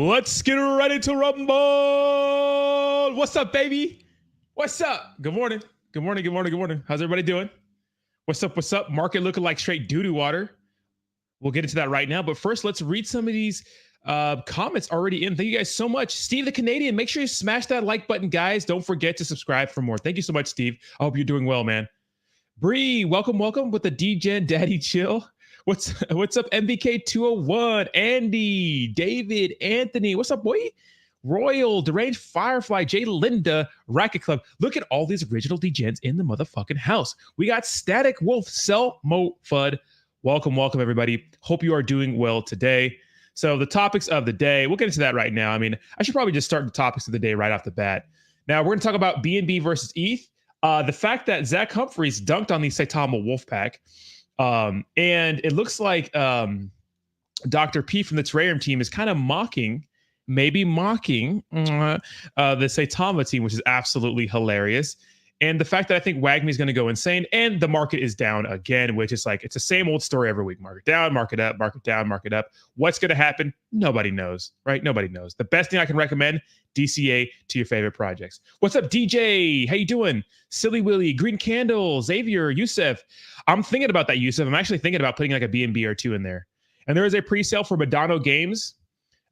Let's get ready to rumble. What's up, baby? What's up? Good morning. Good morning. Good morning. Good morning. How's everybody doing? What's up? What's up? Market looking like straight doo-doo water. We'll get into that right now. But first, let's read some of these comments already in. Thank you guys so much. Steve the Canadian, make sure you smash that like button, guys. Don't forget to subscribe for more. Thank you so much, Steve. I hope you're doing well, man. Bree, welcome with the DGen Daddy Chill. What's up, MBK 201? Andy, David, Anthony. What's up, boy? Royal, Deranged Firefly, Jay Linda, Racket Club. Look at all these original DGens in the motherfucking house. We got Static Wolf, Cell Mo Fud. Welcome, everybody. Hope you are doing well today. So the topics of the day, we'll get into that right now. I mean, I should probably just start the topics of the day right off the bat. Now, we're going to talk about BNB versus ETH. The fact that Zach Humphreys dunked on the Saitama Wolfpack. And it looks like Dr. P from the Terrarium team is kind of mocking the Saitama team, which is absolutely hilarious. And the fact that I think WAGMI is going to go insane and the market is down again, which is like, it's the same old story every week. Market down, market up, market down, market up. What's going to happen? Nobody knows, right? Nobody knows. The best thing I can recommend, DCA to your favorite projects. What's up, DJ? How you doing? Silly Willy, Green Candle, Xavier, Yusef. I'm thinking about that, Yusef. I'm actually thinking about putting like a BNB or two in there. And there is a pre-sale for Madano Games.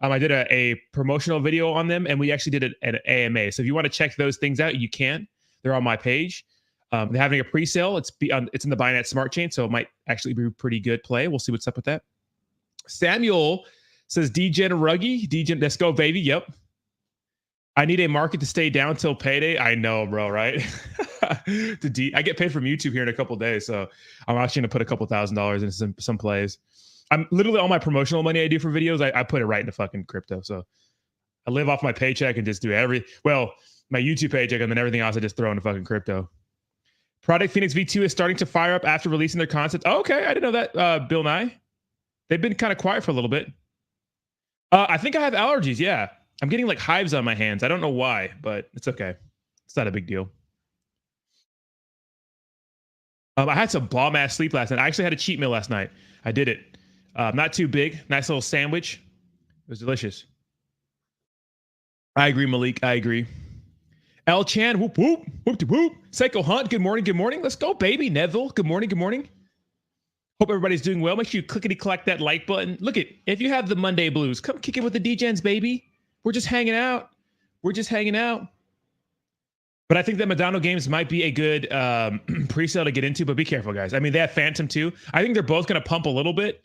I did a promotional video on them, and we actually did an AMA. So if you want to check those things out, you can. They're on my page. They're having a pre-sale. It's in the Binance Smart Chain, so it might actually be a pretty good play. We'll see what's up with that. Samuel says, DGen Ruggy. DGen, let's go, baby. Yep. I need a market to stay down till payday. I know, bro, right? I get paid from YouTube here in a couple of days, so I'm actually going to put a couple $1,000s into some plays. I'm literally all my promotional money I do for videos, I put it right into fucking crypto. So I live off my paycheck and just do my YouTube paycheck, and then everything else I just throw into fucking crypto. Project Phoenix V2 is starting to fire up after releasing their concept. Oh, okay, I didn't know that, Bill Nye. They've been kind of quiet for a little bit. I think I have allergies, yeah. I'm getting like hives on my hands. I don't know why, but it's okay. It's not a big deal. I had some bomb-ass sleep last night. I actually had a cheat meal last night. I did it. Not too big. Nice little sandwich. It was delicious. I agree, Malik. I agree. L Chan, whoop, whoop, whoop, whoop. Psycho Hunt, good morning, good morning. Let's go, baby. Neville, good morning, good morning. Hope everybody's doing well. Make sure you clickety-clack that like button. Look if you have the Monday blues, come kick it with the DGens, baby. We're just hanging out. We're just hanging out. But I think that Madano Games might be a good pre-sale to get into, but be careful, guys. I mean, they have Phantom too. I think they're both going to pump a little bit,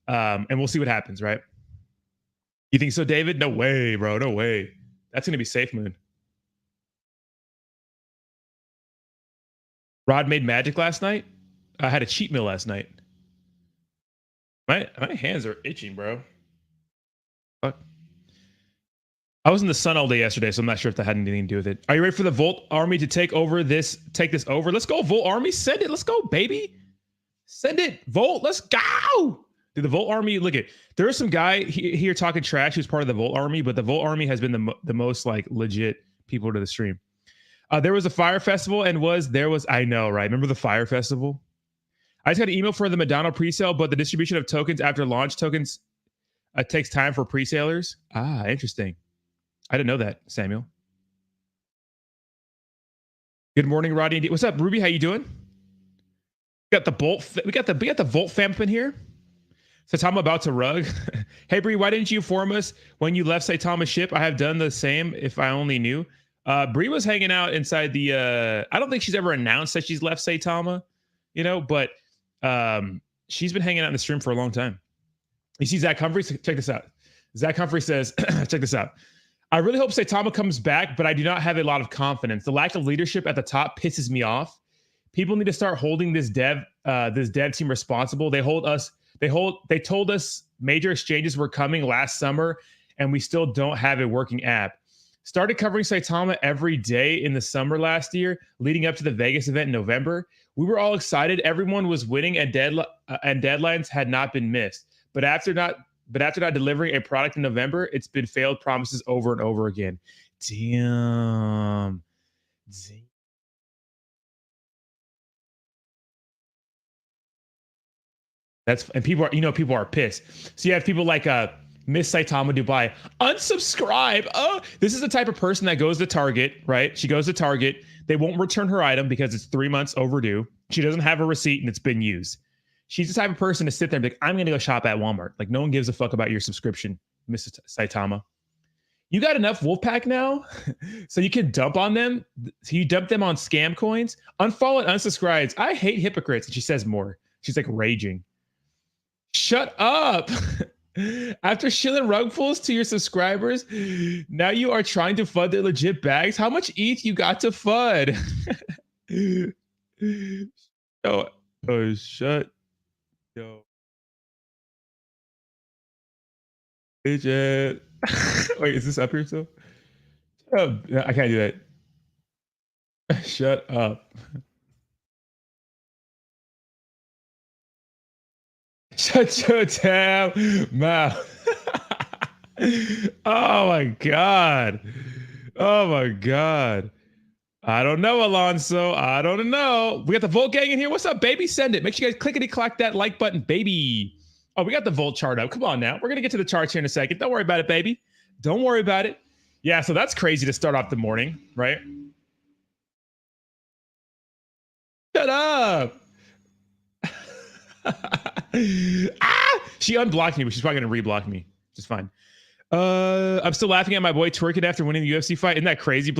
and we'll see what happens, right? You think so, David? No way, bro. No way. That's going to be safe moon. Rod made magic last night. I had a cheat meal last night. My hands are itching, bro. Fuck. I was in the sun all day yesterday, so I'm not sure if that had anything to do with it. Are you ready for the Volt Army to take this over? Let's go, Volt Army. Send it. Let's go, baby. Send it. Volt, let's go. Dude, the Volt Army, look at, there is some guy here talking trash who's part of the Volt Army, but the Volt Army has been the most like legit people to the stream. There was a Fire Festival I know, right? Remember the Fire Festival? I just got an email for the Madano pre-sale, but the distribution of tokens after launch tokens takes time for pre-salers. Ah, interesting. I didn't know that, Samuel. Good morning, Rodney. What's up, Ruby? How you doing? We got the Volt fam up in here. Saitama about to rug. Hey, Bree, why didn't you inform us when you left Saitama's ship? I have done the same if I only knew. Bree was hanging out inside the I don't think she's ever announced that she's left Saitama, but she's been hanging out in the stream for a long time. You see Zach Humphreys? Check this out. Zach Humphrey says, check this out. I really hope Saitama comes back, but I do not have a lot of confidence. The lack of leadership at the top pisses me off. People need to start holding this dev team responsible. They told us major exchanges were coming last summer, and we still don't have a working app. Started covering Saitama every day in the summer last year, leading up to the Vegas event in November. We were all excited. Everyone was winning, and deadlines had not been missed. But after not delivering a product in November, it's been failed promises over and over again. Damn. And people are pissed. So you have people like Miss Saitama Dubai. Unsubscribe. Oh, this is the type of person that goes to Target, right? She goes to Target. They won't return her item because it's 3 months overdue. She doesn't have a receipt and it's been used. She's the type of person to sit there and be like, I'm going to go shop at Walmart. Like, no one gives a fuck about your subscription, Mrs. Saitama. You got enough Wolfpack now? So you can dump on them? So you dump them on scam coins? Unfollow and unsubscribes. I hate hypocrites. And she says more. She's like raging. Shut up. After shilling rug pulls to your subscribers, now you are trying to fund their legit bags. How much ETH you got to fud? Oh, shut. Yo. Bitch. Wait, is this up here still? Oh, I can't do that. Shut up. Shut your damn mouth. Oh my God. Oh my God. I don't know, Alonso. I don't know. We got the Volt gang in here. What's up, baby? Send it. Make sure you guys clickety-clack that like button, baby. Oh, we got the Volt chart up. Come on now. We're going to get to the charts here in a second. Don't worry about it, baby. Don't worry about it. Yeah, so that's crazy to start off the morning, right? Shut up. She unblocked me, but she's probably going to reblock me. Which is fine. I'm still laughing at my boy twerking after winning the UFC fight. Isn't that crazy?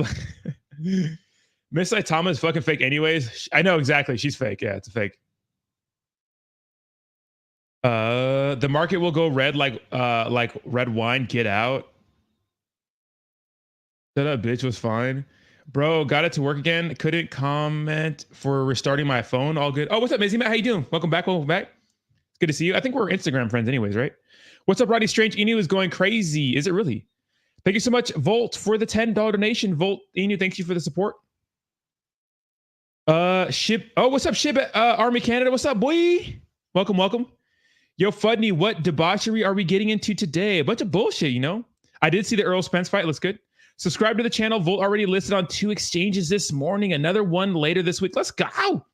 Miss Saitama is fucking fake anyways. I know exactly. She's fake. Yeah, it's a fake. The market will go red like red wine. Get out. Shut up, bitch. Was fine. Bro, got it to work again. Couldn't comment for restarting my phone. All good. Oh, what's up, Mizzy Matt? How you doing? Welcome back. Welcome back. It's good to see you. I think we're Instagram friends anyways, right? What's up, Roddy Strange? Inu is going crazy. Is it really? Thank you so much, Volt, for the $10 donation. Volt, Inu, thank you for the support. Ship. Oh, what's up, Ship? Army Canada. What's up, boy? Welcome, welcome. Yo, Fudney, what debauchery are we getting into today? A bunch of bullshit, you know? I did see the Earl Spence fight. Looks good. Subscribe to the channel. Volt already listed on 2 exchanges this morning. Another one later this week. Let's go.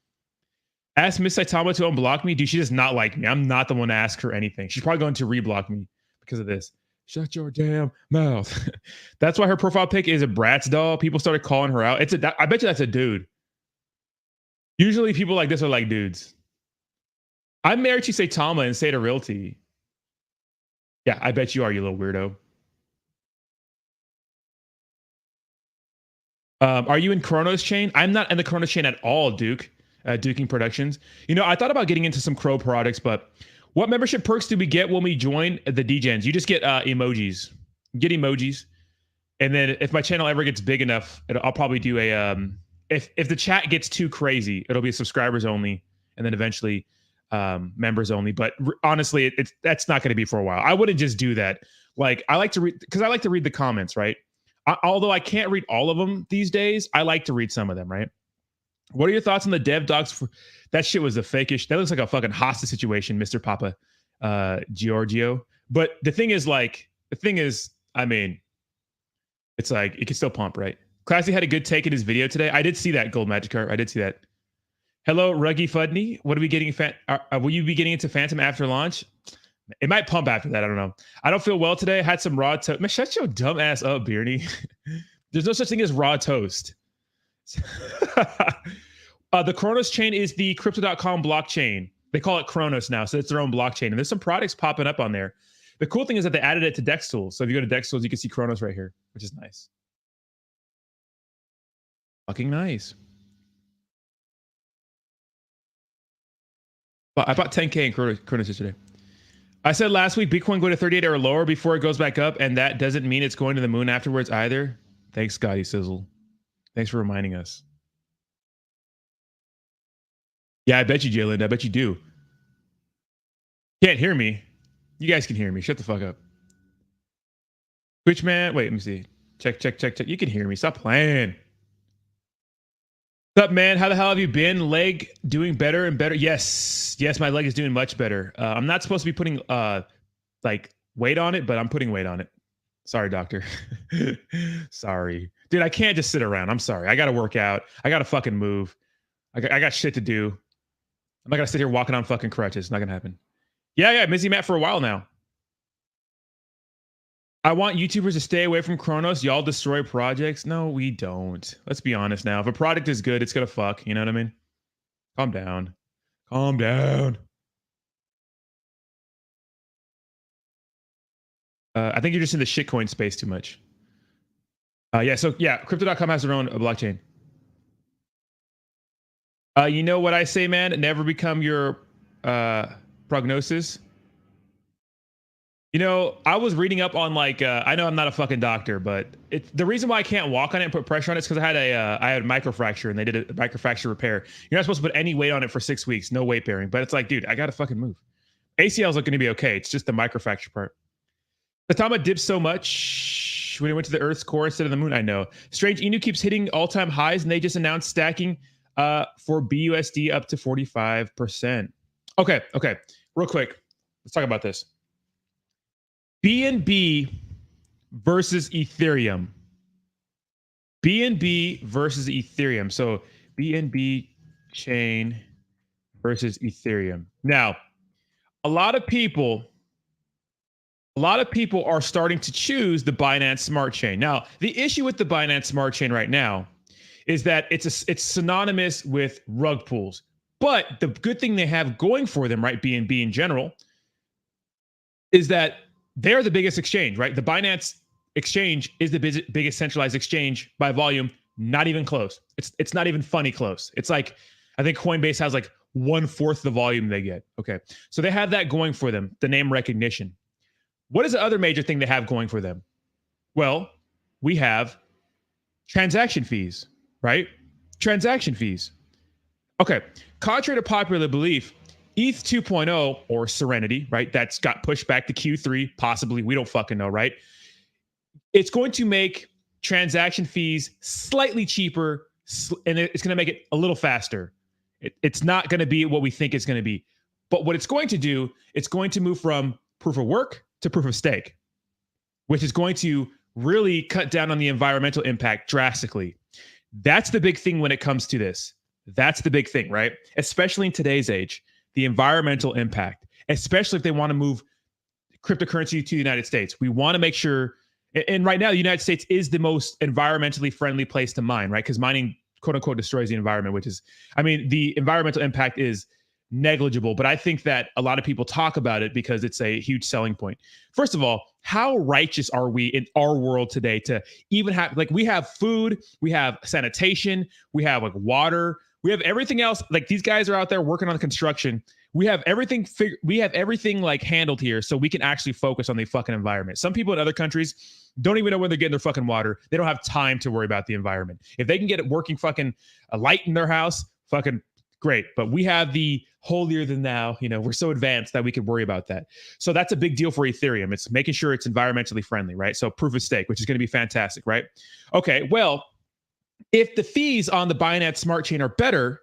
Ask Miss Saitama to unblock me. Dude, she does not like me. I'm not the one to ask her anything. She's probably going to reblock me because of this. Shut your damn mouth. That's why her profile pic is a Bratz doll. People started calling her out. I bet you that's a dude. Usually people like this are like dudes. I'm married to Saitama and Seda Realty. Yeah, I bet you are, you little weirdo. Are you in Chronos Chain? I'm not in the Chronos Chain at all, Duke. Duking Productions. You know, I thought about getting into some Crow products, but what membership perks do we get when we join the DGens? You just get emojis. Get emojis. And then if my channel ever gets big enough, I'll probably do a... if the chat gets too crazy, it'll be subscribers only, and then eventually members only. But honestly, that's not going to be for a while. I wouldn't just do that. Like, I like to read... Because I like to read the comments, right? Although I can't read all of them these days, I like to read some of them, right? What are your thoughts on the dev docs? That shit was a fakeish. That looks like a fucking hostage situation, Mr. Papa Giorgio. But the thing is, I mean, it's like, it can still pump, right? Classy had a good take in his video today. I did see that, Gold Magikarp. I did see that. Hello, Ruggy Fudney. What are we getting? Will you be getting into Phantom after launch? It might pump after that. I don't know. I don't feel well today. I had some raw toast. Man, shut your dumb ass up, Beardy. There's no such thing as raw toast. The Chronos chain is the crypto.com blockchain. They call it Chronos now, so it's their own blockchain. And there's some products popping up on there. The cool thing is that they added it to Dex Tools. So if you go to Dex Tools, you can see Chronos right here, which is nice. Fucking nice. But I bought 10K in Chronos yesterday. I said last week, Bitcoin go to 38 or lower before it goes back up, and that doesn't mean it's going to the moon afterwards either. Thanks, Scotty Sizzle. Thanks for reminding us. Yeah, I bet you, Jalen. I bet you do. Can't hear me. You guys can hear me. Shut the fuck up. Twitch man. Wait, let me see. Check. You can hear me. Stop playing. What's up, man? How the hell have you been? Leg doing better and better? Yes, my leg is doing much better. I'm not supposed to be putting like weight on it, but I'm putting weight on it. Sorry, doctor. Sorry. Dude, I can't just sit around. I'm sorry. I got to work out. I got to fucking move. I got shit to do. I'm not going to sit here walking on fucking crutches. It's not going to happen. Yeah, Mizzy Matt for a while now. I want YouTubers to stay away from Chronos. Y'all destroy projects. No, we don't. Let's be honest now. If a product is good, it's gonna fuck. You know what I mean? Calm down. Calm down. I think you're just in the shitcoin space too much. Yeah, so yeah, crypto.com has their own blockchain. You know what I say, man? Never become your prognosis. You know, I was reading up on like I know I'm not a fucking doctor, but the reason why I can't walk on it and put pressure on it is because I had a microfracture and they did a microfracture repair. You're not supposed to put any weight on it for 6 weeks, no weight bearing. But it's like, dude, I gotta fucking move. ACL's looking to be okay. It's just the microfracture part. Satama dipped so much when it went to the Earth's core instead of the moon. I know. Strange Inu keeps hitting all-time highs, and they just announced stacking for BUSD up to 45%. Okay, real quick, let's talk about this. BNB versus Ethereum. BNB versus Ethereum. So BNB chain versus Ethereum. Now, a lot of people are starting to choose the Binance Smart Chain. Now, the issue with the Binance Smart Chain right now is that it's synonymous with rug pulls. But the good thing they have going for them, right, BNB in general, is that they're the biggest exchange, right? The Binance exchange is the biggest centralized exchange by volume. Not even close. It's not even funny close. It's like, I think Coinbase has like 1/4 the volume they get. Okay, so they have that going for them, the name recognition. What is the other major thing they have going for them? Well, we have transaction fees, right? Transaction fees. Okay, contrary to popular belief, ETH 2.0 or Serenity, right? That's got pushed back to Q3, possibly. We don't fucking know, right? It's going to make transaction fees slightly cheaper, and it's going to make it a little faster. It's not going to be what we think it's going to be. But what it's going to do, it's going to move from proof of work to proof of stake, which is going to really cut down on the environmental impact drastically. That's the big thing when it comes to this. That's the big thing, right? Especially in today's age, the environmental impact, especially if they want to move cryptocurrency to the United States. We want to make sure, and right now, the United States is the most environmentally friendly place to mine, right? Because mining, quote unquote, destroys the environment, which is, I mean, the environmental impact is negligible, but I think that a lot of people talk about it because it's a huge selling point. First of all, how righteous are we in our world today to even have, like, we have food, we have sanitation, we have like water, we have everything else. Like, these guys are out there working on the construction. We have everything like handled here, so we can actually focus on the fucking environment. Some people in other countries don't even know when they're getting their fucking water. They don't have time to worry about the environment. If they can get it working fucking a light in their house, fucking great. But we have the holier than thou, you know, we're so advanced that we could worry about that. So that's a big deal for Ethereum. It's making sure it's environmentally friendly, right? So proof of stake, which is going to be fantastic, right? Okay, well, if the fees on the Binance Smart Chain are better,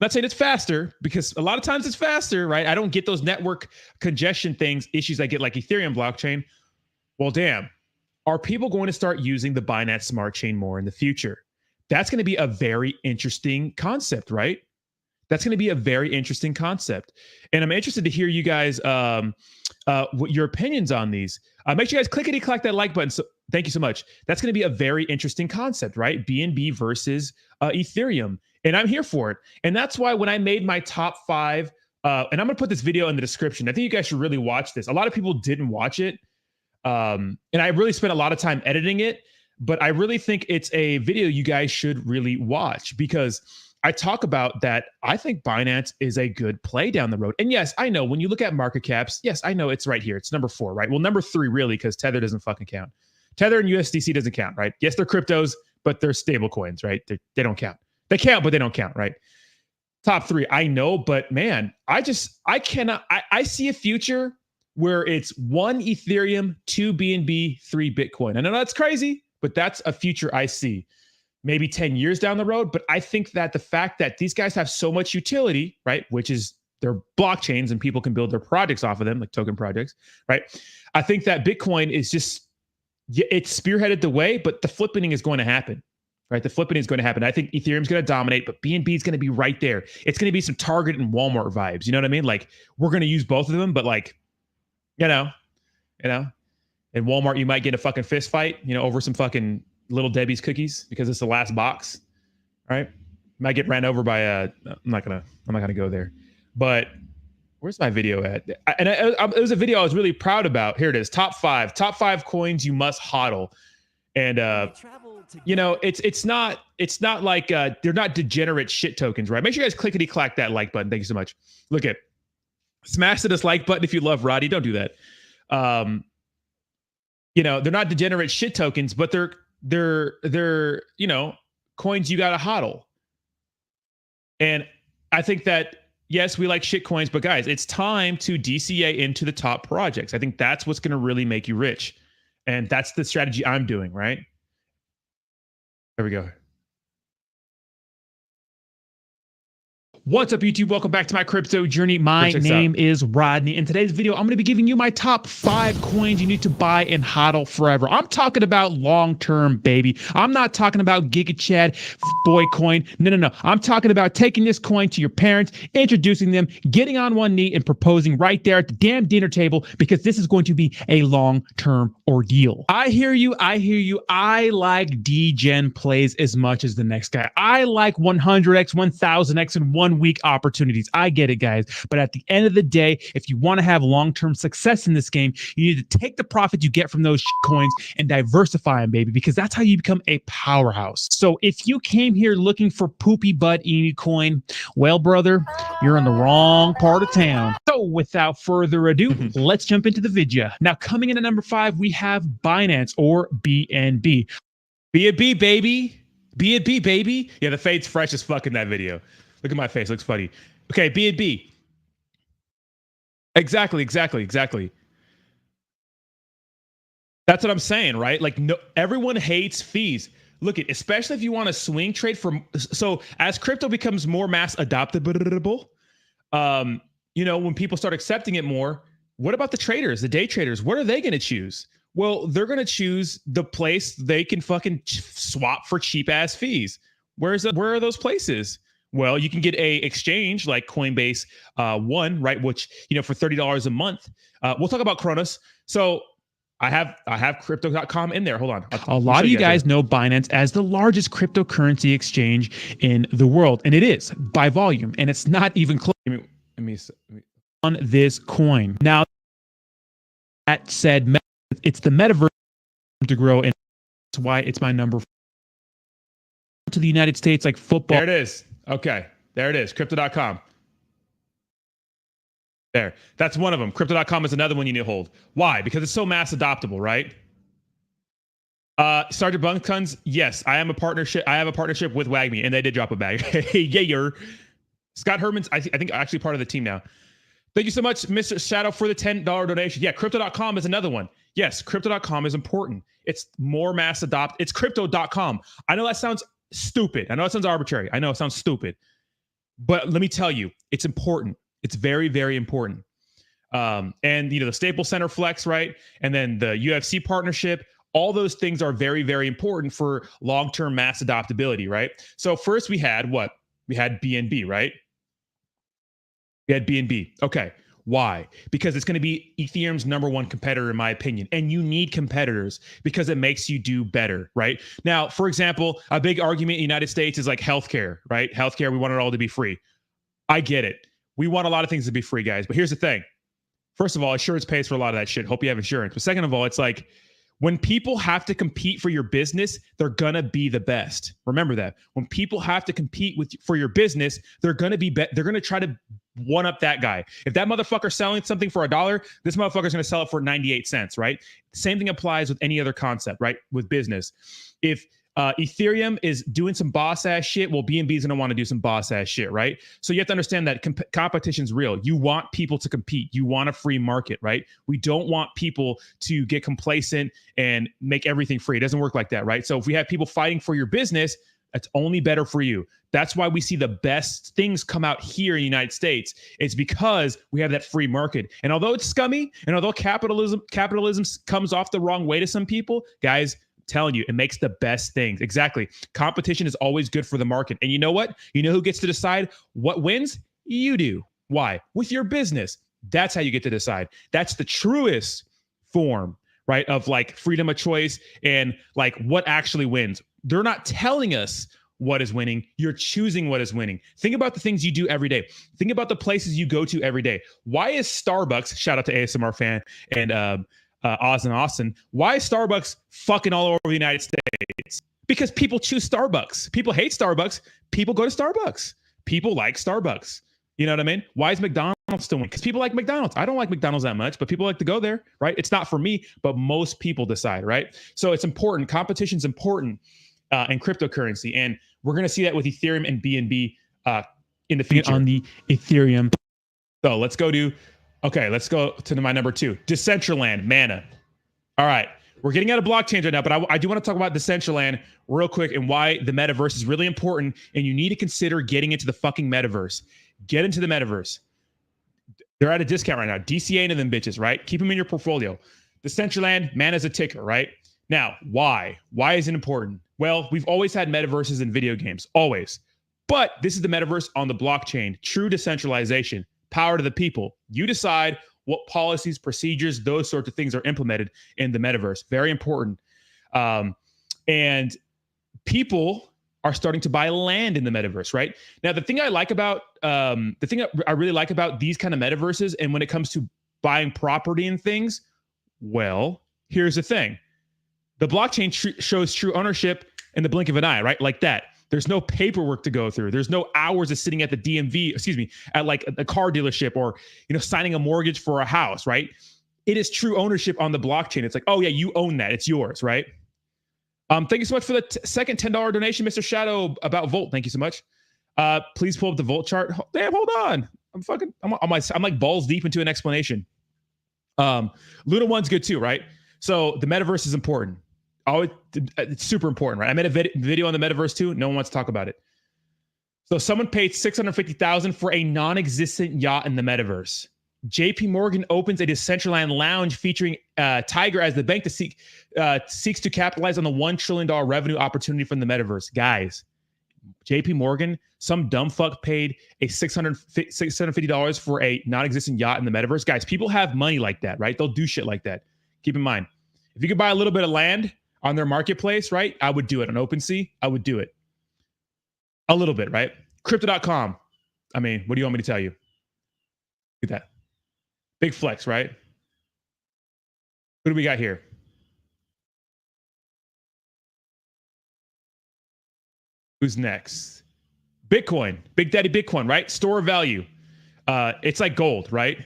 I'm not saying it's faster, because a lot of times it's faster, right? I don't get those network congestion issues I get like Ethereum blockchain. Well, damn, are people going to start using the Binance Smart Chain more in the future? That's going to be a very interesting concept, right? That's going to be a very interesting concept. And I'm interested to hear you guys, what your opinions on these. Make sure you guys clickety-clack that like button. So thank you so much. That's going to be a very interesting concept, right? BNB versus Ethereum. And I'm here for it. And that's why when I made my top 5, and I'm going to put this video in the description. I think you guys should really watch this. A lot of people didn't watch it. And I really spent a lot of time editing it. But I really think it's a video you guys should really watch, because I talk about that. I think Binance is a good play down the road. And yes, I know when you look at market caps, yes, I know it's right here. It's number 4, right? Well, number 3, really, because Tether doesn't fucking count. Tether and USDC doesn't count, right? Yes, they're cryptos, but they're stable coins, right? They don't count. They count, but they don't count, right? Top 3, I know, but man, I see a future where it's 1 Ethereum, 2 BNB, 3 Bitcoin. I know that's crazy, but that's a future I see. Maybe 10 years down the road. But I think that the fact that these guys have so much utility, right, which is their blockchains and people can build their projects off of them, like token projects, right? I think that Bitcoin is just, it's spearheaded the way, but the flipping is going to happen, right? The flipping is going to happen. I think Ethereum is going to dominate, but BNB is going to be right there. It's going to be some Target and Walmart vibes. You know what I mean? Like, we're going to use both of them, but like, you know, In Walmart, you might get a fucking fist fight, over some fucking Little Debbie's cookies because it's the last box. All right. Might get ran over by I'm not gonna go there. But where's my video at? It was a video I was really proud about. Here it is. Top five coins you must hodl. And it's not like they're not degenerate shit tokens, right? Make sure you guys clickety clack that like button. Thank you so much. Look at smash the dislike button if you love Roddy. Don't do that. They're not degenerate shit tokens, but they're coins you gotta hodl. And I think that yes, we like shit coins, but guys, it's time to DCA into the top projects. I think that's what's gonna really make you rich. And that's the strategy I'm doing, right? There we go. What's up, YouTube? Welcome back to my crypto journey. My name is Rodney. In today's video, I'm going to be giving you my top 5 coins you need to buy and hodl forever. I'm talking about long-term, baby. I'm not talking about Giga Chad, boy coin. No. I'm talking about taking this coin to your parents, introducing them, getting on one knee and proposing right there at the damn dinner table, because this is going to be a long-term ordeal. I hear you. I like degen plays as much as the next guy. I like 100x, 1000x, and 1 week opportunities. I get it, guys. But at the end of the day, if you want to have long-term success in this game, you need to take the profit you get from those coins and diversify them, baby, because that's how you become a powerhouse. So if you came here looking for poopy butt ENY coin, well, brother, you're in the wrong part of town. So without further ado, let's jump into the video. Now, coming in at number 5, we have Binance, or BNB. BNB, baby. BNB, baby. Yeah, the fade's fresh as fuck in that video. Look at my face. Looks funny. Okay, BNB. Exactly. That's what I'm saying, right? Like, no, everyone hates fees. Look at, especially if you want to swing trade from. So as crypto becomes more mass adoptable, when people start accepting it more, what about the traders, the day traders? What are they going to choose? Well, they're going to choose the place they can fucking swap for cheap ass fees. Where are those places? Well, you can get a exchange like Coinbase One, right? Which, for $30 a month. We'll talk about Kronos. So I have crypto.com in there. Hold on. A lot of you guys know Binance as the largest cryptocurrency exchange in the world. And it is by volume. And it's not even close on this coin. Now, that said, it's the metaverse to grow. And that's why it's my number 4. To the United States, like football. There it is. Okay, there it is. Crypto.com. There. That's one of them. Crypto.com is another one you need to hold. Why? Because it's so mass adoptable, right? Sergeant Bunkguns, yes, I have a partnership with WAGMI, and they did drop a bag. Yeah. Scott Herman's, I think actually part of the team now. Thank you so much, Mr. Shadow, for the $10 donation. Yeah, Crypto.com is another one. Yes, Crypto.com is important. It's more mass adopt. It's Crypto.com. I know that sounds stupid. I know it sounds arbitrary. I know it sounds stupid. But let me tell you, it's important. It's very, very important. And the Staples Center Flex, right? And then the UFC partnership, all those things are very, very important for long-term mass adoptability, right? So first we had what? We had BNB, right? We had BNB. Okay. Why? Because it's going to be Ethereum's #1 competitor, in my opinion. And you need competitors because it makes you do better, right? Now, for example, a big argument in the United States is like healthcare, right? Healthcare, we want it all to be free. I get it. We want a lot of things to be free, guys. But here's the thing. First of all, insurance pays for a lot of that shit. Hope you have insurance. But second of all, it's like when people have to compete for your business, they're going to be the best. Remember that. When people have to compete for your business, they're going to be they're going to try to one up that guy. If that motherfucker's selling something for $1, this motherfucker's going to sell it for 98 cents, right? Same thing applies with any other concept, right? With business. If Ethereum is doing some boss ass shit, well, BNB is going to want to do some boss ass shit, right? So you have to understand that competition's real. You want people to compete. You want a free market, right? We don't want people to get complacent and make everything free. It doesn't work like that, right? So if we have people fighting for your business, that's only better for you. That's why we see the best things come out here in the United States. It's because we have that free market. And although it's scummy, and although capitalism comes off the wrong way to some people, guys, telling you, it makes the best things. Exactly. Competition is always good for the market. And you know what? You know who gets to decide what wins? You do. Why? With your business. That's how you get to decide. That's the truest form, right? Of like freedom of choice and like what actually wins. They're not telling us what is winning. You're choosing what is winning. Think about the things you do every day. Think about the places you go to every day. Why is Starbucks, shout out to ASMR fan and Oz and Austin, why is Starbucks fucking all over the United States? Because people choose Starbucks. People hate Starbucks. People go to Starbucks. People like Starbucks. You know what I mean? Why is McDonald's still winning? Because people like McDonald's. I don't like McDonald's that much, but people like to go there, right? It's not for me, but most people decide, right? So it's important. Competition's important in cryptocurrency. And we're going to see that with Ethereum and BNB in the future. On the Ethereum. So let's go to my number 2, Decentraland, Mana. All right. We're getting out of blockchains right now, but I do want to talk about Decentraland real quick and why the metaverse is really important. And you need to consider getting into the fucking metaverse. Get into the metaverse. They're at a discount right now. DCA into them bitches, right? Keep them in your portfolio. Decentraland, Mana's a ticker, right? Now, why? Why is it important? Well, we've always had metaverses in video games, always. But this is the metaverse on the blockchain. True decentralization, power to the people. You decide what policies, procedures, those sorts of things are implemented in the metaverse. Very important. And people are starting to buy land in the metaverse, right? Now, the thing I really like about these kind of metaverses, and when it comes to buying property and things, well, here's the thing. The blockchain shows true ownership in the blink of an eye, right? Like that. There's no paperwork to go through. There's no hours of sitting at the DMV, at like a car dealership or, signing a mortgage for a house, right? It is true ownership on the blockchain. It's like, oh yeah, you own that. It's yours, right? Thank you so much for the second $10 donation, Mr. Shadow, about Volt. Thank you so much. Please pull up the Volt chart. Damn, hold on. I'm like balls deep into an explanation. Luna 1's good too, right? So the metaverse is important. It's super important, right? I made a video on the metaverse too. No one wants to talk about it. So someone paid $650,000 for a non-existent yacht in the metaverse. JP Morgan opens a Decentraland lounge featuring Tiger as the bank to seeks to capitalize on the $1 trillion revenue opportunity from the metaverse. Guys, JP Morgan, some dumb fuck paid a $650 for a non-existent yacht in the metaverse. Guys, people have money like that, right? They'll do shit like that. Keep in mind, if you could buy a little bit of land on their marketplace, right? I would do it on OpenSea. I would do it a little bit, right? Crypto.com. I mean, what do you want me to tell you? Look at that. Big flex, right? Who do we got here? Who's next? Bitcoin. Big Daddy Bitcoin, right? Store of value. It's like gold, right?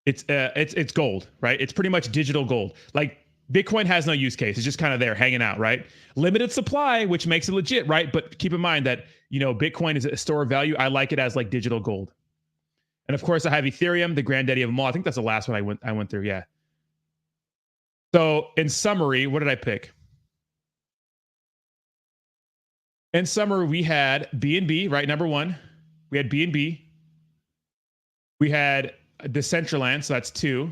It's gold, right? It's pretty much digital gold. Like Bitcoin has no use case. It's just kind of there hanging out, right? Limited supply, which makes it legit, right? But keep in mind that, Bitcoin is a store of value. I like it as like digital gold. And of course I have Ethereum, the granddaddy of them all. I think that's the last one I went through. Yeah. So in summary, what did I pick? In summary, we had BNB, right? Number 1, we had BNB. We had Decentraland, so that's 2.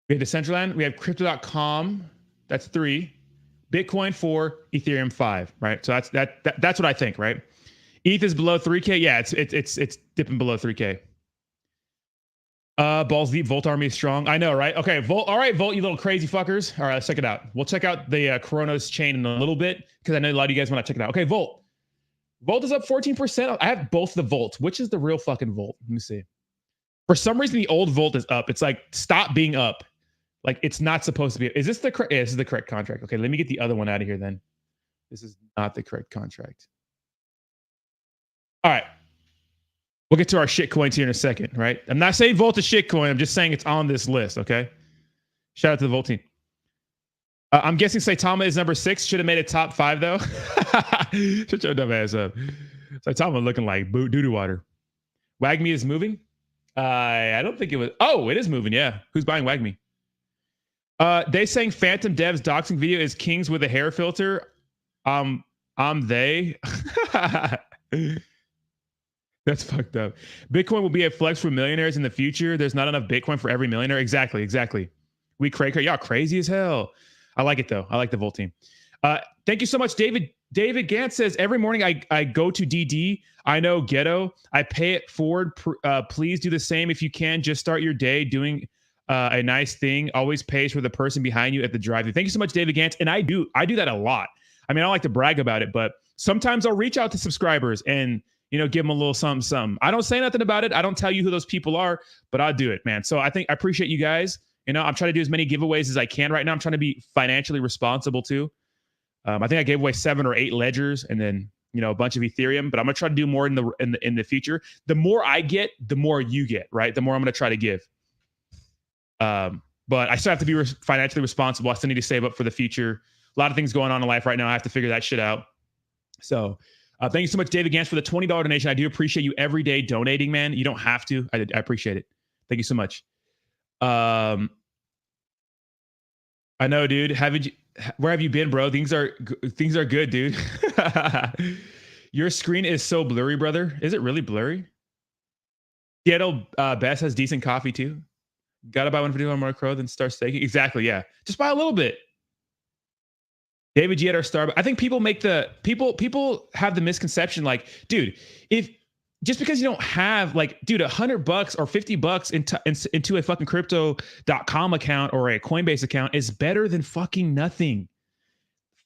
We have Decentraland. We have Crypto.com. That's 3. Bitcoin 4. Ethereum 5. Right. So that's what I think. Right. ETH is below 3K. Yeah, it's dipping below 3K. Balls deep. Volt Army is strong. I know, right? Okay, Volt. All right, Volt, you little crazy fuckers. All right, let's check it out. We'll check out the Coronos chain in a little bit because I know a lot of you guys want to check it out. Okay, Volt. Volt is up 14%. I have both the Volts. Which is the real fucking Volt? Let me see. For some reason, the old Volt is up. It's like, stop being up. Like, it's not supposed to be. Is this the correct? Yeah, this is the correct contract. Okay, let me get the other one out of here then. This is not the correct contract. All right. We'll get to our shit coins here in a second, right? I'm not saying Volt is shit coin. I'm just saying it's on this list, okay? Shout out to the Volt team. I'm guessing Saitama is number 6. Should have made it top 5, though. Shut your dumb ass up. Saitama looking like doo-doo water. WAGMI is moving? I don't think it was. Oh, it is moving, yeah. Who's buying WAGMI? They saying Phantom Dev's doxing video is kings with a hair filter. They. That's fucked up. Bitcoin will be a flex for millionaires in the future. There's not enough Bitcoin for every millionaire. Exactly. We crazy. Y'all crazy as hell. I like it though. I like the Volt team. Thank you so much, David David Gant says, every morning I go to DD. I know ghetto. I pay it forward. Please do the same if you can. Just start your day doing a nice thing. Always pays for the person behind you at the drive-thru. Thank you so much, David Gant. And I do that a lot. I mean, I don't like to brag about it, but sometimes I'll reach out to subscribers and, you know, give them a little something. I don't say nothing about it. I don't tell you who those people are, but I'll do it, man. So I appreciate you guys. You know, I'm trying to do as many giveaways as I can right now. I'm trying to be financially responsible too. I think I gave away 7 or 8 ledgers and then, you know, a bunch of Ethereum, but I'm going to try to do more in the future. The more I get, the more you get, right? The more I'm going to try to give. But I still have to be financially responsible. I still need to save up for the future. A lot of things going on in life right now. I have to figure that shit out. So thank you so much, David Gans, for the $20 donation. I do appreciate you every day donating, man. You don't have to. I appreciate it. Thank you so much. I know, dude. Where have you been, bro? Things are good, dude. Your screen is so blurry, brother. Is it really blurry? Ghetto Best has decent coffee too. Gotta buy one for more crow, then start staking. Exactly, yeah. Just buy a little bit. David G at our Starbucks. I think people make people have the misconception, like, dude, if just because you don't have, like, dude, $100 or $50 into a fucking crypto.com account or a Coinbase account is better than fucking nothing.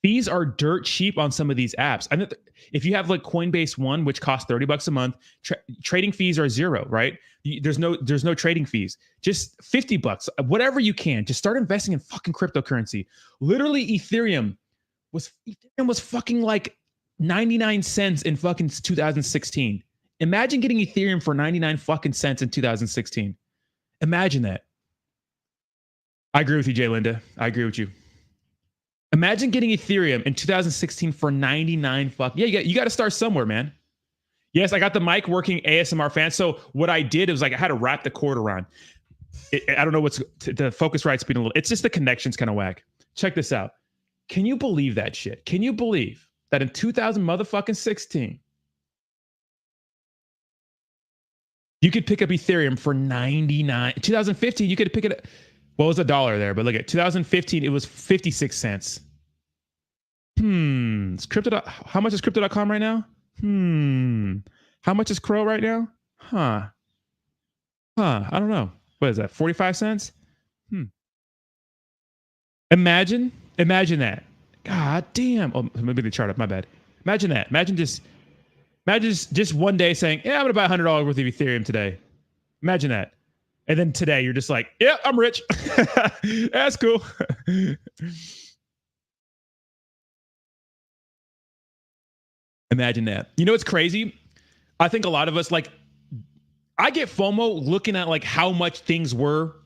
Fees are dirt cheap on some of these apps. I mean, if you have like Coinbase One, which costs $30 a month, trading fees are zero, right? There's no trading fees. Just $50, whatever you can. Just start investing in fucking cryptocurrency. Literally, Ethereum was fucking like 99 cents in fucking 2016. Imagine getting Ethereum for 99 fucking cents in 2016. Imagine that. I agree with you, Jay Linda. I agree with you. Imagine getting Ethereum in 2016 for 99 fuck. Yeah, you got to start somewhere, man. Yes, I got the mic working, ASMR fan. So what I did was, like, I had to wrap the cord around. I don't know what's the focus rate speed a little. It's just the connection's kind of whack. Check this out. Can you believe that shit? Can you believe that in 2016, you could pick up Ethereum for 99? 2015, you could pick it up. What was $1 there? But look at 2015, it was 56 cents. It's how much is crypto.com right now? How much is Crow right now? I don't know. What is that? 45 cents? Imagine that. God damn. Oh, maybe the chart up. My bad. Imagine that. Imagine just one day saying, yeah, I'm going to buy $100 worth of Ethereum today. Imagine that. And then today you're just like, yeah, I'm rich. That's cool. Imagine that. You know what's crazy? I think a lot of us, like, I get FOMO looking at, like, how much things were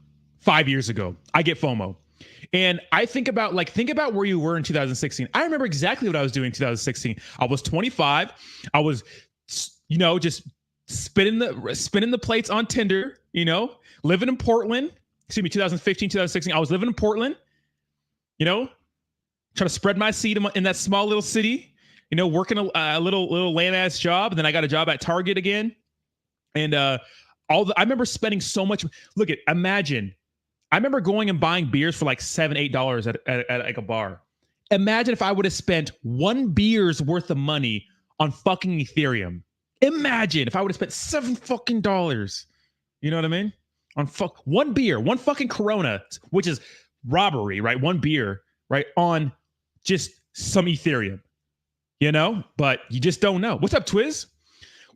5 years ago. I get FOMO. And I think about where you were in 2016. I remember exactly what I was doing in 2016. I was 25. I was, you know, just spinning the plates on Tinder, you know, living in Portland. 2015, 2016. I was living in Portland, you know, trying to spread my seed in that small little city, you know, working a little lame ass job. And then I got a job at Target again. And I remember spending so much. Look at, imagine, I remember going and buying beers for like $7, $8 at like a bar. Imagine if I would have spent one beer's worth of money on fucking Ethereum. Imagine if I would have spent $7 fucking dollars. You know what I mean? On one beer, one fucking Corona, which is robbery, right? One beer, right? On just some Ethereum, you know? But you just don't know. What's up, Twiz?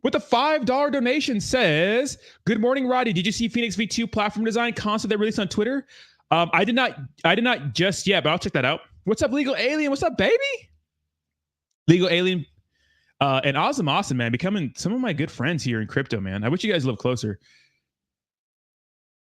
With a $5 donation says, good morning, Roddy. Did you see Phoenix V2 platform design concert they released on Twitter? I did not just yet, but I'll check that out. What's up, Legal Alien? What's up, baby? Legal Alien and Awesome, man, becoming some of my good friends here in crypto, man. I wish you guys lived closer.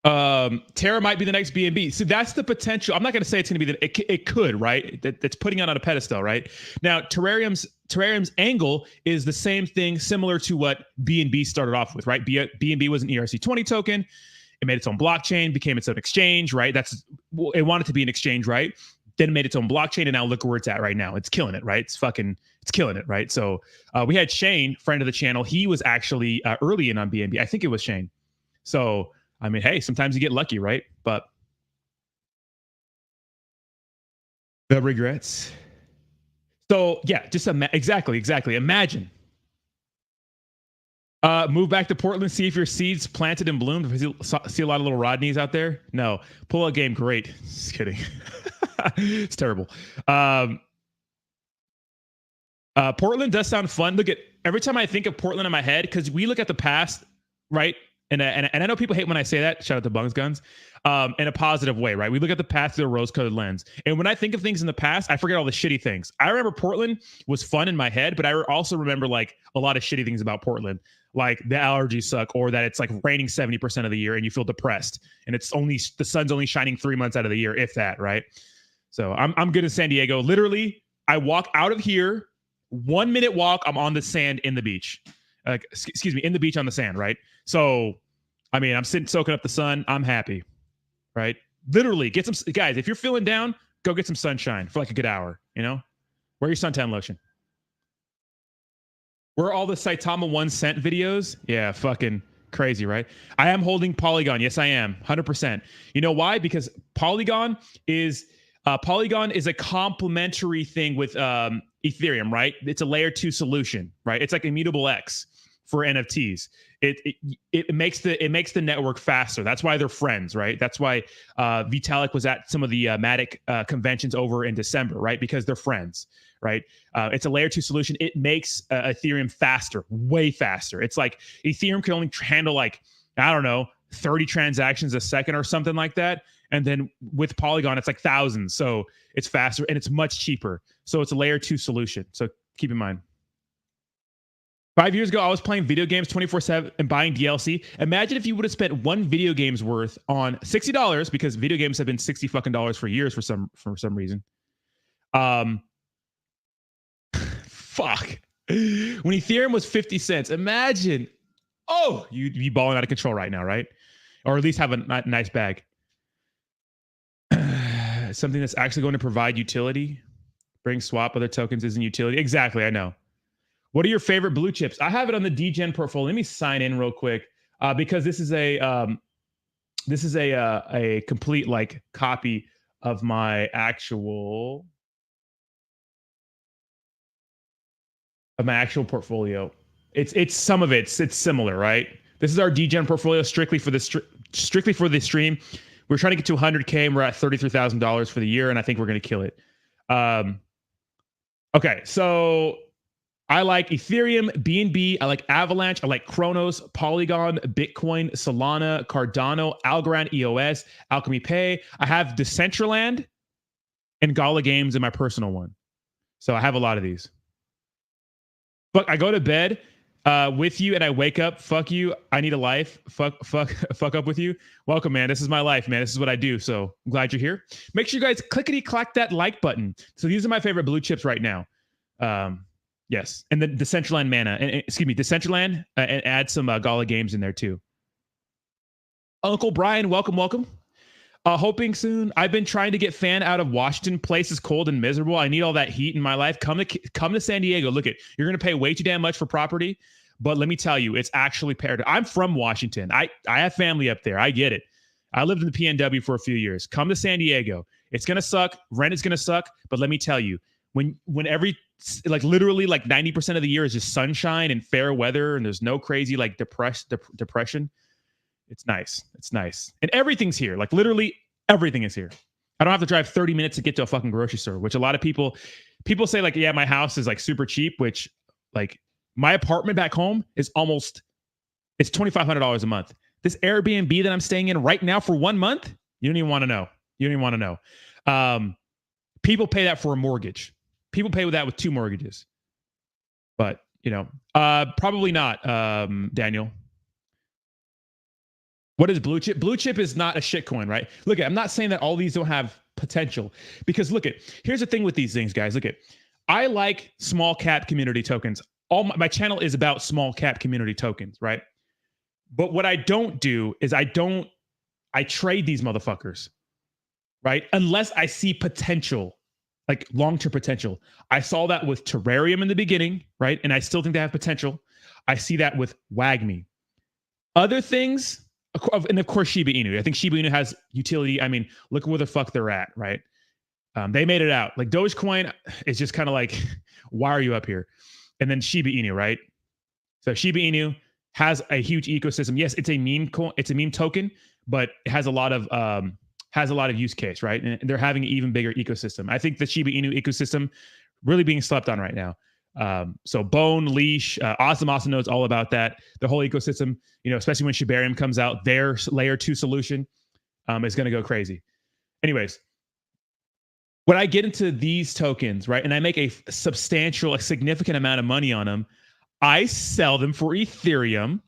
Terra might be the next BNB. So that's the potential. I'm not going to say it's going to be it could, right? That's putting it on a pedestal, right? Now, Terrarium's angle is the same thing, similar to what BNB started off with, right? BNB was an ERC20 token. It made its own blockchain, became its own exchange, right? It wanted to be an exchange, right? Then it made its own blockchain, and now look where it's at right now. It's killing it, right? It's killing it, right? So we had Shane, friend of the channel. He was actually early in on BNB. I think it was Shane. So I mean, hey, sometimes you get lucky, right? But the regrets. So yeah, just exactly. Imagine. Move back to Portland, see if your seeds planted and bloomed. See a lot of little Rodneys out there. No, pull out game, great. Just kidding. It's terrible. Portland does sound fun. Look at every time I think of Portland in my head, because we look at the past, right? And I know people hate when I say that. Shout out to Bungs Guns, in a positive way, right? We look at the past through a rose-colored lens. And when I think of things in the past, I forget all the shitty things. I remember Portland was fun in my head, but I also remember like a lot of shitty things about Portland, like the allergies suck, or that it's like raining 70% of the year and you feel depressed, and it's only the sun's only shining 3 months out of the year, if that, right? So I'm good in San Diego. Literally, I walk out of here, 1 minute walk, I'm on the sand in the beach. Excuse me, in the beach on the sand, right? So, I mean, I'm sitting soaking up the sun. I'm happy, right? Literally, get some guys. If you're feeling down, go get some sunshine for like a good hour. You know, wear your suntan lotion. Where are all the Saitama 1 cent videos? Yeah, fucking crazy, right? I am holding Polygon. Yes, I am, 100%. You know why? Because Polygon is a complementary thing with Ethereum, right? It's a layer 2 solution, right? It's like Immutable X for NFTs. It makes the network faster. That's why they're friends, right? That's why Vitalik was at some of the Matic conventions over in December, right? Because they're friends, right? It's a layer 2 solution. It makes Ethereum faster, way faster. It's like Ethereum can only handle like, I don't know, 30 transactions a second or something like that. And then with Polygon, it's like thousands. So it's faster and it's much cheaper. So it's a layer 2 solution. So keep in mind. 5 years ago, I was playing video games 24/7 and buying DLC. Imagine if you would have spent one video game's worth on $60, because video games have been $60 fucking dollars for years for some reason. Fuck. When Ethereum was 50 cents, imagine. Oh, you'd be balling out of control right now, right? Or at least have a nice bag. Something that's actually going to provide utility. Bring swap other tokens isn't utility. Exactly, I know. What are your favorite blue chips? I have it on the DGen portfolio. Let me sign in real quick because this is a complete like copy of my actual portfolio. It's some of it's similar, right? This is our DGen portfolio strictly for the stream. We're trying to get to 100K and we're at $33,000 for the year, and I think we're going to kill it. Okay, so I like Ethereum, BNB, I like Avalanche, I like Kronos, Polygon, Bitcoin, Solana, Cardano, Algorand, EOS, Alchemy Pay. I have Decentraland and Gala Games in my personal one. So I have a lot of these. But I go to bed with you and I wake up, fuck you, I need a life, fuck up with you. Welcome, man. This is my life, man. This is what I do. So I'm glad you're here. Make sure you guys clickety-clack that like button. So these are my favorite blue chips right now. Yes, and the Decentraland Mana, and excuse me, Decentraland, and add some Gala Games in there too. Uncle Brian, welcome. Hoping soon. I've been trying to get fan out of Washington. Place is cold and miserable. I need all that heat in my life. Come to San Diego. Look, you're gonna pay way too damn much for property, but let me tell you, it's actually paradise. I'm from Washington. I have family up there. I get it. I lived in the PNW for a few years. Come to San Diego. It's gonna suck. Rent is gonna suck, but let me tell you, when literally like 90% of the year is just sunshine and fair weather and there's no crazy like depression, it's nice. It's nice. And everything's here. Like literally everything is here. I don't have to drive 30 minutes to get to a fucking grocery store, which a lot of people say like, yeah, my house is like super cheap, which like my apartment back home is it's $2,500 a month. This Airbnb that I'm staying in right now for 1 month, you don't even want to know. People pay that for a mortgage. People pay with that with 2 mortgages. But, probably not, Daniel. What is blue chip? Blue chip is not a shitcoin, right? Look, I'm not saying that all these don't have potential, because here's the thing with these things, guys. I like small cap community tokens. My channel is about small cap community tokens, right? But what I don't do is I trade these motherfuckers, right? Unless I see potential. Like long-term potential. I saw that with Terrarium in the beginning, right? And I still think they have potential. I see that with WAGMI. Other things, and of course Shiba Inu. I think Shiba Inu has utility. I mean, look where the fuck they're at, right? They made it out. Like Dogecoin is just kind of like, why are you up here? And then Shiba Inu, right? So Shiba Inu has a huge ecosystem. Yes, it's a meme coin, it's a meme token, but it has a lot of use case, right? And they're having an even bigger ecosystem. I think the Shiba Inu ecosystem really being slept on right now. So Bone, Leash, Awesome knows all about that. The whole ecosystem, especially when Shibarium comes out, their layer 2 solution is going to go crazy. Anyways, when I get into these tokens, right, and I make a significant amount of money on them, I sell them for Ethereum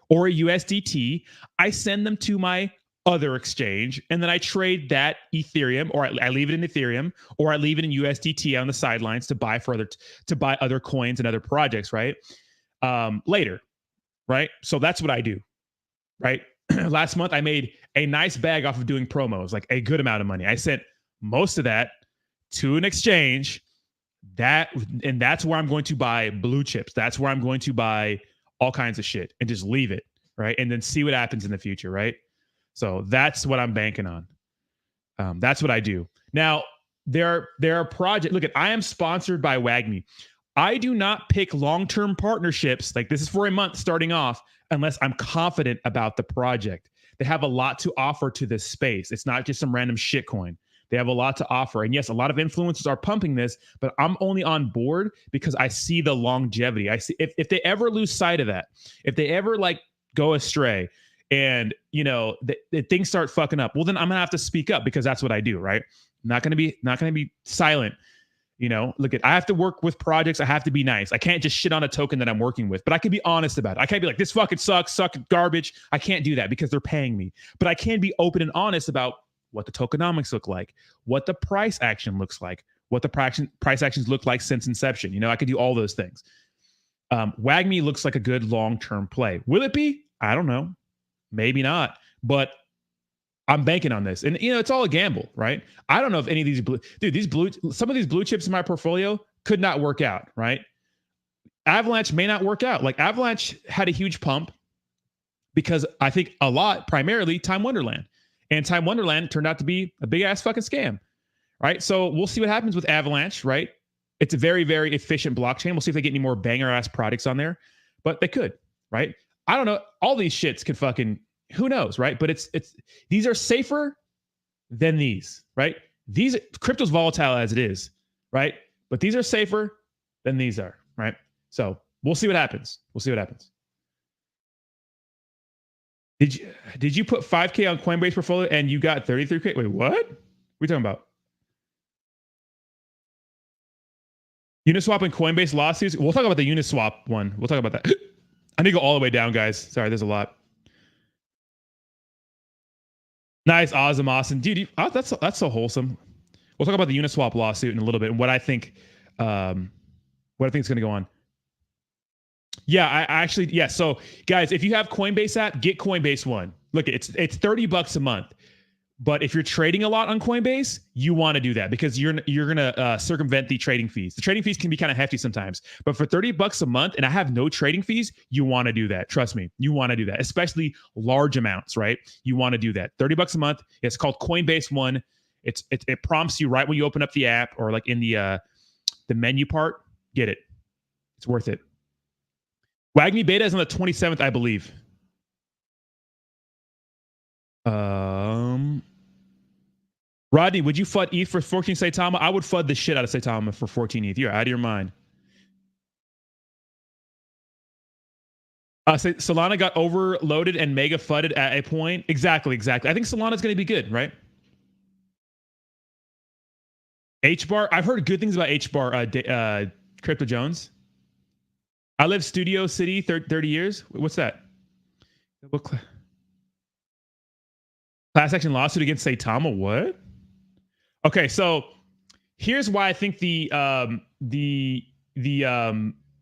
or a USDT. I send them to my other exchange, and then I trade that Ethereum, or I leave it in Ethereum, or I leave it in USDT on the sidelines to buy other coins and other projects, right? Later, right? So that's what I do, right? Last month I made a nice bag off of doing promos, like a good amount of money. I sent most of that to an exchange, and that's where I'm going to buy blue chips. That's where I'm going to buy all kinds of shit and just leave it, right? And then see what happens in the future, right? So that's what I'm banking on. That's what I do. Now, there are projects. Look, I am sponsored by WAGMI. I do not pick long-term partnerships, like this is for a month starting off, unless I'm confident about the project. They have a lot to offer to this space. It's not just some random shitcoin. They have a lot to offer. And yes, a lot of influencers are pumping this, but I'm only on board because I see the longevity. I see if they ever lose sight of that, if they ever go astray, and the things start fucking up, well, then I'm gonna have to speak up because that's what I do, right? Not gonna be silent. Look, I have to work with projects. I have to be nice. I can't just shit on a token that I'm working with, but I can be honest about it. I can't be like, this fucking sucks, garbage. I can't do that because they're paying me. But I can be open and honest about what the tokenomics look like, what the price action looks like, what the price actions look like since inception. I could do all those things. WAGMI looks like a good long-term play. Will it be? I don't know. Maybe not, but I'm banking on this. And, it's all a gamble, right? I don't know if any of these some of these blue chips in my portfolio could not work out, right? Avalanche may not work out. Like Avalanche had a huge pump because I think primarily Time Wonderland. And Time Wonderland turned out to be a big ass fucking scam, right? So we'll see what happens with Avalanche, right? It's a very, very efficient blockchain. We'll see if they get any more banger ass products on there, but they could, right? I don't know. All these shits could fucking, who knows, right? But these are safer than these, right? Crypto's volatile as it is, right? But these are safer than these are, right? So we'll see what happens. Did you put 5K on Coinbase portfolio and you got 33K? Wait, what? What are we talking about? Uniswap and Coinbase lawsuits. We'll talk about the Uniswap one. We'll talk about that. I need to go all the way down, guys. Sorry, there's a lot. Nice, awesome, Austin. Dude, that's so wholesome. We'll talk about the Uniswap lawsuit in a little bit and what I think is going to go on. Yeah, So, guys, if you have Coinbase app, get Coinbase One. Look, it's $30 a month. But if you're trading a lot on Coinbase, you want to do that because you're going to circumvent the trading fees. The trading fees can be kind of hefty sometimes. But for $30 a month, and I have no trading fees, you want to do that. Trust me, you want to do that, especially large amounts, right? You want to do that. $30 a month. It's called Coinbase One. It prompts you right when you open up the app or like in the menu part. Get it. It's worth it. WAGMI beta is on the 27th, I believe. Rodney, would you FUD ETH for 14 Saitama? I would FUD the shit out of Saitama for 14 ETH. You're out of your mind. Solana got overloaded and mega FUDed at a point. Exactly. I think Solana's going to be good, right? HBAR. I've heard good things about HBAR, Crypto Jones. I lived Studio City 30 years. What's that? What class action lawsuit against Saitama? What? Okay, so here's why I think the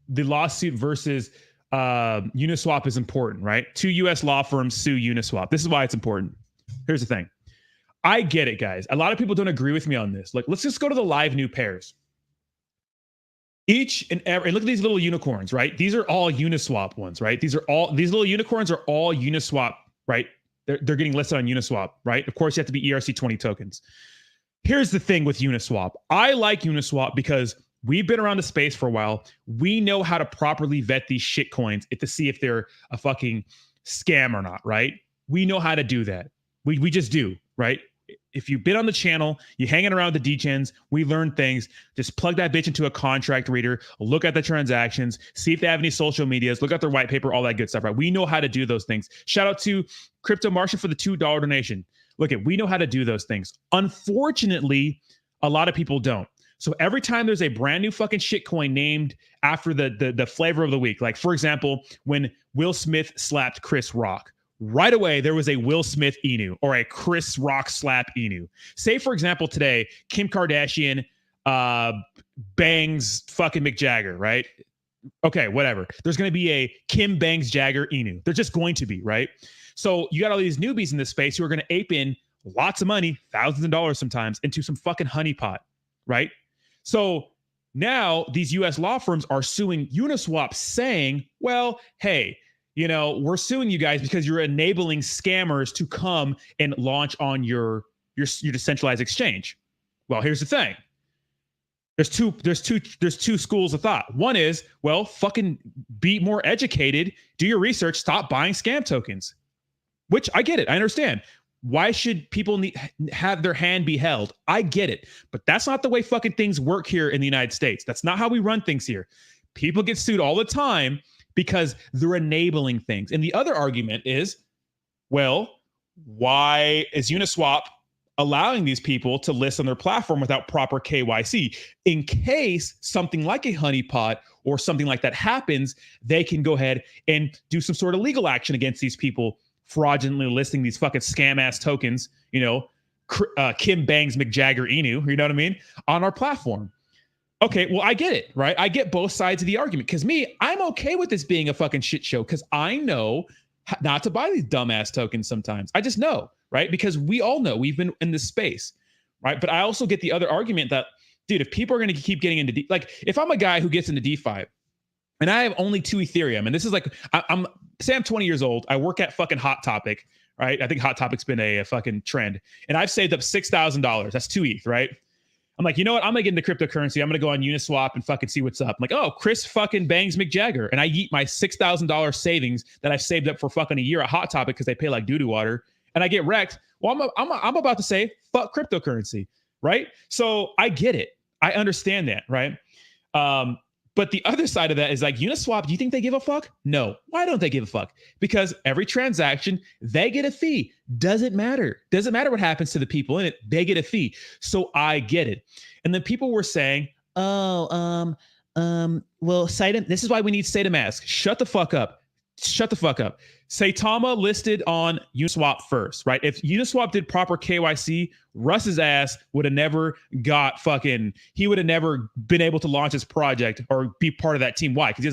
lawsuit versus Uniswap is important, right? 2 U.S. law firms sue Uniswap. This is why it's important. Here's the thing. I get it, guys. A lot of people don't agree with me on this. Like, let's just go to the live new pairs. Each and every, and look at these little unicorns, right? These are all Uniswap ones, right? These little unicorns are all Uniswap, right? They're getting listed on Uniswap, right? Of course, you have to be ERC20 tokens. Here's the thing with Uniswap. I like Uniswap because we've been around the space for a while. We know how to properly vet these shit coins to see if they're a fucking scam or not, right? We know how to do that. We just do, right? If you've been on the channel, you're hanging around with the DGens, we learn things. Just plug that bitch into a contract reader, look at the transactions, see if they have any social medias, look at their white paper, all that good stuff, right? We know how to do those things. Shout out to Crypto Martian for the $2 donation. Look, we know how to do those things. Unfortunately, a lot of people don't. So every time there's a brand new fucking shitcoin named after the flavor of the week, like for example, when Will Smith slapped Chris Rock, right away there was a Will Smith Inu or a Chris Rock slap Inu. Say for example today, Kim Kardashian bangs fucking Mick Jagger, right? Okay, whatever. There's going to be a Kim bangs Jagger Inu. They're just going to be, right? So you got all these newbies in this space who are going to ape in lots of money, thousands of dollars sometimes, into some fucking honeypot, right? So now these US law firms are suing Uniswap saying, well, hey, you know, we're suing you guys because you're enabling scammers to come and launch on your decentralized exchange. Well, here's the thing. There's two schools of thought. One is, well, fucking be more educated, do your research, stop buying scam tokens. Which I get it. I understand. Why should people have their hand be held? I get it. But that's not the way fucking things work here in the United States. That's not how we run things here. People get sued all the time because they're enabling things. And the other argument is, well, why is Uniswap allowing these people to list on their platform without proper KYC? In case something like a honeypot or something like that happens, they can go ahead and do some sort of legal action against these people fraudulently listing these fucking scam ass tokens, you know, Kim bangs Mick Jagger Inu, you know what I mean, on our platform. Okay, well, I get it, right? I get both sides of the argument because I'm okay with this being a fucking shit show because I know not to buy these dumbass tokens sometimes. I just know, right? Because we all know we've been in this space, right? But I also get the other argument that, dude, if people are going to keep getting into, like, if I'm a guy who gets into DeFi, and I have only 2 Ethereum, and this is like, I'm 20 years old. I work at fucking Hot Topic, right? I think Hot Topic's been a fucking trend. And I've saved up $6,000. That's 2 ETH, right? I'm like, you know what? I'm going to get into cryptocurrency. I'm going to go on Uniswap and fucking see what's up. I'm like, oh, Chris fucking bangs Mick Jagger. And I eat my $6,000 savings that I've saved up for fucking a year at Hot Topic because they pay like doo-doo water. And I get wrecked. Well, I'm about to say, fuck cryptocurrency, right? So I get it. I understand that, right? But the other side of that is like, Uniswap, do you think they give a fuck? No. Why don't they give a fuck? Because every transaction, they get a fee. Doesn't matter. Doesn't matter what happens to the people in it. They get a fee. So I get it. And then people were saying, oh, well, this is why we need SataMask. Shut the fuck up. Shut the fuck up. Saitama listed on Uniswap first, right? If Uniswap did proper KYC, Russ's ass would have never he would have never been able to launch his project or be part of that team. Why? Because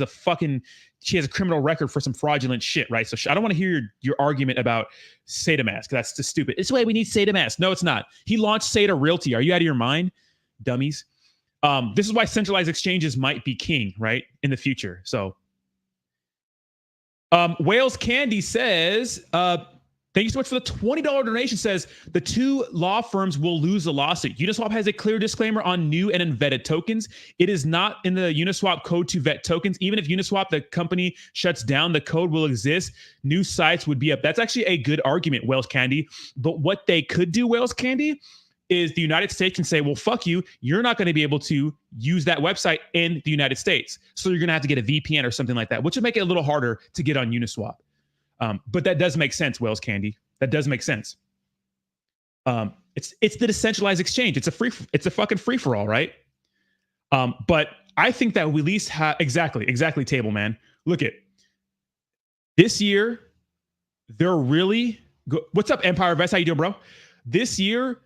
she has a criminal record for some fraudulent shit, right? So I don't want to hear your argument about SataMask. That's just stupid. It's the way we need SataMask. No, it's not. He launched Sata Realty. Are you out of your mind? Dummies. This is why centralized exchanges might be king, right? In the future. So Wales Candy says, thank you so much for the $20 donation. Says the 2 law firms will lose the lawsuit. Uniswap has a clear disclaimer on new and unvetted tokens. It is not in the Uniswap code to vet tokens. Even if Uniswap, the company, shuts down, the code will exist. New sites would be up. That's actually a good argument, Wales Candy. But what they could do, Wales Candy, is the United States can say, well, fuck you. You're not going to be able to use that website in the United States. So you're going to have to get a VPN or something like that, which would make it a little harder to get on Uniswap. But that does make sense, Wales Candy. That does make sense. It's the decentralized exchange. It's a fucking free for all, right? But I think that we at least have exactly table, man. Look at this year. They're really good. What's up, Empire Vest? How you doing, bro? This year,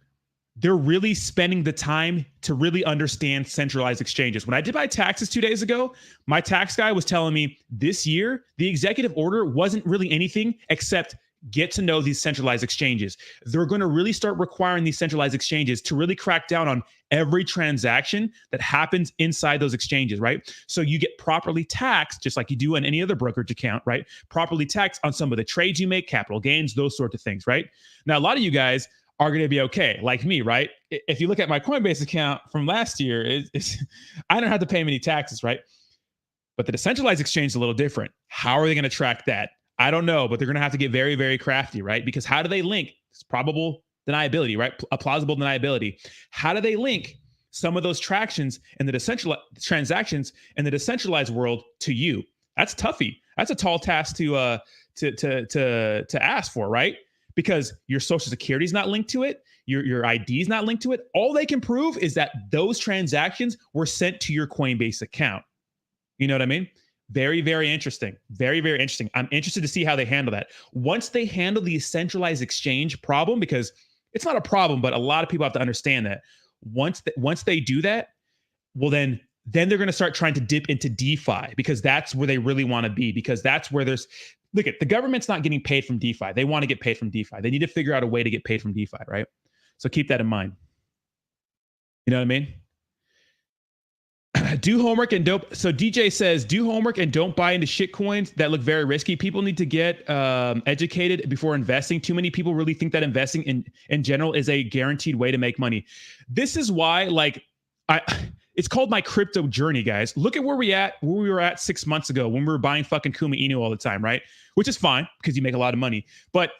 they're really spending the time to really understand centralized exchanges. When I did my taxes 2 days ago, my tax guy was telling me this year, the executive order wasn't really anything except get to know these centralized exchanges. They're going to really start requiring these centralized exchanges to really crack down on every transaction that happens inside those exchanges, right? So you get properly taxed, just like you do on any other brokerage account, right? Properly taxed on some of the trades you make, capital gains, those sorts of things, right? Now, a lot of you guys are going to be okay, like me, right? If you look at my Coinbase account from last year, I don't have to pay many taxes, right? But the decentralized exchange is a little different. How are they going to track that? I don't know, but they're going to have to get very, very crafty, right? Because how do they link? It's probable deniability, right? A plausible deniability. How do they link some of those transactions in the decentralized world to you? That's toughy. That's a tall task to ask for, right? Because your social security is not linked to it, your ID is not linked to it. All they can prove is that those transactions were sent to your Coinbase account. You know what I mean? Very, very interesting. Very, very interesting. I'm interested to see how they handle that. Once they handle the centralized exchange problem, because it's not a problem, but a lot of people have to understand that. Once they do that, well, then they're going to start trying to dip into DeFi, because that's where they really want to be, because that's where look at the government's not getting paid from DeFi. They want to get paid from DeFi. They need to figure out a way to get paid from DeFi, right? So keep that in mind. You know what I mean? Do homework and don't. So DJ says, do homework and don't buy into shit coins that look very risky. People need to get educated before investing. Too many people really think that investing in general is a guaranteed way to make money. This is why, it's called my crypto journey, guys. Look at where we were at 6 months ago when we were buying fucking Kuma Inu all the time, right? Which is fine because you make a lot of money. But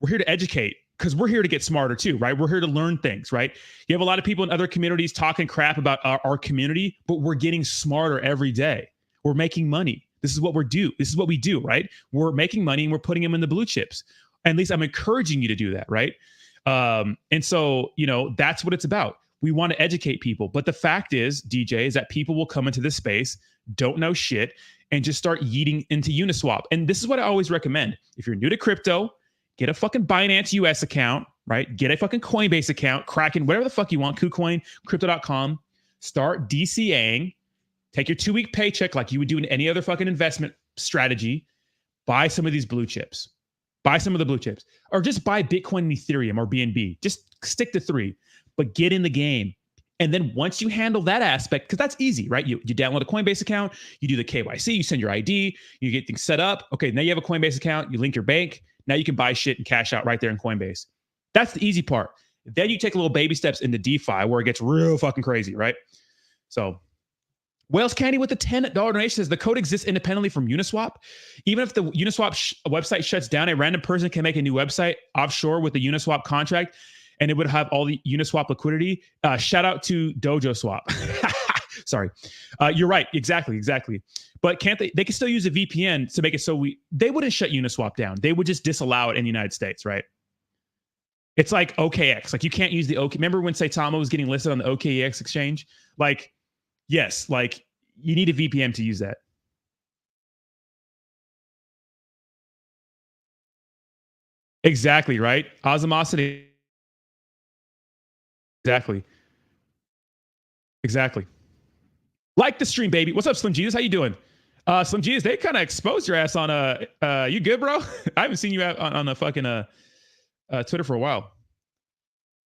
we're here to educate, because we're here to get smarter too, right? We're here to learn things, right? You have a lot of people in other communities talking crap about our community, but we're getting smarter every day. We're making money. This is what we do, right? We're making money and we're putting them in the blue chips. At least I'm encouraging you to do that, right? And so, that's what it's about. We want to educate people. But the fact is, DJ, is that people will come into this space, don't know shit, and just start yeeting into Uniswap. And this is what I always recommend. If you're new to crypto, get a fucking Binance US account, right? Get a fucking Coinbase account, Kraken, whatever the fuck you want, KuCoin, Crypto.com. Start DCAing. Take your 2-week paycheck like you would do in any other fucking investment strategy. Buy some of these blue chips. Buy some of the blue chips. Or just buy Bitcoin and Ethereum or BNB. Just stick to 3. But get in the game. And then once you handle that aspect, because that's easy, right? You download a Coinbase account, you do the KYC, you send your ID, you get things set up. Okay, now you have a Coinbase account, you link your bank. Now you can buy shit and cash out right there in Coinbase. That's the easy part. Then you take little baby steps into DeFi where it gets real fucking crazy, right? So Wales Candy with the $10 donation says the code exists independently from Uniswap. Even if the Uniswap website shuts down, a random person can make a new website offshore with the Uniswap contract, and it would have all the Uniswap liquidity. Shout out to Dojo Swap. Sorry. You're right. Exactly. But can't they can still use a VPN to make it so they wouldn't shut Uniswap down. They would just disallow it in the United States, right? It's like OKX. Like you can't use the OK. Remember when Saitama was getting listed on the OKX exchange? Yes, you need a VPN to use that. Exactly, right? Osmosity. Exactly. Like the stream, baby. What's up, Slim Jesus? How you doing? Slim Jesus, they kind of exposed your ass on you good, bro? I haven't seen you on the fucking Twitter for a while.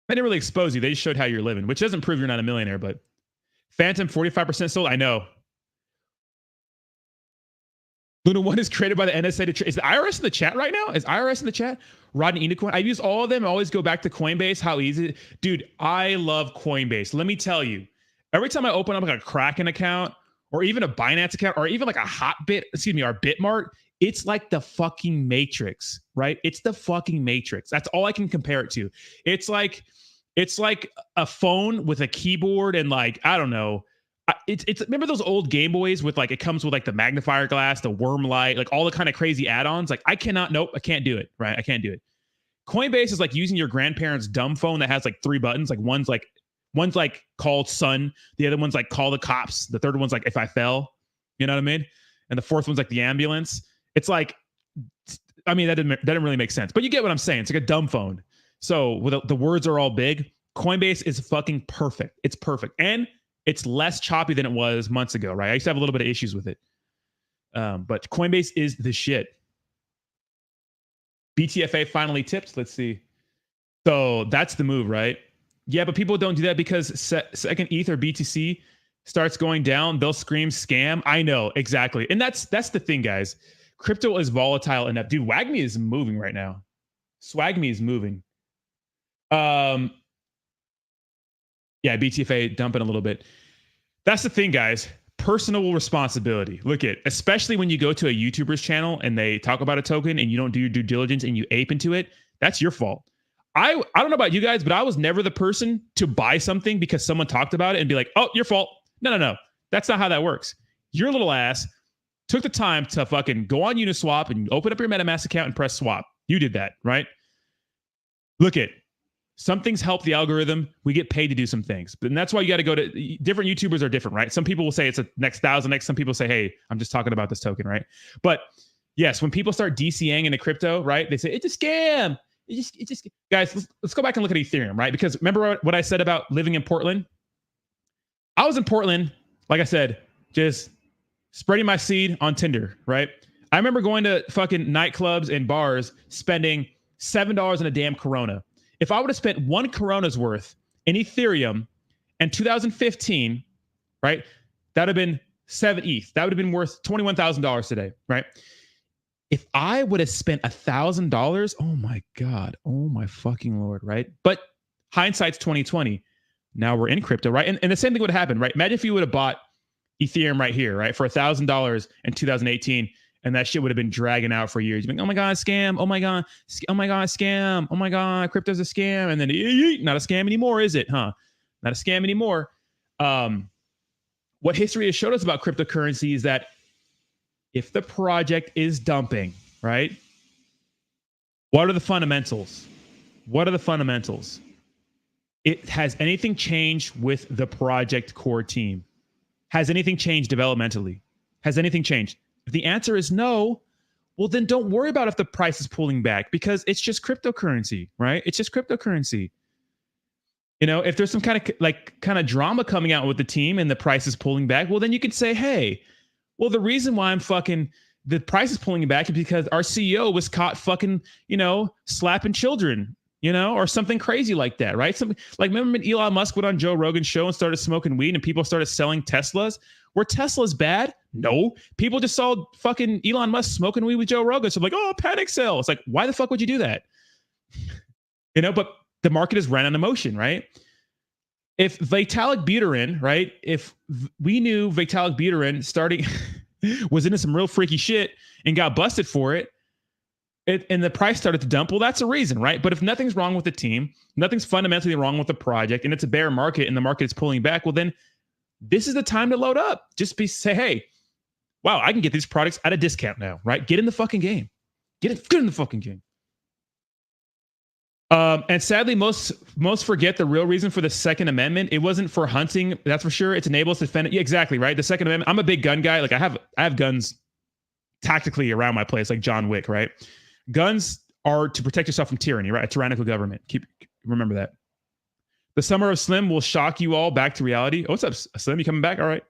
They didn't really expose you. They just showed how you're living, which doesn't prove you're not a millionaire, but Phantom 45% sold. I know. Luna 1 is created by the NSA. Is the IRS in the chat right now? Is IRS in the chat? Rodney Unicorn. I use all of them. I always go back to Coinbase. How easy. Dude, I love Coinbase. Let me tell you. Every time I open up like a Kraken account or even a Binance account or even like a our Bitmart, it's like the fucking Matrix, right? It's the fucking Matrix. That's all I can compare it to. It's like a phone with a keyboard and I don't know. It's remember those old Game Boys with it comes with the magnifier glass, the worm light, all the kind of crazy add-ons. I can't do it, right? I can't do it. Coinbase is like using your grandparents' dumb phone that has 3 buttons. One's called Sun, the other one's call the cops, the third one's if I fell, you know what I mean? And the fourth one's the ambulance. It's that didn't really make sense, but you get what I'm saying. It's like a dumb phone. So the words are all big. Coinbase is fucking perfect. It's perfect. And it's less choppy than it was months ago, right? I used to have a little bit of issues with it. But Coinbase is the shit. BTFA finally tipped. Let's see. So that's the move, right? Yeah, but people don't do that because second ETH or BTC starts going down, they'll scream scam. I know, exactly. And that's the thing, guys. Crypto is volatile enough. Dude, WAGMI is moving right now. SWAGMI is moving. Yeah, BTFA dumping a little bit. That's the thing, guys. Personal responsibility. Look at, especially when you go to a YouTuber's channel and they talk about a token and you don't do your due diligence and you ape into it, that's your fault. I don't know about you guys, but I was never the person to buy something because someone talked about it and be like, oh, your fault. No. That's not how that works. Your little ass took the time to fucking go on Uniswap and open up your MetaMask account and press swap. You did that, right? Look at, some things help the algorithm. We get paid to do some things. And that's why you got to go to different YouTubers are different, right? Some people will say it's a next 1,000x. Some people say, hey, I'm just talking about this token, right? But yes, when people start DCing into crypto, right? They say it's a scam. It just guys, let's go back and look at Ethereum, right? Because remember what I said about living in Portland? I was in Portland, like I said, just spreading my seed on Tinder, right? I remember going to fucking nightclubs and bars, spending $7 on a damn Corona. If I would have spent one Corona's worth in Ethereum in 2015, right, that would have been 7 ETH. That would have been worth $21,000 today, right? If I would have spent $1,000, oh my God, oh my fucking Lord, right? But hindsight's 2020. Now we're in crypto, right? And the same thing would happen, right? Imagine if you would have bought Ethereum right here, right, for $1,000 in 2018. And that shit would have been dragging out for years. You'd be like, oh my God, scam. Oh my God, scam. Oh my God, crypto's a scam. And then not a scam anymore, is it? Huh? Not a scam anymore. What history has showed us about cryptocurrency is that if the project is dumping, right? What are the fundamentals? What are the fundamentals? Has anything changed with the project core team? Has anything changed developmentally? Has anything changed? If the answer is no, well, then don't worry about if the price is pulling back because it's just cryptocurrency, right? It's just cryptocurrency. You know, if there's some kind of drama coming out with the team and the price is pulling back, well, then you could say, hey, well, the reason why the price is pulling back is because our CEO was caught fucking, slapping children, or something crazy like that, right? Something like, remember when Elon Musk went on Joe Rogan's show and started smoking weed and people started selling Teslas? Were Teslas bad? No. People just saw fucking Elon Musk smoking weed with Joe Rogan. So I'm like, oh, panic sell. It's like, why the fuck would you do that? But the market is ran on emotion, right? If Vitalik Buterin, right? If we knew Vitalik Buterin starting was into some real freaky shit and got busted for it, and the price started to dump, well, that's a reason, right? But if nothing's wrong with the team, nothing's fundamentally wrong with the project, and it's a bear market and the market is pulling back, well, then this is the time to load up. Just say, hey, wow, I can get these products at a discount now, right? Get in the fucking game. Get in the fucking game. And sadly, most forget the real reason for the Second Amendment. It wasn't for hunting, that's for sure. It's enables to defend it. Yeah, exactly, right? The Second Amendment. I'm a big gun guy. Like I have guns tactically around my place, like John Wick, right? Guns are to protect yourself from tyranny, right? A tyrannical government. Remember that. The summer of Slim will shock you all back to reality. Oh, what's up, Slim? You coming back? All right.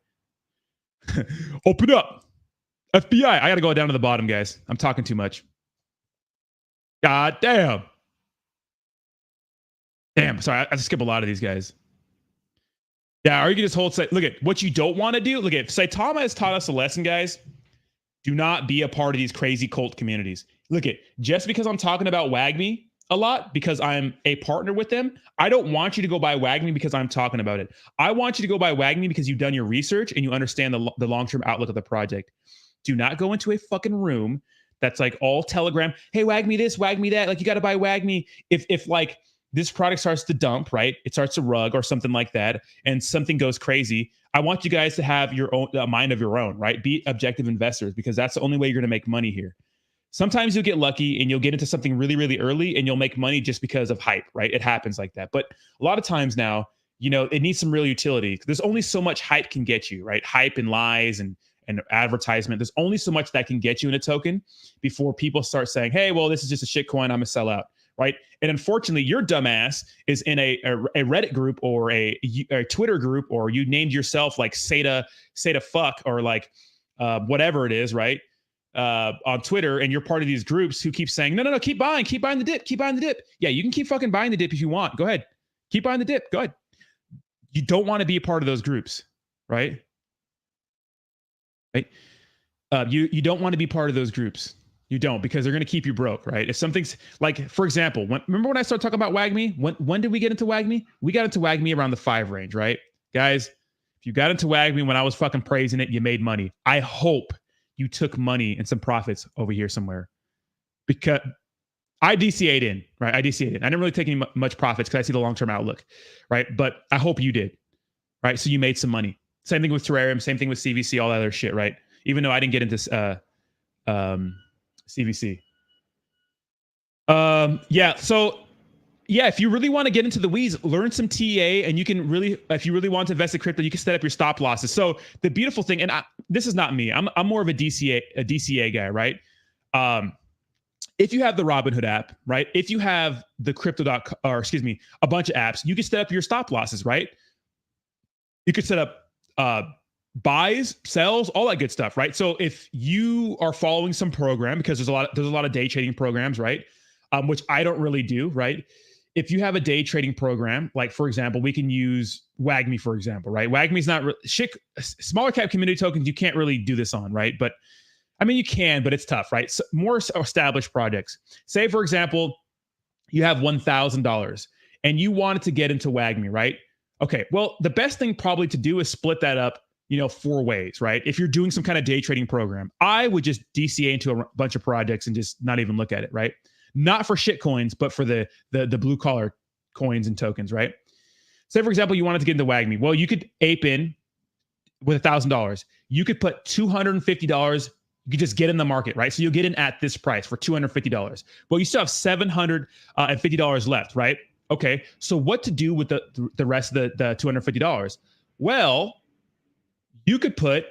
Open up. FBI. I got to go down to the bottom, guys. I'm talking too much. God damn. Damn. Sorry. I have to skip a lot of these guys. Yeah. Or you can just hold. Look at what you don't want to do. Look at Saitama has taught us a lesson, guys. Do not be a part of these crazy cult communities. Look at just because I'm talking about WAGMI a lot because I'm a partner with them, I don't want you to go buy WAGMI because I'm talking about it. I want you to go buy WAGMI because you've done your research and you understand the long-term outlook of the project. Do not go into a fucking room that's like all Telegram. Hey, WAGMI this, WAGMI that. Like you got to buy WAGMI. If like this product starts to dump, right? It starts to rug or something like that, and something goes crazy. I want you guys to have your own mind of your own, right? Be objective investors because that's the only way you're going to make money here. Sometimes you'll get lucky and you'll get into something really, really early and you'll make money just because of hype, right? It happens like that. But a lot of times now, it needs some real utility. There's only so much hype can get you, right? Hype and lies and advertisement. There's only so much that can get you in a token before people start saying, hey, well, this is just a shit coin. I'm a sellout, right? And unfortunately, your dumbass is in a Reddit group or a Twitter group, or you named yourself like Sata fuck or like whatever it is, right? On Twitter, and you're part of these groups who keep saying, no, keep buying the dip. Yeah, you can keep fucking buying the dip if you want. Go ahead. Keep buying the dip. Go ahead. You don't want to be a part of those groups, right? Right? You don't want to be part of those groups. You don't, because they're going to keep you broke, right? If something's like, for example, remember when I started talking about WAGMI? When did we get into WAGMI? We got into WAGMI around the 5 range, right? Guys, if you got into WAGMI when I was fucking praising it, you made money. I hope you took money and some profits over here somewhere, because I DCA'd in, right? I DCA'd in. I didn't really take any much profits because I see the long-term outlook, right? But I hope you did, right? So you made some money. Same thing with Terrarium, same thing with CVC, all that other shit, right? Even though I didn't get into CVC. Yeah. So yeah, if you really want to get into the weeds, learn some TA, and you can really, if you really want to invest in crypto, you can set up your stop losses. So the beautiful thing, and this is not me, I'm more of a DCA guy, right? If you have the Robinhood app, right? If you have the a bunch of apps, you can set up your stop losses, right? You could set up buys, sells, all that good stuff, right? So if you are following some program, because there's a lot of day trading programs, right? Which I don't really do, right? If you have a day trading program, like for example, we can use WAGMI, for example, right? WAGMI is not smaller cap community tokens. You can't really do this on, right? But I mean, you can, but it's tough, right? So more established projects. Say, for example, you have $1,000 and you wanted to get into WAGMI, right? Okay, well, the best thing probably to do is split that up, 4 ways, right? If you're doing some kind of day trading program, I would just DCA into a bunch of projects and just not even look at it, right? Not for shit coins, but for the blue collar coins and tokens, right? Say, for example, you wanted to get into WAGMI. Well, you could ape in with $1,000. You could put $250. You could just get in the market, right? So you'll get in at this price for $250. Well, you still have $750 left, right? Okay, so what to do with the rest of the $250? Well, you could put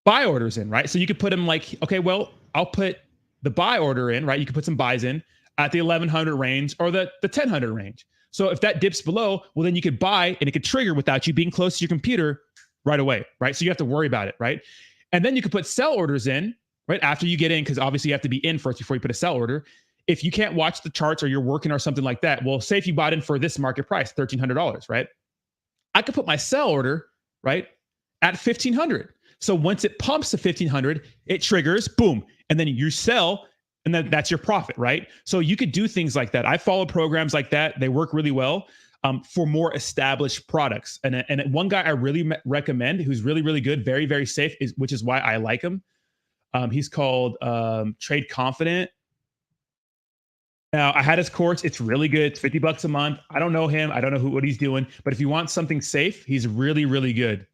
buy orders in, right? So you could put them like, okay, well, I'll put the buy order in, right? You could put some buys in at the 1100 range or the 1000 range. So if that dips below, well, then you could buy and it could trigger without you being close to your computer right away, right? So you have to worry about it, right? And then you could put sell orders in, right? After you get in, because obviously you have to be in first before you put a sell order. If you can't watch the charts or you're working or something like that, well, say if you bought in for this market price, $1,300, right? I could put my sell order, right, at 1,500. So once it pumps to 1,500, it triggers, boom, and then you sell, and then that's your profit, right? So you could do things like that. I follow programs like that. They work really well for more established products. And one guy I really recommend, who's really, really good, very, very safe, which is why I like him. He's called Trade Confident. Now, I had his course. It's really good. It's $50 a month. I don't know him. I don't know what he's doing. But if you want something safe, he's really, really good.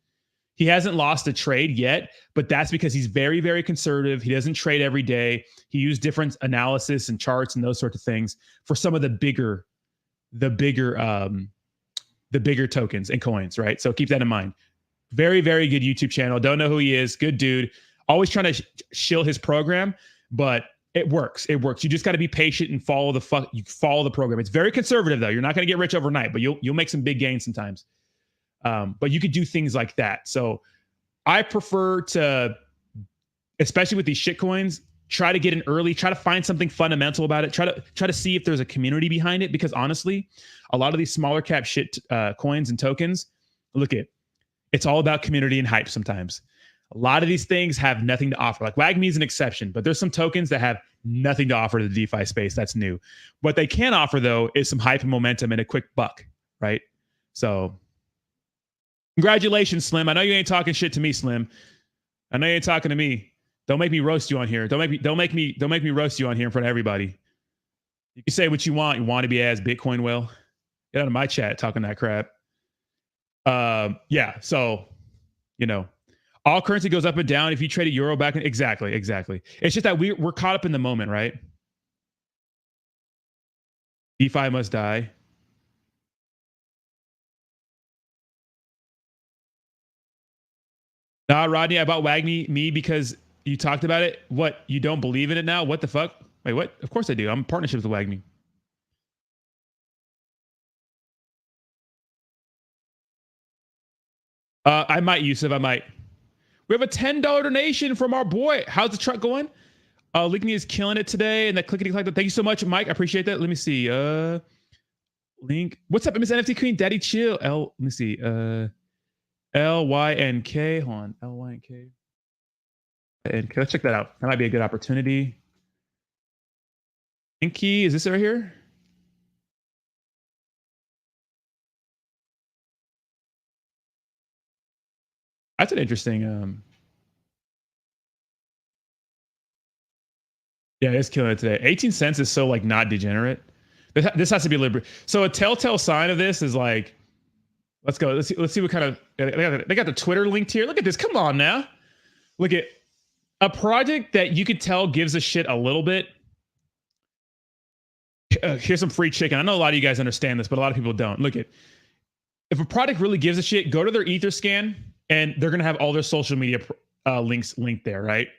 He hasn't lost a trade yet, but that's because he's very, very conservative. He doesn't trade every day. He used different analysis and charts and those sorts of things for some of the bigger tokens and coins, right? So keep that in mind. Very, very good YouTube channel. Don't know who he is. Good dude. Always trying to shill his program, but it works. It works. You just got to be patient and follow the program. It's very conservative though. You're not going to get rich overnight, but you'll make some big gains sometimes. But you could do things like that. So I prefer to, especially with these shit coins, try to get in early, try to find something fundamental about it. Try to see if there's a community behind it, because honestly, a lot of these smaller cap shit coins and tokens, it's all about community and hype sometimes. A lot of these things have nothing to offer. Like WAGMI is an exception, but there's some tokens that have nothing to offer to the DeFi space. That's new. What they can offer though is some hype and momentum and a quick buck, right? So congratulations, Slim. I know you ain't talking shit to me, Slim. I know you ain't talking to me. Don't make me roast you on here. Don't make me roast you on here in front of everybody. You can say what you want. You want to be as Bitcoin will. Get out of my chat talking that crap. Yeah. So, all currency goes up and down. If you trade a euro back in, exactly. It's just that we're caught up in the moment, right? DeFi must die. Nah, Rodney, I bought WAGMI because you talked about it. What? You don't believe in it now? What the fuck? Wait, what? Of course I do. I'm in partnerships with WAGMI. I might, Yusuf. I might. We have a $10 donation from our boy. How's the truck going? Linkney is killing it today. And that clickety clack. Thank you so much, Mike. I appreciate that. Let me see. Link. What's up, Miss NFT Queen? Daddy chill. Let me see. LYNK. Hold on. LYNK. And okay, let's check that out. That might be a good opportunity. Inky, is this right here? That's an interesting. Yeah, it's killing it today. 18 cents is so like not degenerate. This has to be liberal. So a telltale sign of this is like, let's go. Let's see what kind of they got the Twitter linked here. Look at this. Come on now. Look at a project that you could tell gives a shit a little bit. Here's some free chicken. I know a lot of you guys understand this, but a lot of people don't. Look at if a product really gives a shit, go to their Etherscan, and they're gonna have all their social media links linked there, right?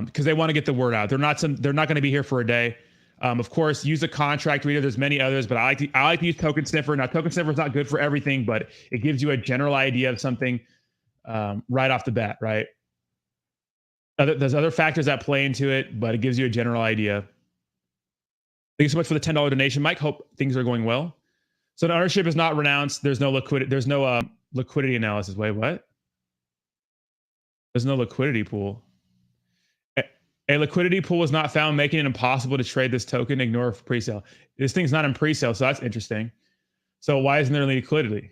Because they want to get the word out. They're not going to be here for a day. Of course, use a contract reader. There's many others, but I like to use Token Sniffer. Now, Token Sniffer is not good for everything, but it gives you a general idea of something right off the bat, right? There's other factors that play into it, but it gives you a general idea. Thank you so much for the $10 donation, Mike. Hope things are going well. So the ownership is not renounced. There's no liquidity. There's no liquidity analysis. Wait, what? There's no liquidity pool. A liquidity pool was not found, making it impossible to trade this token. Ignore pre-sale. This thing's not in pre-sale, so that's interesting. So why isn't there liquidity?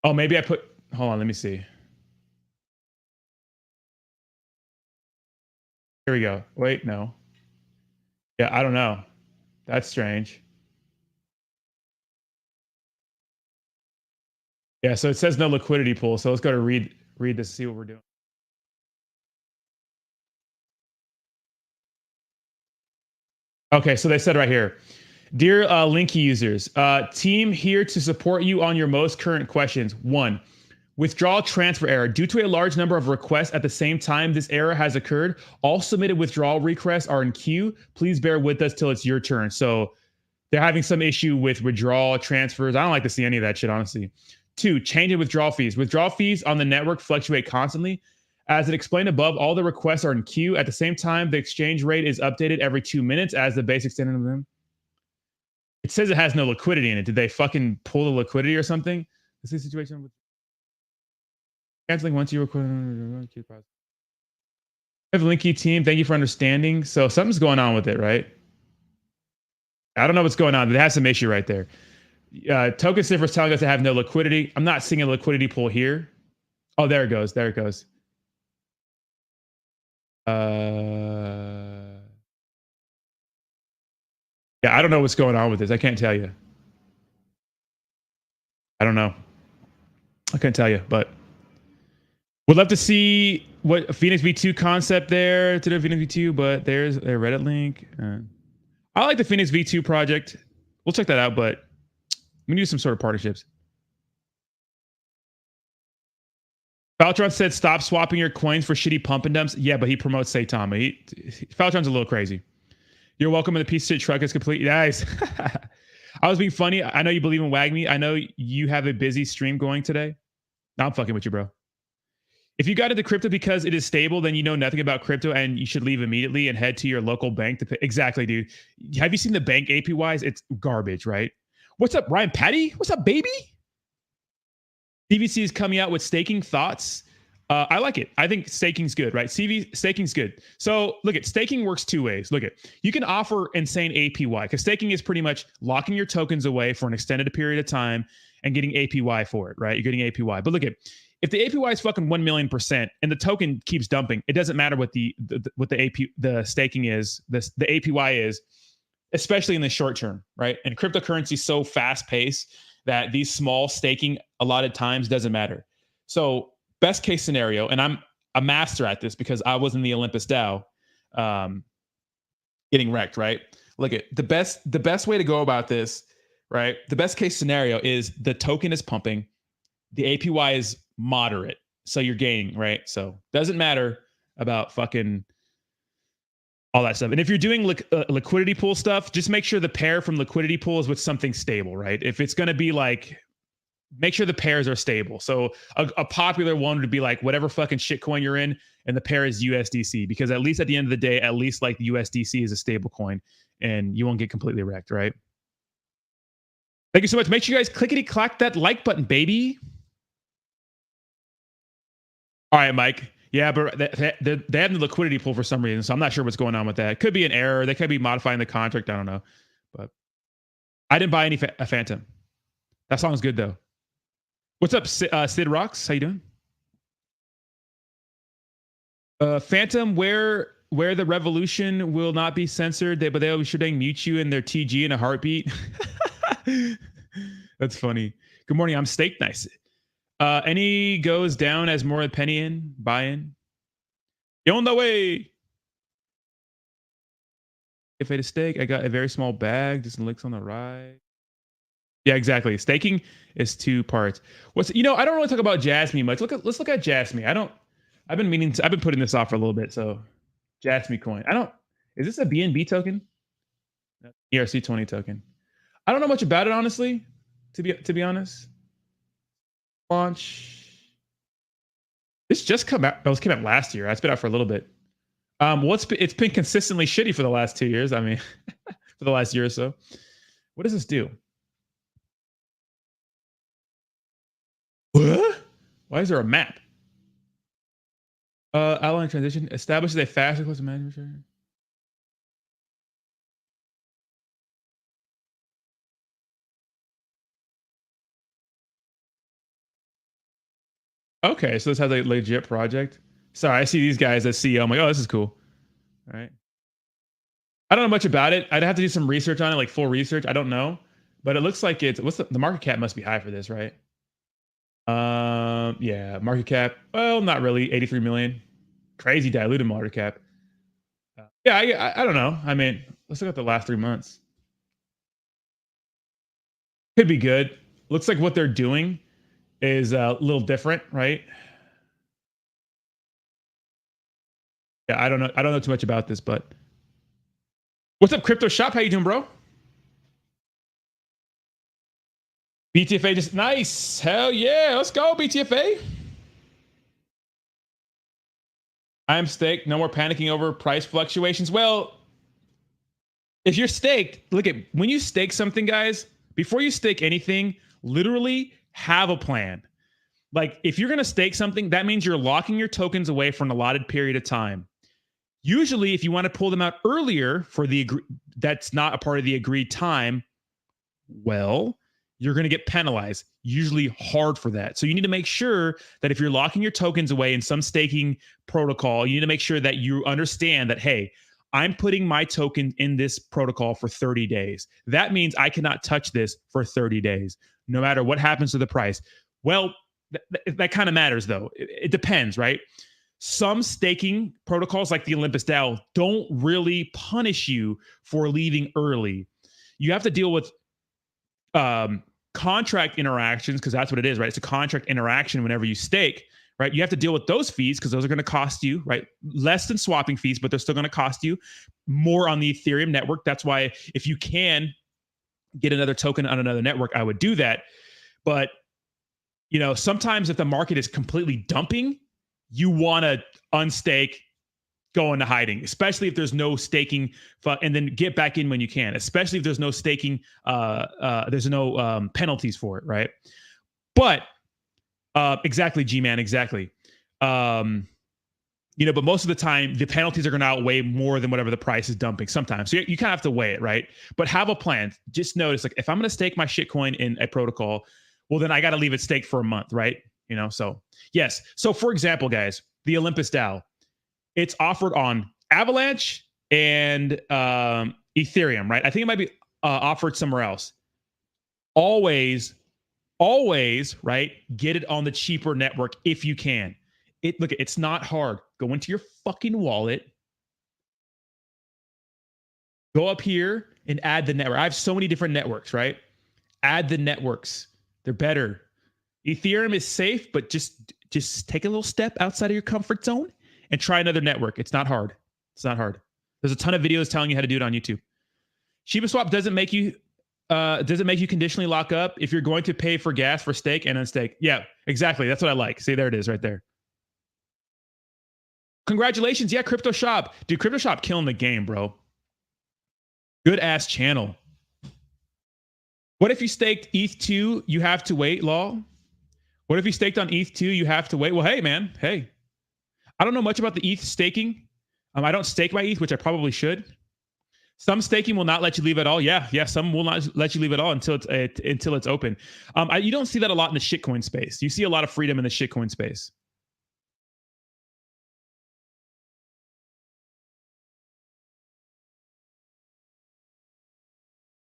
Oh, maybe I put. Hold on, let me see. Here we go. Wait, no. Yeah, I don't know. That's strange. Yeah, so it says no liquidity pool. So let's go to read this, see what we're doing. Okay, so they said right here, dear Linky users, team here to support you on your most current questions. 1, withdrawal transfer error. Due to a large number of requests at the same time, this error has occurred. All submitted withdrawal requests are in queue. Please bear with us till it's your turn. So they're having some issue with withdrawal transfers. I don't like to see any of that shit, honestly. 2, change in withdrawal fees. Withdrawal fees on the network fluctuate constantly. As it explained above, all the requests are in queue. At the same time, the exchange rate is updated every 2 minutes as the basic standard of them. It says it has no liquidity in it. Did they fucking pull the liquidity or something? This is the situation with canceling once you request. Have a Linky team. Thank you for understanding. So something's going on with it, right? I don't know what's going on. It has some issue right there. Token Sniffer is telling us to have no liquidity. I'm not seeing a liquidity pool here. Oh, there it goes. There it goes. Yeah, I don't know what's going on with this. I can't tell you. I don't know. I can't tell you, but would love to see what Phoenix V2 concept there to the Phoenix V2, but there's a Reddit link. I like the Phoenix V2 project. We'll check that out, but we need some sort of partnerships. Faltron said, stop swapping your coins for shitty pump and dumps. Yeah, but he promotes Saitama. Faltron's a little crazy. You're welcome in the piece of shit truck is complete. Nice. I was being funny. I know you believe in WAGMI. I know you have a busy stream going today. No, I'm fucking with you, bro. If you got into crypto because it is stable, then you know nothing about crypto and you should leave immediately and head to your local bank to pay. Exactly, dude. Have you seen the bank APYs? It's garbage, right? What's up, Ryan Patty? What's up, baby? CVC is coming out with staking thoughts. I like it. I think staking's good, right? Staking's good. So look at staking works 2 ways. Look at you can offer insane APY because staking is pretty much locking your tokens away for an extended period of time and getting APY for it, right? You're getting APY. But look at if the APY is fucking 1,000,000% and the token keeps dumping, it doesn't matter what the staking is, the APY is, especially in the short term, right? And cryptocurrency is so fast paced that these small staking a lot of times doesn't matter. So best case scenario, and I'm a master at this because I was in the Olympus DAO getting wrecked, right? Look at the best way to go about this, right? The best case scenario is the token is pumping, the APY is moderate, so you're gaining, right? So doesn't matter about fucking all that stuff. And if you're doing liquidity pool stuff, just make sure the pair from liquidity pool is with something stable, right? If it's going to be like, make sure the pairs are stable. So a popular one would be like whatever fucking shitcoin you're in, and the pair is USDC, because at least at the end of the day, at least like the USDC is a stable coin and you won't get completely wrecked, right? Thank you so much. Make sure you guys clickety clack that like button, baby. All right, Mike. Yeah, but they have the liquidity pool for some reason, so I'm not sure what's going on with that. It could be an error. They could be modifying the contract. I don't know. But I didn't buy any a Phantom. That song's good though. What's up, Sid Rocks? How you doing? Phantom, where the revolution will not be censored, but they'll be sure to mute you in their TG in a heartbeat. That's funny. Good morning. I'm Steak Nice. Any goes down as more penny in, buy in. You on the way. If I had a stake, I got a very small bag, just licks on the right. Yeah, exactly. Staking is 2 parts. I don't really talk about Jasmy much. Let's look at Jasmy. I've been putting this off for a little bit. So Jasmy coin. Is this a BNB token? ERC20 token. I don't know much about it, honestly, to be honest. Launch. This just came out last year. It's been out for a little bit. It's been consistently shitty for the last 2 years. I mean, for the last year or so. What does this do? What? Why is there a map? Outline transition establishes a faster close management. Okay, so this has a legit project. Sorry, I see these guys as CEO. I'm like, oh, this is cool. All right. I don't know much about it. I'd have to do some research on it, like full research. I don't know, but it looks like the market cap must be high for this, right? Yeah, market cap. Well, not really. 83 million. Crazy diluted market cap. Yeah, I don't know. I mean, let's look at the last 3 months. Could be good. Looks like what they're doing is a little different, right? Yeah, I don't know too much about this, but what's up, Crypto Shop? How you doing, bro? BTFA just nice. Hell yeah, let's go, BTFA. I am staked. No more panicking over price fluctuations. Well, if you're staked, look at when you stake something, guys, before you stake anything, literally have a plan. Like if you're going to stake something, that means you're locking your tokens away for an allotted period of time. Usually, if you want to pull them out earlier for that's not a part of the agreed time, well, you're going to get penalized, usually hard for that. So you need to make sure that if you're locking your tokens away in some staking protocol, you need to make sure that you understand that, hey, I'm putting my token in this protocol for 30 days. That means I cannot touch this for 30 days, no matter what happens to the price. Well, that kind of matters, though. It depends, right? Some staking protocols like the Olympus DAO don't really punish you for leaving early. You have to deal with contract interactions, because that's what it is, right? It's a contract interaction whenever you stake, right? You have to deal with those fees because those are going to cost you, right? Less than swapping fees, but they're still going to cost you more on the Ethereum network. That's why if you can get another token on another network, I would do that. But, sometimes if the market is completely dumping, you want to unstake, go into hiding, especially if there's no staking, and then get back in when you can, especially if there's no staking, there's no penalties for it, right? But exactly, G-Man, exactly. But most of the time, the penalties are going to outweigh more than whatever the price is dumping sometimes. So you kind of have to weigh it, right? But have a plan. Just notice, like, if I'm going to stake my shitcoin in a protocol, well, then I got to leave it staked for a month, right? So yes. So for example, guys, the Olympus DAO, it's offered on Avalanche and Ethereum, right? I think it might be offered somewhere else. Always, right? Get it on the cheaper network if you can. It's not hard. Go into your fucking wallet. Go up here and add the network. I have so many different networks, right? Add the networks. They're better. Ethereum is safe, but just take a little step outside of your comfort zone and try another network. It's not hard. There's a ton of videos telling you how to do it on YouTube. Shiba Swap doesn't make you conditionally lock up if you're going to pay for gas for stake and unstake. Yeah, exactly. That's what I like. See, there it is right there. Congratulations. Yeah, Crypto Shop. Dude, Crypto Shop killing the game, bro. Good ass channel. What if you staked ETH2? You have to wait, law. What if you staked on ETH2? You have to wait. Well, hey, man. Hey, I don't know much about the ETH staking. I don't stake my ETH, which I probably should. Some staking will not let you leave at all. Yeah. Some will not let you leave at all until it's open. You don't see that a lot in the shitcoin space. You see a lot of freedom in the shitcoin space.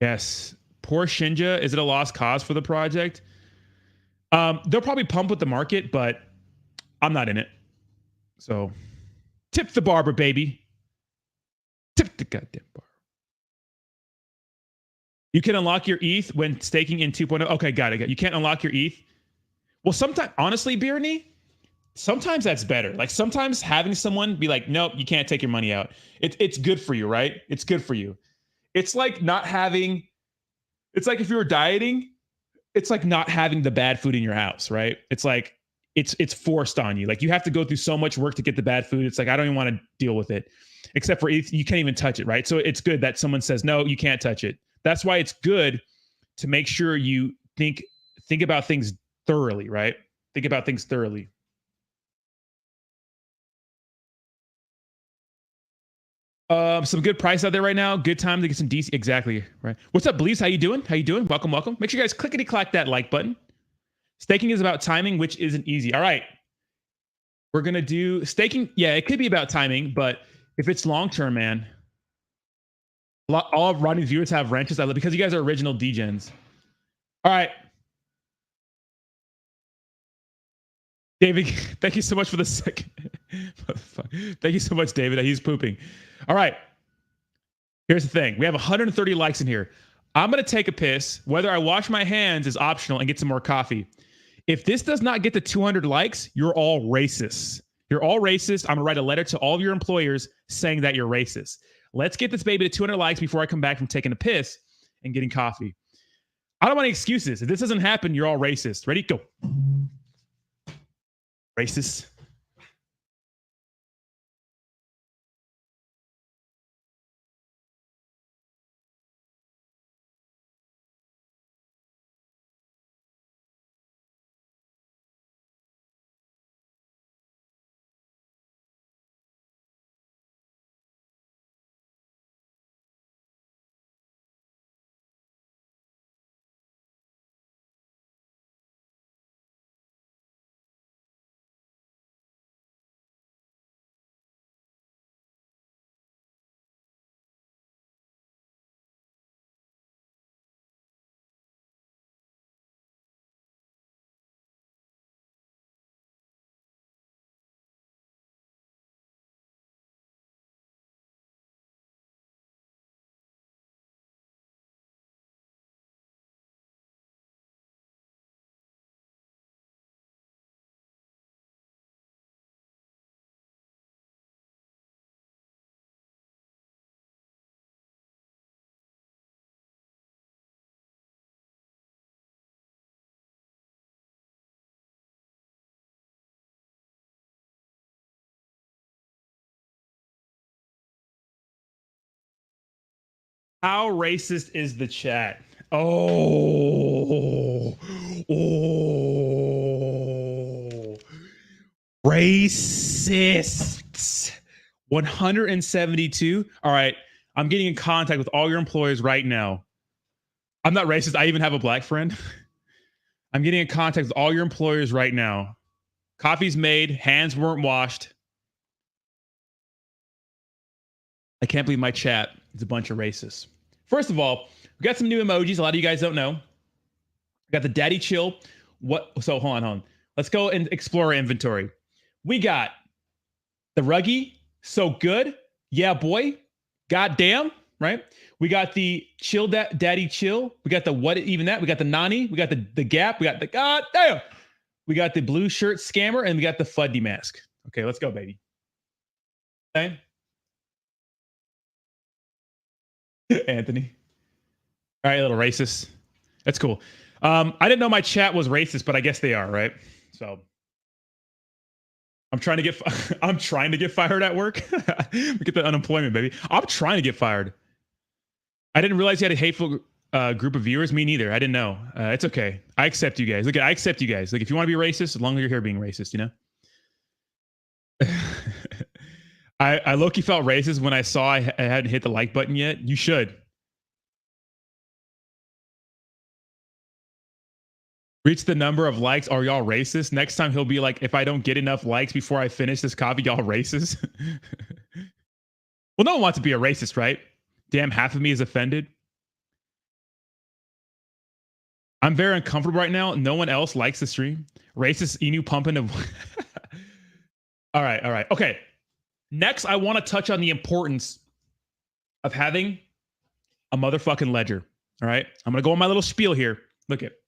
Yes. Poor Shinja. Is it a lost cause for the project? They'll probably pump with the market, but I'm not in it. So tip the barber, baby. Tip the goddamn barber. You can unlock your ETH when staking in 2.0. Okay, got it. You can't unlock your ETH. Well, sometimes, honestly, Birney, sometimes that's better. Like sometimes having someone be like, nope, you can't take your money out. It's good for you, right? It's good for you. It's like not having, it's like if you were dieting, it's like not having the bad food in your house, right? It's like, it's forced on you. Like you have to go through so much work to get the bad food. It's like, I don't even want to deal with it. Except for ETH, you can't even touch it, right? So it's good that someone says, no, you can't touch it. That's why it's good to make sure you think about things thoroughly, right? Think about things thoroughly. Some good price out there right now. Good time to get some DC. Exactly, right? What's up, Blees? How you doing? Welcome. Make sure you guys clickety-clack that like button. Staking is about timing, which isn't easy. All right. We're going to do staking. Yeah, it could be about timing, but if it's long-term, man, all of Rodney's viewers have wrenches. Because you guys are original degens. All right. David, thank you so much for the second. Thank you so much, David. He's pooping. All right. Here's the thing. We have 130 likes in here. I'm going to take a piss. Whether I wash my hands is optional and get some more coffee. If this does not get to 200 likes, you're all racist. You're all racist. I'm going to write a letter to all of your employers saying that you're racist. Let's get this baby to 200 likes before I come back from taking a piss and getting coffee. I don't want any excuses. If this doesn't happen, you're all racist. Ready? Go. Racist. How racist is the chat? Oh, racists. 172. All right. I'm getting in contact with all your employees right now. I'm not racist. I even have a black friend. I'm getting in contact with all your employers right now. Coffee's made. Hands weren't washed. I can't believe my chat is a bunch of racists. First of all, we got some new emojis. A lot of you guys don't know. We got the daddy chill. So hold on. Let's go and explore our inventory. We got the ruggy. So good. Yeah, boy. Goddamn. Right. We got the chill daddy chill. We got the what even that. We got the nani. We got the gap. We got the goddamn. We got the blue shirt scammer and we got the fuddy mask. Okay, let's go, baby. Okay. Anthony. All right, little racist. That's cool. I didn't know my chat was racist, but I guess they are, right? So I'm trying to get fired at work. We get the unemployment, baby. I'm trying to get fired. I didn't realize you had a hateful. group of viewers. Me neither. I didn't know. It's okay. I accept you guys. Look, I accept you guys. Like, if you want to be racist, as long as you're here being racist, you know. I low-key felt racist when I saw I hadn't hit the like button yet. You should. Reach the number of likes. Are y'all racist? Next time he'll be like, if I don't get enough likes before I finish this copy, y'all racist? Well, no one wants to be a racist, right? Damn, half of me is offended. I'm very uncomfortable right now. No one else likes the stream. Racist Inu pumping of. All right. Okay. Next, I want to touch on the importance of having a motherfucking ledger. All right. I'm going to go on my little spiel here. Look it.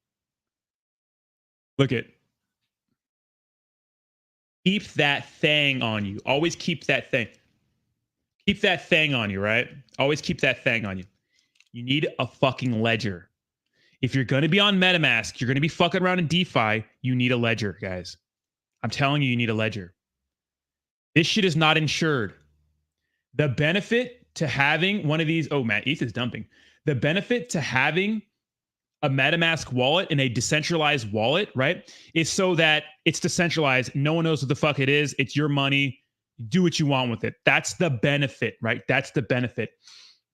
Keep that thing on you. Always keep that thing. Keep that thing on you, right? Always keep that thing on you. You need a fucking ledger. If you're going to be on MetaMask, you're going to be fucking around in DeFi, you need a ledger, guys. I'm telling you, you need a ledger. This shit is not insured. The benefit to having one of these, oh man, ETH is dumping. The benefit to having a MetaMask wallet in a decentralized wallet, right, is so that it's decentralized. No one knows what the fuck it is. It's your money. Do what you want with it. That's the benefit, right? That's the benefit.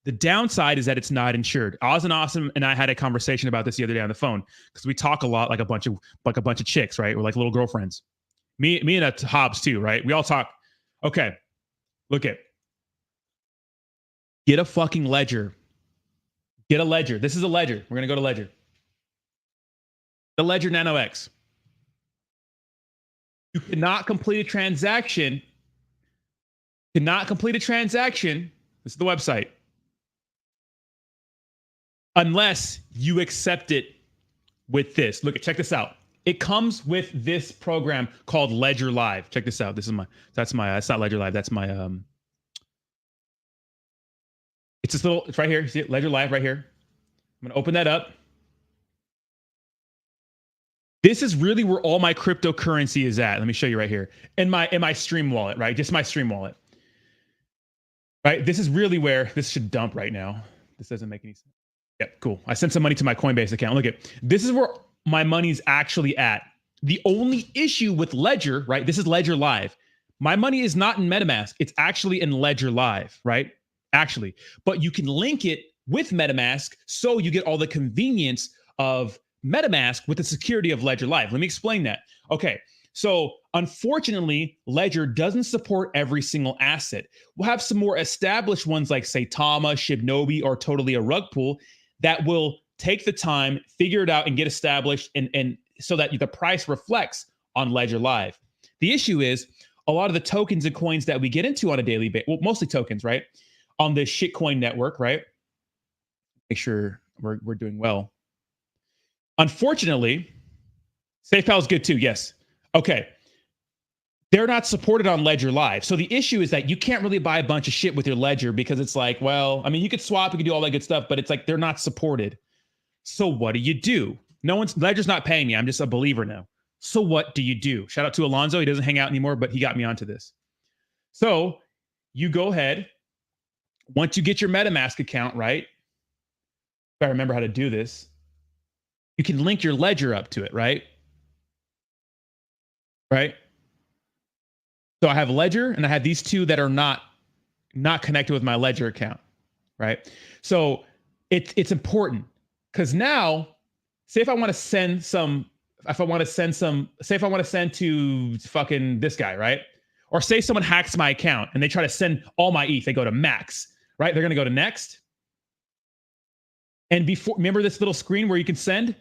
The downside is that it's not insured. Oz and Awesome and I had a conversation about this the other day on the phone because we talk a lot like a bunch of chicks, right? We're like little girlfriends. Me and Hobbs too, right? We all talk. Okay, look at. Get a fucking ledger. Get a ledger. This is a ledger. We're gonna go to ledger. The Ledger Nano X. You cannot complete a transaction. This is the website. Unless you accept it with this. Look, check this out. It comes with this program called Ledger Live. Check this out. That's not Ledger Live. That's my, it's right here. See it? Ledger Live right here. I'm going to open that up. This is really where all my cryptocurrency is at. Let me show you right here. In my stream wallet, right? Just my stream wallet. Right? This is really where this should dump right now. This doesn't make any sense. Yeah, cool. I sent some money to my Coinbase account. Look at this is where my money's actually at. The only issue with Ledger, right? This is Ledger Live. My money is not in MetaMask. It's actually in Ledger Live, right? Actually, but you can link it with MetaMask so you get all the convenience of MetaMask with the security of Ledger Live. Let me explain that. Okay, so unfortunately, Ledger doesn't support every single asset. We'll have some more established ones like Saitama, Shibnobi, or totally a rug pull that will take the time, figure it out, and get established, and so that the price reflects on Ledger Live. The issue is a lot of the tokens and coins that we get into on a daily basis, well, mostly tokens, right? On the shitcoin network, right? Make sure we're doing well. Unfortunately, SafePal is good too, yes. Okay. They're not supported on Ledger Live. So the issue is that you can't really buy a bunch of shit with your Ledger because it's like, well, I mean, you could swap, you could do all that good stuff, but it's like they're not supported. So what do? Ledger's not paying me. I'm just a believer now. So what do you do? Shout out to Alonzo. He doesn't hang out anymore, but he got me onto this. So you go ahead. Once you get your MetaMask account, right? If I remember how to do this, you can link your Ledger up to it, right? Right? So I have Ledger and I have these two that are not connected with my Ledger account, right? So it's important because now, say if I want to send to fucking this guy, right? Or say someone hacks my account and they try to send all my ETH, they go to max, right? They're going to go to next. And remember this little screen where you can send?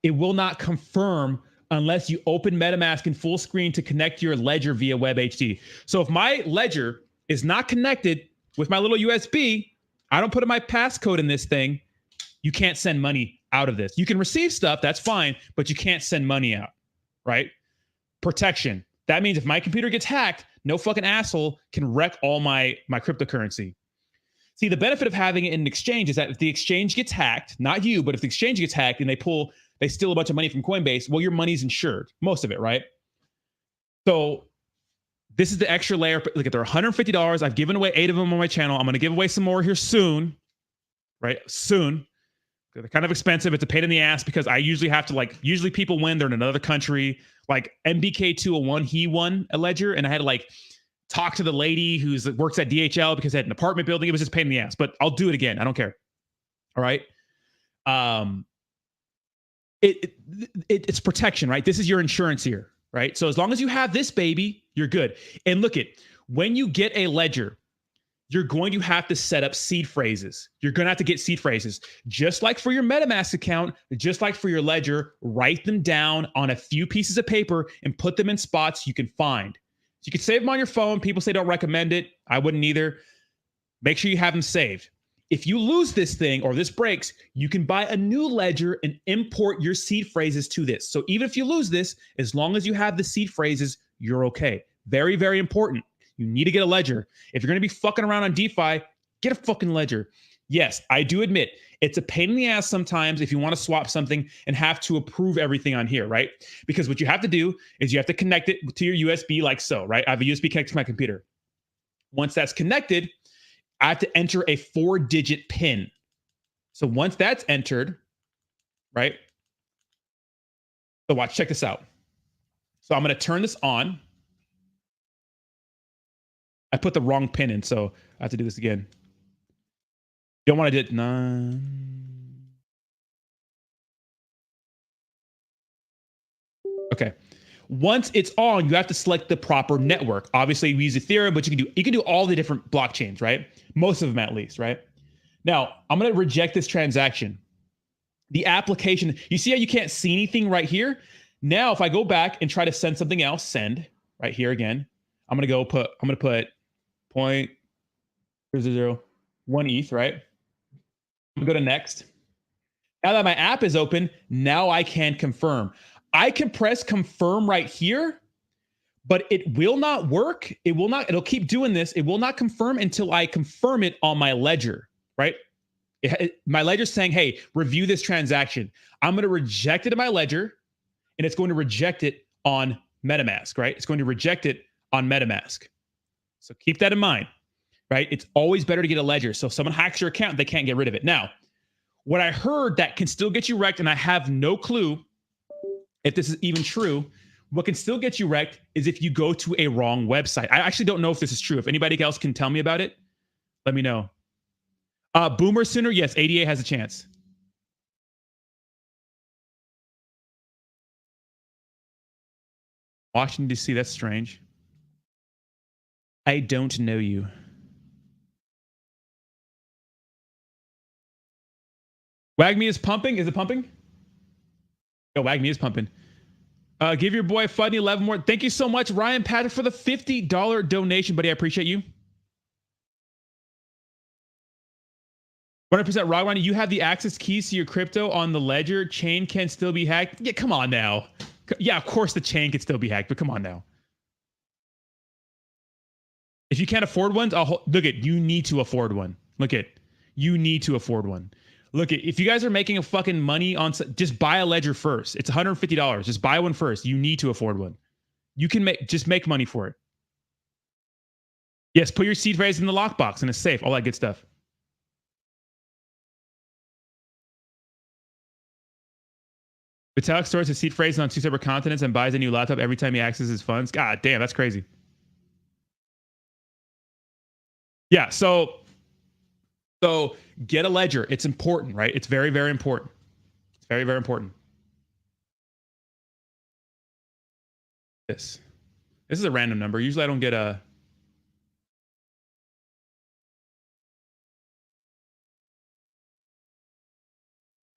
It will not confirm unless you open MetaMask in full screen to connect your Ledger via WebHD. So if my Ledger is not connected with my little USB, I don't put in my passcode in this thing, you can't send money out of this. You can receive stuff, that's fine, but you can't send money out, right? Protection. That means if my computer gets hacked, no fucking asshole can wreck all my cryptocurrency. See, the benefit of having it in an exchange is that if the exchange gets hacked, not you, but if the exchange gets hacked and they steal a bunch of money from Coinbase, well, your money's insured, most of it, right? So this is the extra layer. Look, they're $150. I've given away 8 of them on my channel. I'm going to give away some more here soon, right? Soon. They're kind of expensive. It's a pain in the ass because I usually have to usually people win, they're in another country. Like MBK201, he won a ledger and I had to talk to the lady who works at DHL because they had an apartment building. It was just a pain in the ass, but I'll do it again. I don't care. All right. It's protection, right? This is your insurance here, right? So as long as you have this baby, you're good. And look when you get a ledger, you're going to have to set up seed phrases. You're going to have to get seed phrases. Just like for your MetaMask account, just like for your ledger, write them down on a few pieces of paper and put them in spots you can find. So you can save them on your phone. People say don't recommend it. I wouldn't either. Make sure you have them saved. If you lose this thing or this breaks, you can buy a new ledger and import your seed phrases to this. So even if you lose this, as long as you have the seed phrases, you're okay. Very, very important. You need to get a ledger. If you're going to be fucking around on DeFi, get a fucking ledger. Yes, I do admit it's a pain in the ass sometimes if you want to swap something and have to approve everything on here, right? Because what you have to do is you have to connect it to your USB like so, right? I have a USB connected to my computer. Once that's connected, I have to enter a 4-digit PIN. So once that's entered, right? So watch, check this out. So I'm going to turn this on. I put the wrong pin in, so I have to do this again. You don't want to do it. None. Okay. Once it's on, you have to select the proper network. Obviously, we use Ethereum, but you can do all the different blockchains, right? Most of them, at least, right? Now, I'm going to reject this transaction. The application, you see how you can't see anything right here? Now, if I go back and try to send something else, send right here again. I'm going to put 0.001 ETH, right? I'm going to go to next. Now that my app is open, now I can confirm. I can press confirm right here, but it will not work. It'll keep doing this. It will not confirm until I confirm it on my ledger, right? My ledger's saying, hey, review this transaction. I'm going to reject it in my ledger, and it's going to reject it on MetaMask, right? It's going to reject it on MetaMask. So keep that in mind, right? It's always better to get a ledger. So if someone hacks your account, they can't get rid of it. Now, what I heard that can still get you wrecked, and I have no clue if this is even true, what can still get you wrecked is if you go to a wrong website. I actually don't know if this is true. If anybody else can tell me about it, let me know. Boomer Sooner, yes, ADA has a chance. Washington, D.C., that's strange. I don't know you. WAGMI is pumping? Is it pumping? Yo, WAGMI is pumping. Give your boy Fudney 11 more. Thank you so much, Ryan Patrick, for the $50 donation, buddy. I appreciate you. 100% Rogwani, you have the access keys to your crypto on the ledger. Chain can still be hacked. Yeah, come on now. Yeah, of course the chain can still be hacked, but come on now. If you can't afford one, look at you need to afford one. Look at you need to afford one. Look at if you guys are making a fucking money on, just buy a ledger first. It's $150. Just buy one first. You need to afford one. You can make money for it. Yes, put your seed phrase in the lockbox and it's safe. All that good stuff. Vitalik stores his seed phrase on 2 separate continents and buys a new laptop every time he accesses his funds. God damn, that's crazy. Yeah, so get a ledger. It's important, right? It's very, very important. It's very, very important. This is a random number. Usually I don't get a...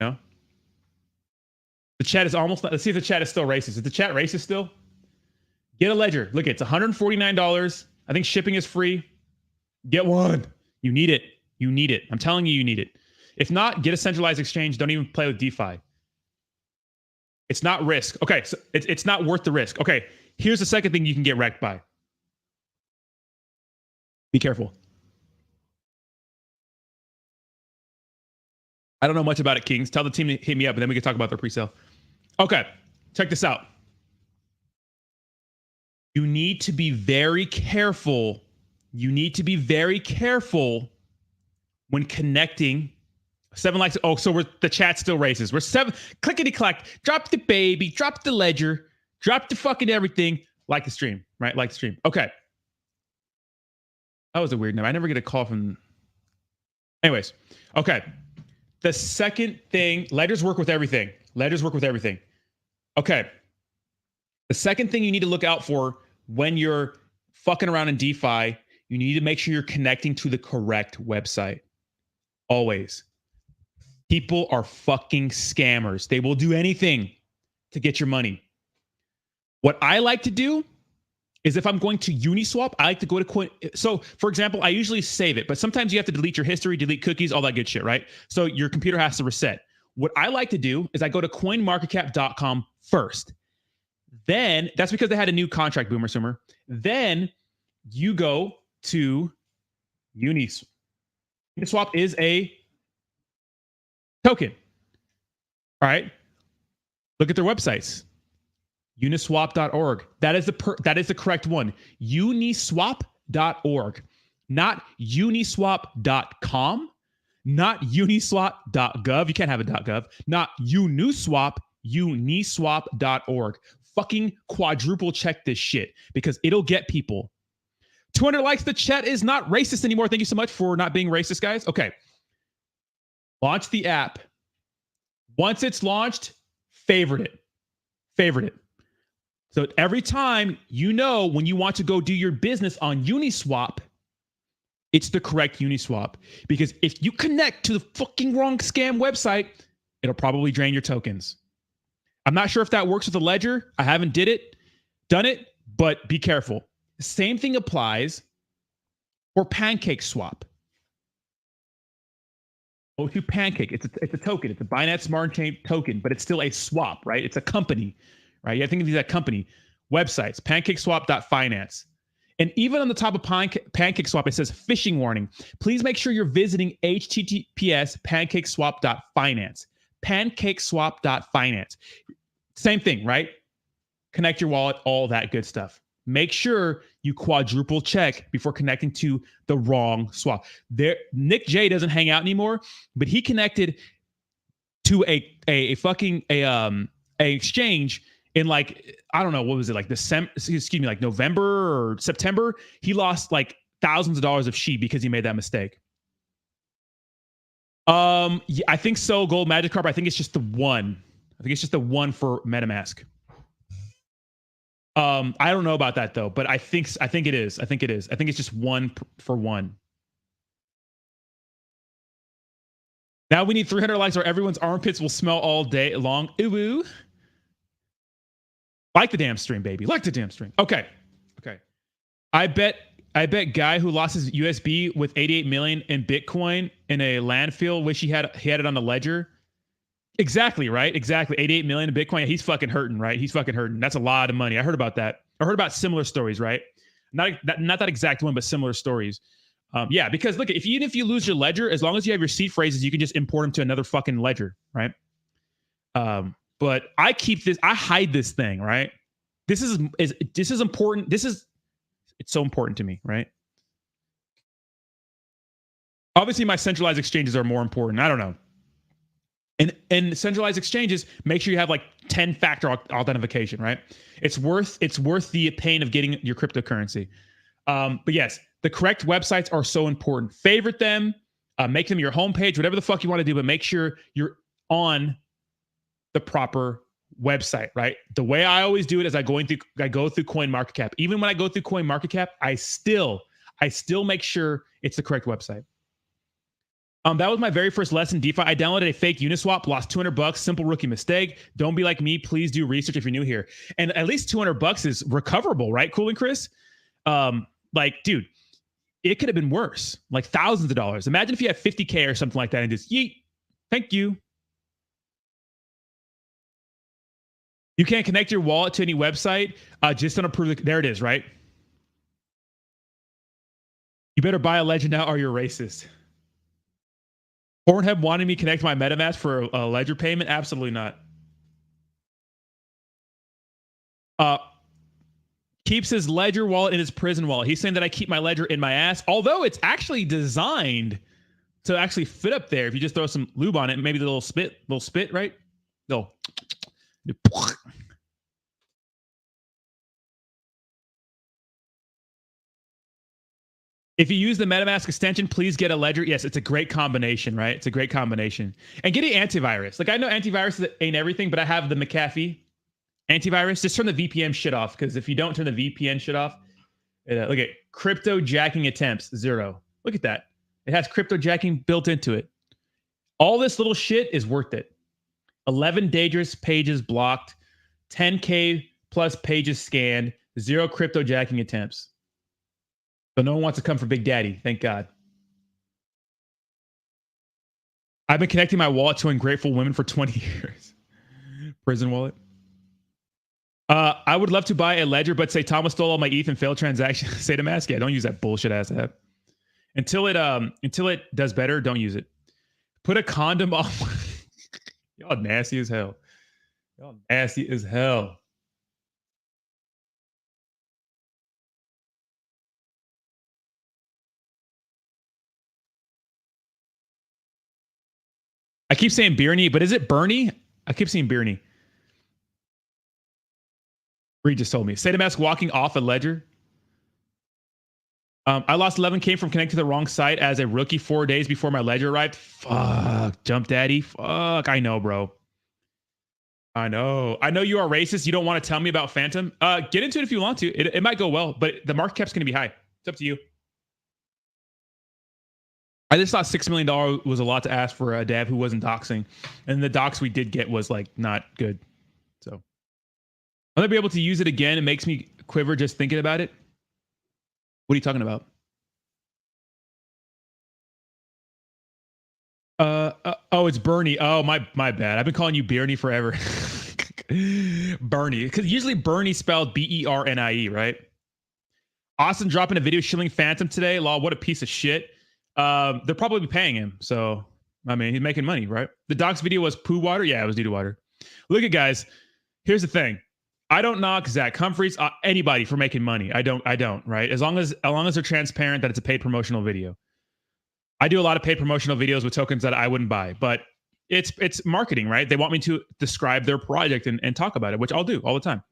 No? The chat is almost... Let's see if the chat is still racist. Is the chat racist still? Get a ledger. Look, it's $149. I think shipping is free. Get one. You need it. You need it. I'm telling you, you need it. If not, get a centralized exchange. Don't even play with DeFi. It's not risk. Okay, so it's not worth the risk. Okay, here's the second thing you can get wrecked by. Be careful. I don't know much about it, Kings. Tell the team to hit me up, and then we can talk about their pre-sale. Okay, check this out. You need to be very careful. You need to be very careful when connecting 7 likes. Oh, so the chat's still racist. We're 7. Clickety clack. Drop the baby. Drop the ledger. Drop the fucking everything. Like the stream, right? Like the stream. Okay. That was a weird name. I never get a call from. Anyways, okay. The second thing, ledgers work with everything. Ledgers work with everything. Okay. The second thing you need to look out for when you're fucking around in DeFi, you need to make sure you're connecting to the correct website. Always. People are fucking scammers. They will do anything to get your money. What I like to do is if I'm going to Uniswap, I like to go to coin. So, for example, I usually save it, but sometimes you have to delete your history, delete cookies, all that good shit, right? So your computer has to reset. What I like to do is I go to coinmarketcap.com first. Then, that's because they had a new contract, Boomer Sumer. Then you go to Uniswap. Uniswap is a token. All right. Look at their websites. Uniswap.org. That is the correct one. Uniswap.org. Not uniswap.com. Not uniswap.gov. You can't have a .gov. Not Uniswap. Uniswap.org. Fucking quadruple check this shit because it'll get people. 200 likes. The chat is not racist anymore. Thank you so much for not being racist, guys. Okay. Launch the app. Once it's launched, favorite it. Favorite it. So every time you know when you want to go do your business on Uniswap, it's the correct Uniswap. Because if you connect to the fucking wrong scam website, it'll probably drain your tokens. I'm not sure if that works with a ledger. I haven't done it, but be careful. The same thing applies for Pancake Swap. Go to Pancake. It's a token. It's a Binance Smart Chain token, but it's still a swap, right? It's a company, right? You have to think of these as company websites. PancakeSwap.finance. And even on the top of Pancake Swap, it says phishing warning. Please make sure you're visiting https pancakeswap.finance. Pancakeswap.finance. Same thing, right? Connect your wallet, all that good stuff. Make sure you quadruple check before connecting to the wrong swap. Nick J doesn't hang out anymore, but he connected to a exchange in like, I don't know, what was it, like like November or September. He lost like thousands of dollars of SHI because he made that mistake. Yeah, I think so. Gold Magikarp. I think it's just the one. I think it's just the one for MetaMask. I don't know about that though, but I think it is. I think it's just one for one. Now we need 300 likes or everyone's armpits will smell all day long. Ooh. Like the damn stream, baby. Like the damn stream. Okay. I bet guy who lost his USB with 88 million in Bitcoin in a landfill wish he had it on the ledger. Exactly, right? Exactly. 88 million in Bitcoin. He's fucking hurting, right? He's fucking hurting. That's a lot of money. I heard about that. I heard about similar stories, right? Not that exact one, but similar stories. Yeah, because look, even if you lose your ledger, as long as you have your seed phrases, you can just import them to another fucking ledger, right? But I hide this thing, right? This is important. It's so important to me, right? Obviously, my centralized exchanges are more important. I don't know. And centralized exchanges, make sure you have like 10-factor authentication, right? It's worth the pain of getting your cryptocurrency. But yes, the correct websites are so important. Favorite them, make them your homepage, whatever the fuck you want to do, but make sure you're on the proper website, right? The way I always do it is I go through CoinMarketCap. Even when I go through CoinMarketCap, I still make sure it's the correct website. That was my very first lesson, DeFi. I downloaded a fake Uniswap, lost $200. Simple rookie mistake. Don't be like me. Please do research if you're new here. And at least $200 is recoverable, right? Cool and Chris? Like, dude, it could have been worse. Like thousands of dollars. Imagine if you had 50K or something like that and just yeet. Thank you. You can't connect your wallet to any website. Just don't approve. There it is, right? You better buy a Ledger now or you're racist. Pornhub wanted me to connect my MetaMask for a Ledger payment? Absolutely not. Keeps his Ledger wallet in his prison wallet. He's saying that I keep my Ledger in my ass, although it's actually designed to actually fit up there, if you just throw some lube on it, maybe the little spit, right? No. If you use the MetaMask extension, please get a Ledger. Yes, it's a great combination, right? It's a great combination. And get an antivirus. Like, I know antivirus ain't everything, but I have the McAfee antivirus. Just turn the VPN shit off, because if you don't turn the VPN shit off, look at crypto jacking attempts, 0. Look at that. It has crypto jacking built into it. All this little shit is worth it. 11 dangerous pages blocked, 10K plus pages scanned, 0 crypto jacking attempts. So no one wants to come for Big Daddy, thank God. I've been connecting my wallet to ungrateful women for 20 years. Prison wallet. I would love to buy a Ledger, but say Thomas stole all my ETH and failed transactions. Say to Mask, yeah, don't use that bullshit ass app. Until it does better, don't use it. Put a condom on. Y'all nasty as hell. Y'all nasty as hell. I keep saying Birney, but is it Bernie? I keep saying Birney. Reed just told me. Say to Mask walking off a Ledger. I lost 11K from connecting to the wrong site as a rookie 4 days before my Ledger arrived. Fuck, Jump Daddy. Fuck, I know, bro. I know you are racist. You don't want to tell me about Phantom. Get into it if you want to. It might go well, but the market cap's going to be high. It's up to you. I just thought $6 million was a lot to ask for a dev who wasn't doxing. And the dox we did get was like not good. So I'm going to be able to use it again. It makes me quiver just thinking about it. What are you talking about? Oh, it's Bernie. Oh, my bad. I've been calling you Bernie forever. Bernie, because usually Bernie spelled Bernie, right? Austin dropping a video shilling Phantom today. Law, what a piece of shit. They're probably paying him, so I mean, he's making money, right? The docs video was poo water. Yeah, it was due to water. Look at guys. Here's the thing. I don't knock Zach Humphreys, anybody for making money. I don't, right? As long as they're transparent that it's a paid promotional video. I do a lot of paid promotional videos with tokens that I wouldn't buy, but it's marketing, right? They want me to describe their project and talk about it, which I'll do all the time.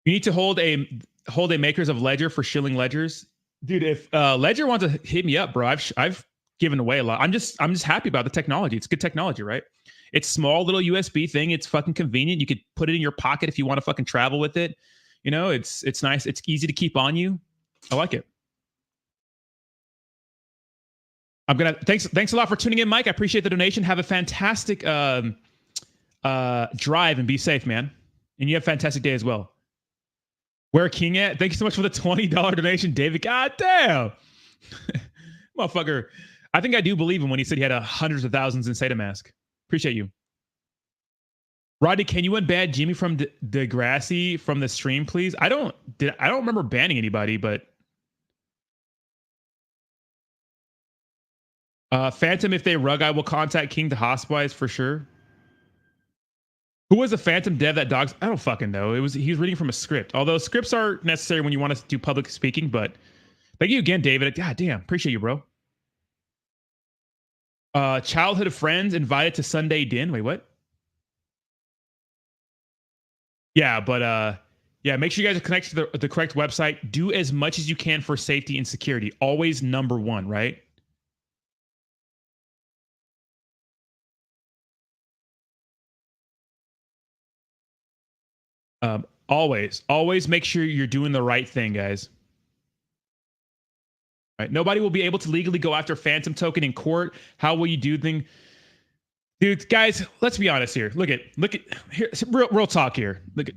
You need to hold a makers of Ledger for shilling ledgers. Dude, if Ledger wants to hit me up, bro, I've given away a lot. I'm just happy about the technology. It's good technology, right? It's small little USB thing. It's fucking convenient. You could put it in your pocket if you want to fucking travel with it. You know, it's nice. It's easy to keep on you. I like it. Thanks a lot for tuning in, Mike. I appreciate the donation. Have a fantastic drive and be safe, man. And you have a fantastic day as well. Where King at? Thank you so much for the $20 donation, David. God damn. Motherfucker. I think I do believe him when he said he had hundreds of thousands in SataMask. Appreciate you. Rodney, can you unban Jimmy from Degrassi from the stream, please? I don't remember banning anybody, but Phantom, if they rug, I will contact King to hospitalize for sure. Who was the Phantom dev that dogs? I don't fucking know. He was reading from a script. Although scripts are necessary when you want to do public speaking, but thank you again, David. God damn, appreciate you, bro. Childhood friends invited to Sunday din. Wait, what? Yeah, but yeah, make sure you guys are connected to the correct website. Do as much as you can for safety and security. Always number one, right? Always make sure you're doing the right thing, guys. Right? Nobody will be able to legally go after Phantom token in court. How will you do things? Dude, guys, let's be honest here. Look at here. Real talk here. Look,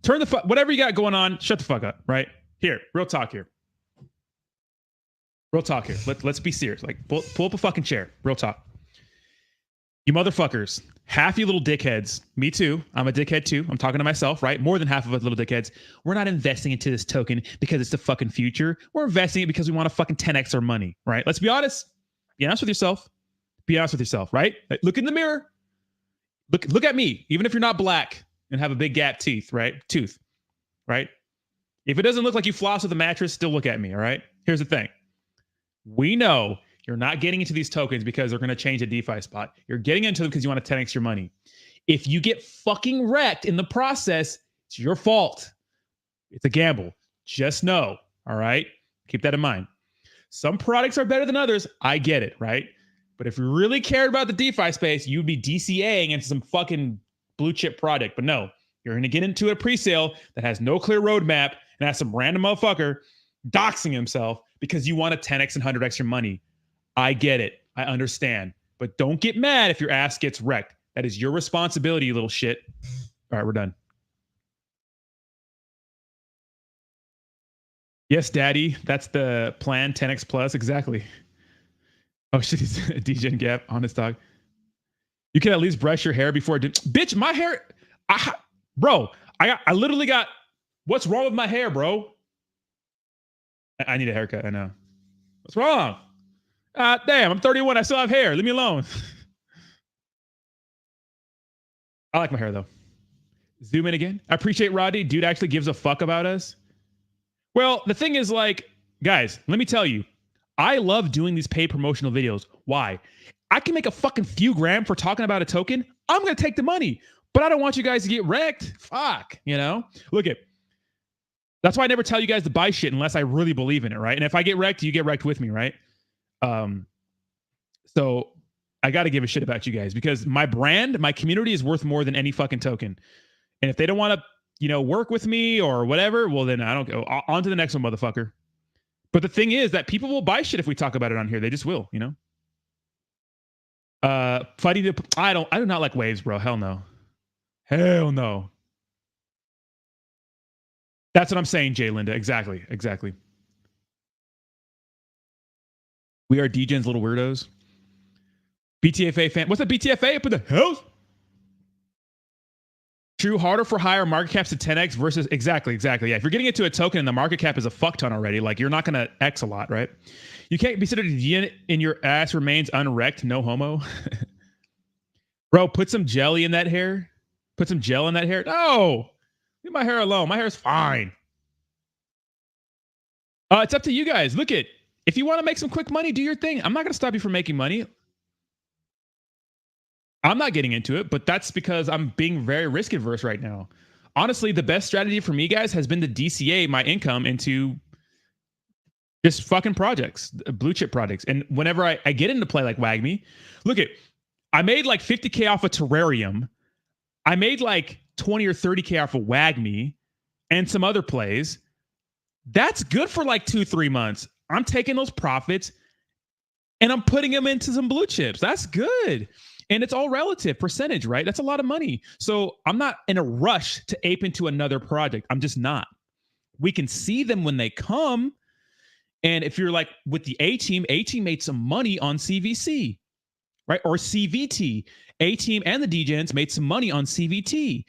turn the whatever you got going on. Shut the fuck up, right? Here, real talk here. Real talk here. Let's be serious. Like, pull up a fucking chair. Real talk. You motherfuckers, half you little dickheads. Me too. I'm a dickhead too. I'm talking to myself, right? More than half of us little dickheads. We're not investing into this token because it's the fucking future. We're investing it because we want to fucking 10x our money, right? Let's be honest. Be honest with yourself. Be honest with yourself, right? Look in the mirror. Look at me. Even if you're not black and have a big gap tooth, right? Right? If it doesn't look like you floss with a mattress, still look at me, all right? Here's the thing. We know You're not getting into these tokens because they're going to change a DeFi spot. You're getting into them because you want to 10x your money. If you get fucking wrecked in the process, it's your fault. It's a gamble. Just know, all right? Keep that in mind. Some products are better than others. I get it, right? But if you really cared about the DeFi space, you'd be DCAing into some fucking blue chip product. But no, you're going to get into a pre-sale that has no clear roadmap and has some random motherfucker doxing himself because you want to 10x and 100x your money. I get it. I understand. But don't get mad if your ass gets wrecked. That is your responsibility, you little shit. All right, we're done. Yes, daddy. That's the plan. 10x plus. Exactly. Oh, shit. He's a DJ Gap. Honest dog. You can at least brush your hair before. Bitch, my hair. Bro, I literally got. What's wrong with my hair, bro? I need a haircut. I know. What's wrong? Damn, I'm 31. I still have hair. Leave me alone. I like my hair, though. Zoom in again. I appreciate Roddy. Dude actually gives a fuck about us. Well, the thing is, like, guys, let me tell you, I love doing these paid promotional videos. Why? I can make a fucking few grand for talking about a token. I'm going to take the money, but I don't want you guys to get wrecked. Fuck, you know? Look at. That's why I never tell you guys to buy shit unless I really believe in it, right? And if I get wrecked, you get wrecked with me, right? So I got to give a shit about you guys because my brand, my community is worth more than any fucking token. And if they don't want to, you know, work with me or whatever, well, then I don't go on to the next one, motherfucker. But the thing is that people will buy shit if we talk about it on here. They just will, you know? Fighting the, I do not like waves, bro. Hell no. Hell no. That's what I'm saying, Jay Linda. Exactly. Exactly. We are DJ's little weirdos. BTFA fan. What's a BTFA? Up in the hell? True, harder for higher market caps to 10x versus exactly. Yeah, if you're getting into a token and the market cap is a fuck ton already, like you're not gonna X a lot, right? You can't be considered in your ass remains unwrecked, no homo. Bro, put some jelly in that hair. Put some gel in that hair. No, leave my hair alone. My hair is fine. It's up to you guys. Look at if you want to make some quick money, do your thing. I'm not gonna stop you from making money. I'm not getting into it, but that's because I'm being very risk adverse right now. Honestly, the best strategy for me, guys, has been to DCA my income into just fucking projects, blue chip projects. And whenever I get into play like WAGMI, look at, I made like 50K off a Terrarium. I made like 20 or 30K off of WAGMI and some other plays. That's good for like 2-3 months. I'm taking those profits and I'm putting them into some blue chips. That's good. And it's all relative percentage, right? That's a lot of money. So I'm not in a rush to ape into another project. I'm just not. We can see them when they come. And if you're like with the A-team made some money on CVC, right? Or CVT. A-team and the DGens made some money on CVT.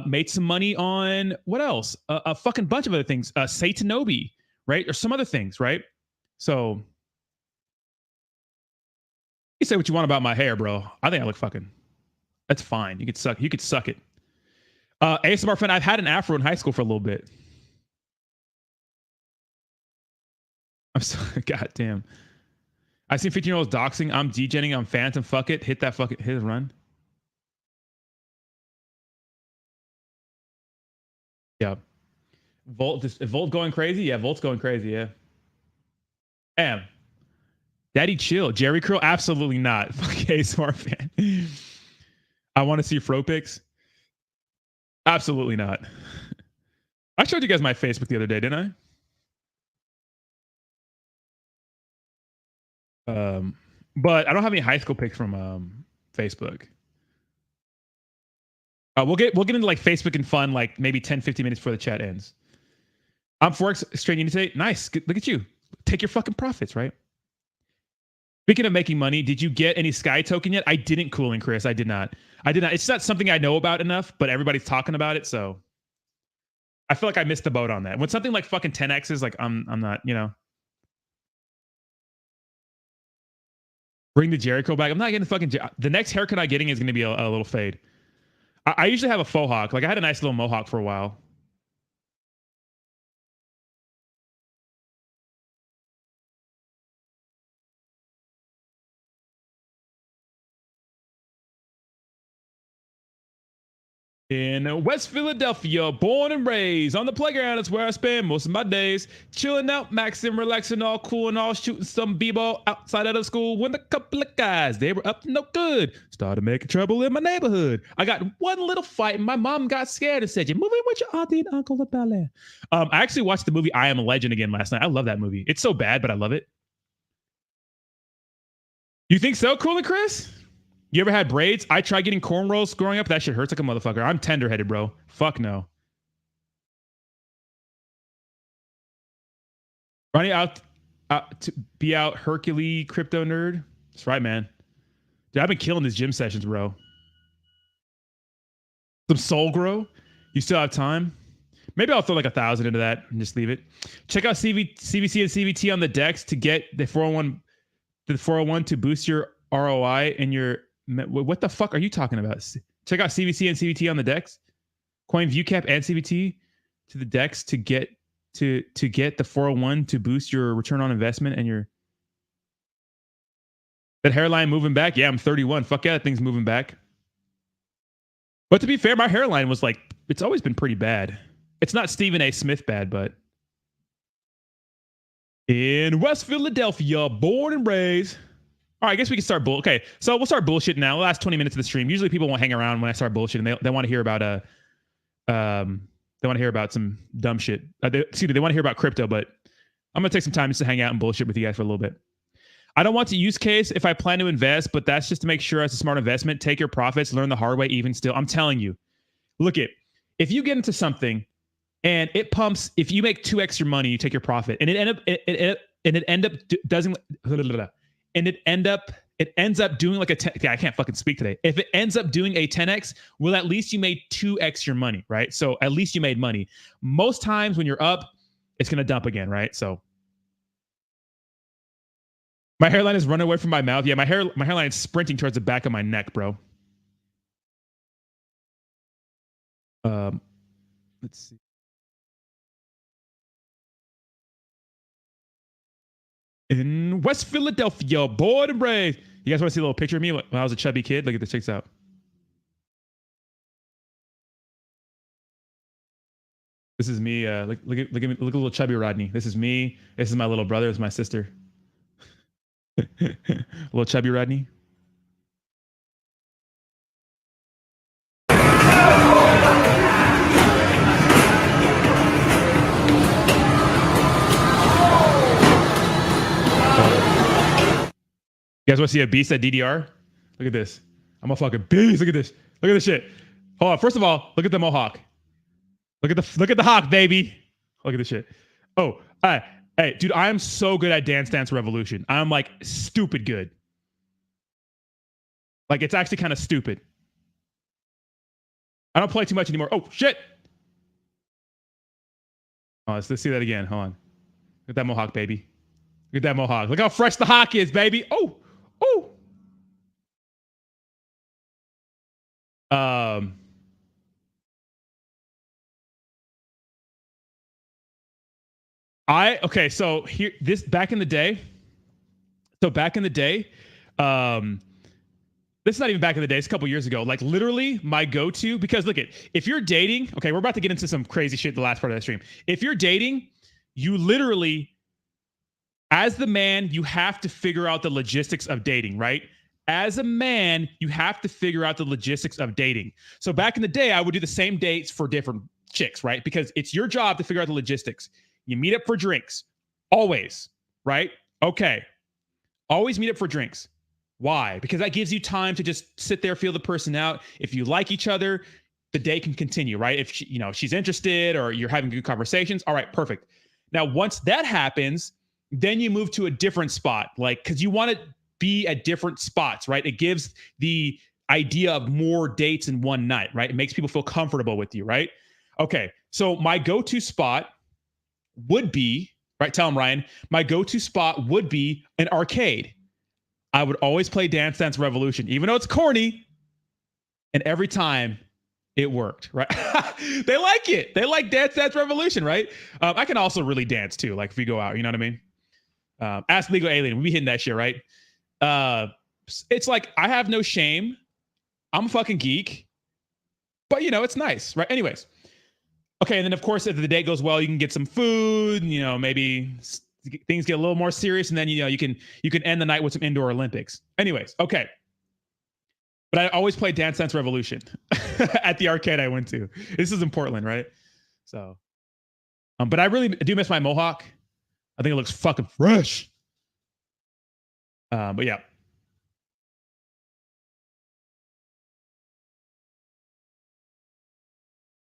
Made some money on what else? A fucking bunch of other things. Satanobi, right? Or some other things, right? So you say what you want about my hair, bro. I think I look fucking. That's fine. You could suck. You could suck it. ASMR friend, I've had an afro in high school for a little bit. I'm so goddamn. I've seen 15-year-olds doxing. I'm degenning. I'm Phantom. Fuck it. Hit that fucking hit run. Yeah. Volt going crazy. Yeah, Volt's going crazy. Yeah. Damn. Daddy chill. Jerry Curl? Absolutely not. Okay, smart fan. I want to see fro pics. Absolutely not. I showed you guys my Facebook the other day, didn't I? But I don't have any high school pics from Facebook. We'll get into like Facebook and fun like maybe 10-15 minutes before the chat ends. I'm Forex trading today. Nice. Look at you. Take your fucking profits, right? Speaking of making money, did you get any Sky token yet? I didn't, Cooling Chris. I did not. It's not something I know about enough, but everybody's talking about it, so I feel like I missed the boat on that. When something like fucking 10x is like, I'm not, you know. Bring the Jericho back. I'm not getting fucking. The next haircut I'm getting is going to be a little fade. I usually have a faux hawk. Like I had a nice little mohawk for a while. In West Philadelphia, born and raised on the playground, is where I spend most of my days. Chilling out, maxing, relaxing, all cool and all, shooting some b-ball outside of the school when a couple of guys, they were up to no good, started making trouble in my neighborhood. I got one little fight and my mom got scared and said, "You're moving with your auntie and uncle to Bel Air." I actually watched the movie I Am a Legend again last night. I love that movie. It's so bad, but I love it. You think so, Cool and Chris? You ever had braids? I tried getting cornrows growing up. That shit hurts like a motherfucker. I'm tender-headed, bro. Fuck no. Running out to be out Hercules crypto nerd. That's right, man. Dude, I've been killing these gym sessions, bro. Some soul grow. You still have time? Maybe I'll throw like 1,000 into that and just leave it. Check out CVC and CVT on the decks to get the 401 to boost your ROI and your. What the fuck are you talking about? Check out CVC and CVT on the decks. Coin ViewCap and CVT to the decks to get the 401 to boost your return on investment and your. That hairline moving back? Yeah, I'm 31. Fuck yeah, that thing's moving back. But to be fair, my hairline was like, it's always been pretty bad. It's not Stephen A. Smith bad, but. In West Philadelphia, born and raised. All right, I guess we can start Okay, so we'll start bullshitting now. The last 20 minutes of the stream. Usually people won't hang around when I start bullshitting. They want to hear about they want to hear about some dumb shit. They want to hear about crypto, but I'm gonna take some time just to hang out and bullshit with you guys for a little bit. I don't want to use case if I plan to invest, but that's just to make sure it's a smart investment. Take your profits, learn the hard way. Even still, I'm telling you, look it. If you get into something and it pumps, if you make 2x your money, you take your profit, and it ends up doing like I can't fucking speak today. If it ends up doing a 10x, well, at least you made 2x your money, right? So at least you made money. Most times when you're up, it's going to dump again, right? So my hairline is running away from my mouth. Yeah, my hairline is sprinting towards the back of my neck, bro. Let's see. In West Philadelphia, born and raised. You guys want to see a little picture of me when I was a chubby kid? Look at this. Check this out. This is me. Look at me. Look at little chubby Rodney. This is me. This is my little brother. This is my sister. Little chubby Rodney. You guys want to see a beast at DDR? Look at this. I'm a fucking beast. Look at this. Look at this shit. Hold on. First of all, look at the mohawk. Look at the hawk, baby. Look at this shit. Oh, hey, dude, I am so good at Dance Dance Revolution. I'm like stupid good. Like it's actually kind of stupid. I don't play too much anymore. Oh shit. Oh, let's see that again. Hold on. Look at that mohawk, baby. Look at that mohawk. Look how fresh the hawk is, baby. Oh. Okay, so here back in the day. So back in the day, this is not even back in the day, it's a couple years ago. Like literally my go-to, because look if you're dating, okay, we're about to get into some crazy shit the last part of the stream. If you're dating, you literally, as the man, you have to figure out the logistics of dating, right? As a man, you have to figure out the logistics of dating. So back in the day, I would do the same dates for different chicks, right? Because it's your job to figure out the logistics. You meet up for drinks, always, right? Okay. Always meet up for drinks. Why? Because that gives you time to just sit there, feel the person out. If you like each other, the day can continue, right? If she's interested or you're having good conversations, all right, perfect. Now, once that happens, then you move to a different spot, like, because you want to be at different spots, right? It gives the idea of more dates in one night, right? It makes people feel comfortable with you, right? Okay, so my go-to spot would be, right? Tell him, Ryan, my go-to spot would be an arcade. I would always play Dance Dance Revolution, even though it's corny. And every time it worked, right? They like it. They like Dance Dance Revolution, right? I can also really dance too. Like if we go out, you know what I mean? Ask Legal Alien. We be hitting that shit, right? It's like, I have no shame. I'm a fucking geek. but you know, it's nice, right? Anyways. Okay, and then of course, if the day goes well, you can get some food. You know, maybe things get a little more serious, and then you know you can end the night with some indoor Olympics. Anyways, okay. But I always play Dance Dance Revolution at the arcade I went to. This is in Portland, right? So, but I really do miss my mohawk. I think it looks fucking fresh. But yeah.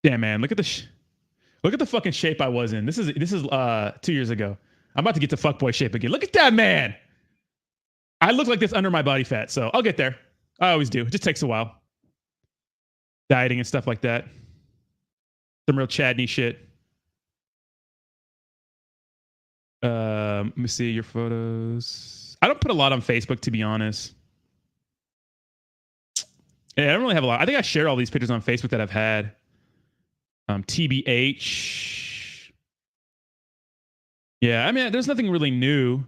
Damn, man, look at the fucking shape I was in. This is 2 years ago. I'm about to get to fuckboy shape again. Look at that, man. I look like this under my body fat, so I'll get there. I always do. It just takes a while. Dieting and stuff like that. Some real Chadney shit. Let me see your photos. I don't put a lot on Facebook, to be honest. Yeah, I don't really have a lot. I think I shared all these pictures on Facebook that I've had. TBH. Yeah, I mean, there's nothing really new.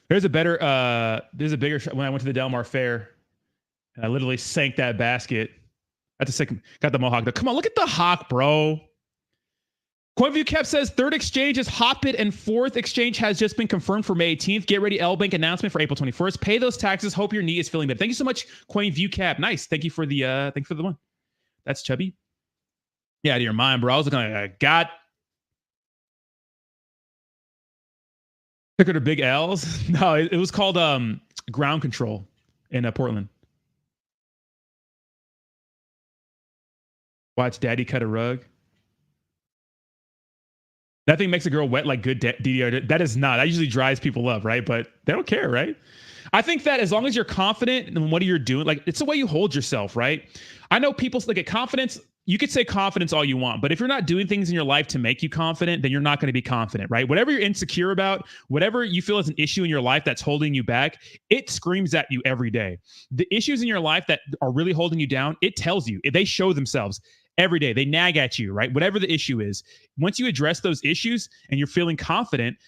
There's a bigger when I went to the Del Mar Fair, and I literally sank that basket. Got the mohawk. Come on, look at the hawk, bro. CoinView Cap says third exchange is Hotbit and fourth exchange has just been confirmed for May 18th. Get ready, L Bank announcement for April 21st. Pay those taxes. Hope your knee is feeling better. Thank you so much, CoinView Cap. Nice. Thank you for the one. That's chubby. Yeah, out of your mind, bro. I was looking like God. Took her to Big L's. No, it was called Ground Control in Portland. Watch Daddy cut a rug. That thing makes a girl wet like good DDR. That is not. That usually dries people up, right? But they don't care, right? I think that as long as you're confident in what you're doing, like it's the way you hold yourself, right? I know people look at confidence. You could say confidence all you want, but if you're not doing things in your life to make you confident, then you're not going to be confident, right? Whatever you're insecure about, whatever you feel is an issue in your life that's holding you back, it screams at you every day. The issues in your life that are really holding you down, it tells you. They show themselves every day. They nag at you, right? Whatever the issue is. Once you address those issues and you're feeling confident,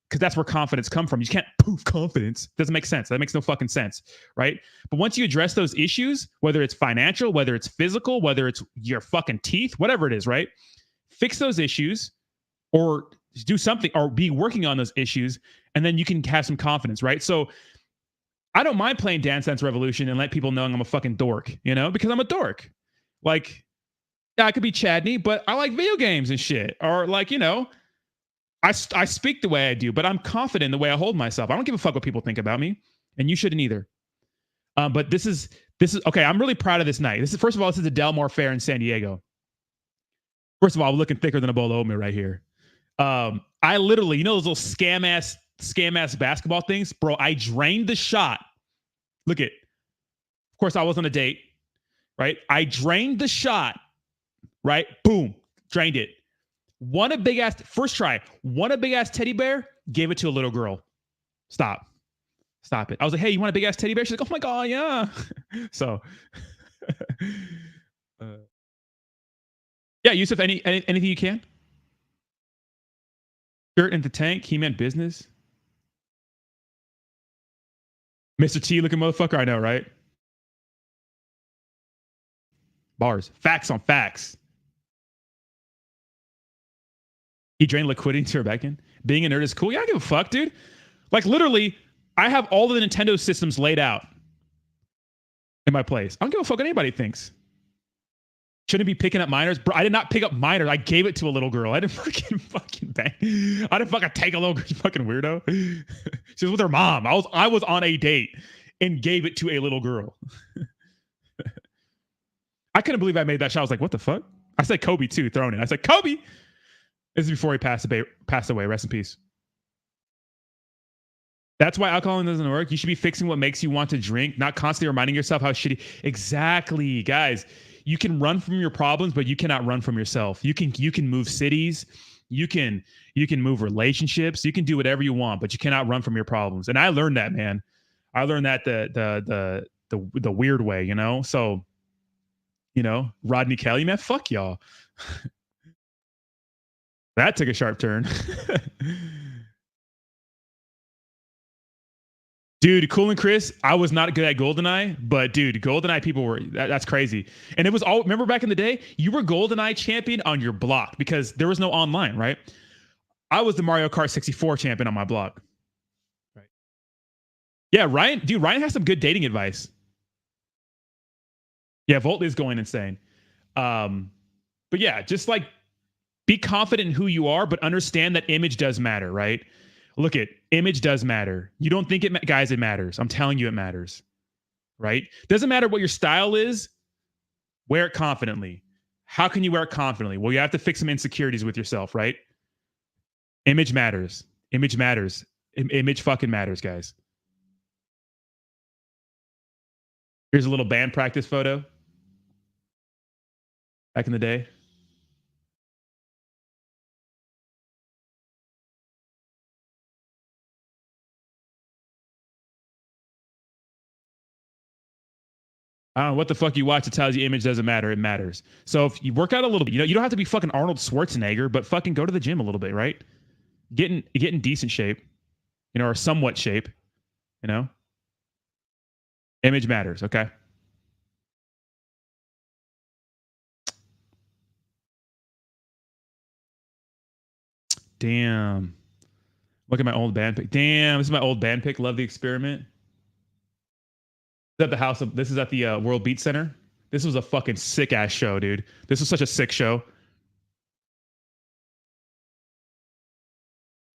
because that's where confidence comes from. You can't poof confidence. Doesn't make sense. That makes no fucking sense, right? But once you address those issues, whether it's financial, whether it's physical, whether it's your fucking teeth, whatever it is, right? Fix those issues or do something or be working on those issues, and then you can have some confidence, right? So I don't mind playing Dance Dance Revolution and let people know I'm a fucking dork, you know, because I'm a dork. Like, yeah, I could be Chadney, but I like video games and shit. Or like, you know, I speak the way I do, but I'm confident in the way I hold myself. I don't give a fuck what people think about me, and you shouldn't either. But this is okay. I'm really proud of this night. First of all, this is the Del Mar Fair in San Diego. First of all, I'm looking thicker than a bowl of oatmeal right here. I literally, you know, those little scam ass basketball things, bro. I drained the shot. Look at. Of course, I was on a date, right? I drained the shot, right? Boom, drained it. Won a big ass first try. Won a big ass teddy bear. Gave it to a little girl. Stop it. I was like, hey, you want a big ass teddy bear? She's like, oh my god, yeah. So, yeah, Yusuf, anything you can. Shirt in the tank. He meant business. Mr. T looking motherfucker. I know, right? Bars. Facts on facts. He drained liquidity into her back end. Being a nerd is cool. Yeah, I don't give a fuck, dude. Like, literally, I have all of the Nintendo systems laid out in my place. I don't give a fuck what anybody thinks. Shouldn't be picking up minors. Bro, I did not pick up minors. I gave it to a little girl. I didn't fucking bang. I didn't fucking take a little girl, you fucking weirdo. She was with her mom. I was on a date and gave it to a little girl. I couldn't believe I made that shot. I was like, what the fuck? I said Kobe too, throwing it. I said, Kobe. This is before he passed away. Rest in peace. That's why alcohol doesn't work. You should be fixing what makes you want to drink, not constantly reminding yourself how shitty. Exactly, guys. You can run from your problems, but you cannot run from yourself. You can move cities. You can move relationships. You can do whatever you want, but you cannot run from your problems. And I learned that, man. I learned that the weird way, you know. So, you know, Rodney Kelly, man, fuck y'all. That took a sharp turn. Dude, Cool and Chris, I was not good at GoldenEye, but dude, GoldenEye people were, that's crazy. And it was all, remember back in the day, you were GoldenEye champion on your block because there was no online, right? I was the Mario Kart 64 champion on my block. Right. Yeah, Ryan has some good dating advice. Yeah, Volt is going insane. But yeah, just like be confident in who you are, but understand that image does matter, right? Look, image does matter. You don't think it, guys, it matters. I'm telling you, it matters, right? Doesn't matter what your style is. Wear it confidently. How can you wear it confidently? Well, you have to fix some insecurities with yourself, right? Image matters. Image matters. Image fucking matters, guys. Here's a little band practice photo. Back in the day. I don't know what the fuck you watch. It tells you image doesn't matter. It matters. So if you work out a little bit, you don't have to be fucking Arnold Schwarzenegger, but fucking go to the gym a little bit, right? Get in decent shape, or somewhat shape, Image matters, okay? Damn. Look at my old band pick. Damn, this is my old band pick. Love the Experiment. This is at the World Beat Center. This was a fucking sick ass show, dude. This was such a sick show.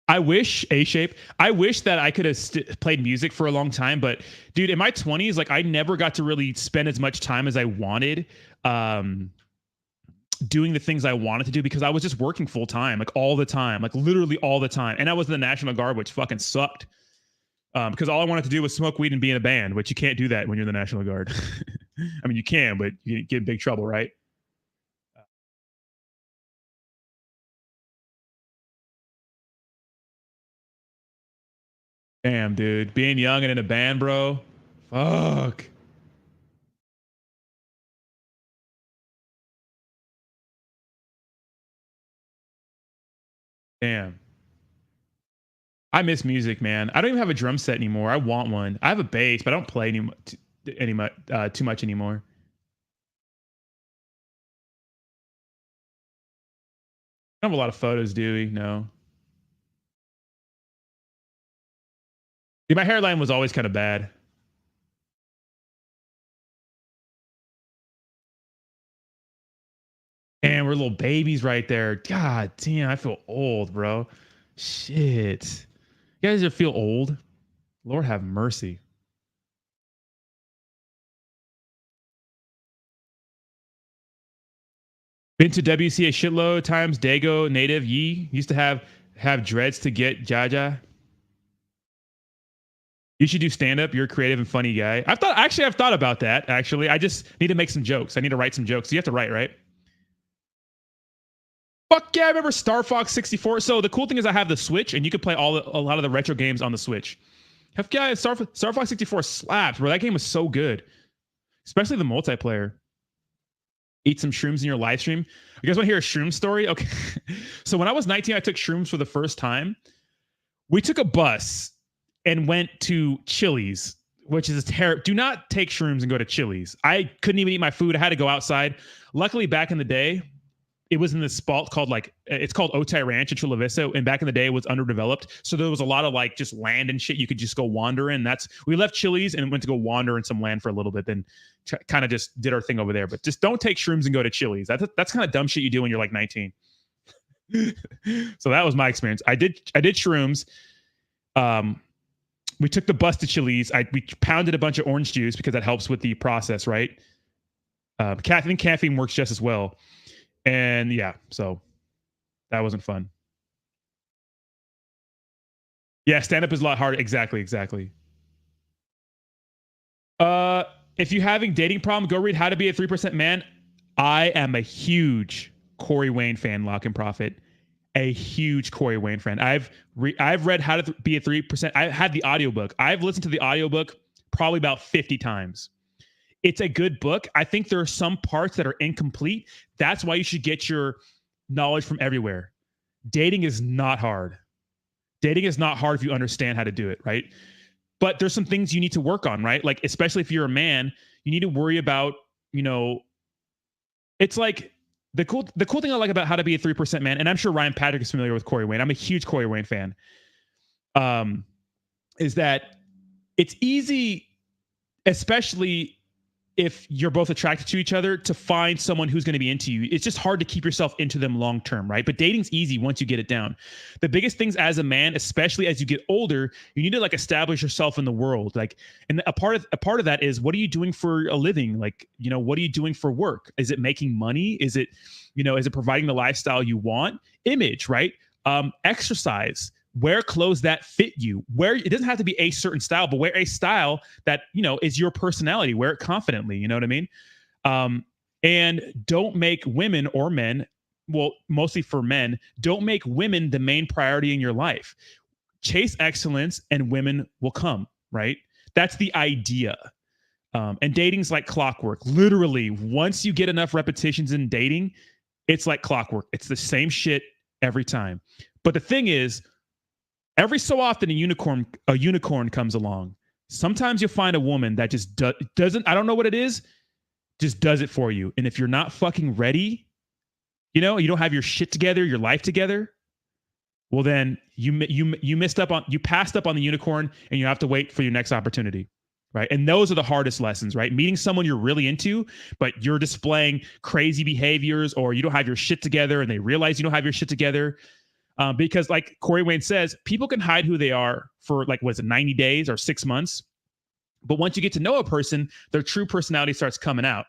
I wish that I could have played music for a long time, but dude, in my 20s, like I never got to really spend as much time as I wanted doing the things I wanted to do because I was just working full time, like all the time, like literally all the time. And I was in the National Guard, which fucking sucked. Because all I wanted to do was smoke weed and be in a band, which you can't do that when you're in the National Guard. I mean, you can, but you get in big trouble, right? Damn, dude. Being young and in a band, bro. Fuck. Damn. I miss music, man. I don't even have a drum set anymore. I want one. I have a bass, but I don't play too much anymore. I don't have a lot of photos, do we? No. See, my hairline was always kind of bad. And we're little babies right there. God damn, I feel old, bro. Shit. You guys feel old? Lord have mercy. Been to WC a shitload times. Dago, native, Yi. Used to have dreads to get Jaja. You should do stand up. You're a creative and funny guy. I've thought about that. Actually, I just need to make some jokes. I need to write some jokes. So you have to write, right? Fuck yeah, I remember Star Fox 64. So the cool thing is I have the Switch, and you can play a lot of the retro games on the Switch. Heck yeah, Star Fox 64 slaps, bro. That game was so good, especially the multiplayer. Eat some shrooms in your live stream. You guys want to hear a shroom story? Okay. So when I was 19, I took shrooms for the first time. We took a bus and went to Chili's, which is terrible. Do not take shrooms and go to Chili's. I couldn't even eat my food. I had to go outside. Luckily, back in the day, it was in this spot called it's called Otay Ranch in Chula Vista, and back in the day it was underdeveloped, so there was a lot of like just land and shit you could just go wander in. We left Chili's and went to go wander in some land for a little bit, then kind of just did our thing over there. But just don't take shrooms and go to Chili's. That's kind of dumb shit you do when you're like 19. So that was my experience. I did shrooms. We took the bus to Chili's. We pounded a bunch of orange juice because that helps with the process, right? Caffeine works just as well. And yeah, so that wasn't fun. Yeah, stand up is a lot harder. Exactly. If you're having dating problem, go read How to Be a 3% Man. I am a huge Corey Wayne fan, Lock and Profit. A huge Corey Wayne fan. I've read How to Be a 3%. I had the audiobook. I've listened to the audiobook probably about 50 times. It's a good book. I think there are some parts that are incomplete. That's why you should get your knowledge from everywhere. Dating is not hard. Dating is not hard if you understand how to do it, right? But there's some things you need to work on, right? Like, especially if you're a man, you need to worry about, it's like the cool thing I like about How to Be a 3% Man, and I'm sure Ryan Patrick is familiar with Corey Wayne. I'm a huge Corey Wayne fan. Is that it's easy, especially if you're both attracted to each other, to find someone who's going to be into you. It's just hard to keep yourself into them long term, right? But dating's easy once you get it down. The biggest things as a man, especially as you get older, you need to like establish yourself in the world. Like, and a part of that is, what are you doing for a living? Like, what are you doing for work? Is it making money? Is it, is it providing the lifestyle you want? Image, right? Exercise. Wear clothes that fit you. It doesn't have to be a certain style, but wear a style that, is your personality. Wear it confidently. You know what I mean? And don't make women or men, well, mostly for men, don't make women the main priority in your life. Chase excellence and women will come, right? That's the idea. And dating's like clockwork. Literally, once you get enough repetitions in dating, it's like clockwork. It's the same shit every time. But the thing is, every so often a unicorn comes along. Sometimes you'll find a woman that just doesn't, I don't know what it is, just does it for you. And if you're not fucking ready, you don't have your shit together, your life together, well then you passed up on the unicorn, and you have to wait for your next opportunity, right? And those are the hardest lessons, right? Meeting someone you're really into, but you're displaying crazy behaviors, or you don't have your shit together and they realize you don't have your shit together. Because like Corey Wayne says, people can hide who they are for 90 days or 6 months. But once you get to know a person, their true personality starts coming out.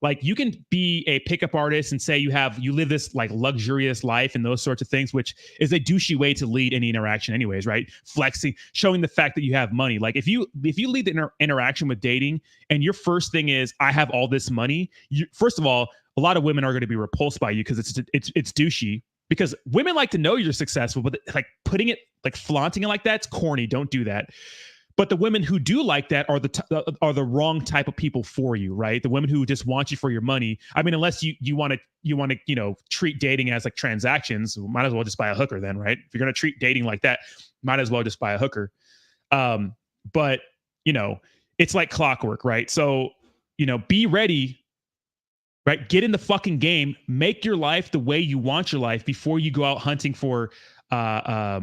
Like, you can be a pickup artist and say you live this like luxurious life and those sorts of things, which is a douchey way to lead any interaction anyways, right? Flexing, showing the fact that you have money. Like, if you lead the interaction with dating and your first thing is, I have all this money, first of all, a lot of women are going to be repulsed by you because it's douchey. Because women like to know you're successful, but like putting it, like flaunting it like that, it's corny. Don't do that. But the women who do like that are the wrong type of people for you, right? The women who just want you for your money. I mean, unless you want to treat dating as like transactions, might as well just buy a hooker then, right? If you're gonna treat dating like that, might as well just buy a hooker. But it's like clockwork, right? So be ready. Right? Get in the fucking game. Make your life the way you want your life before you go out hunting for a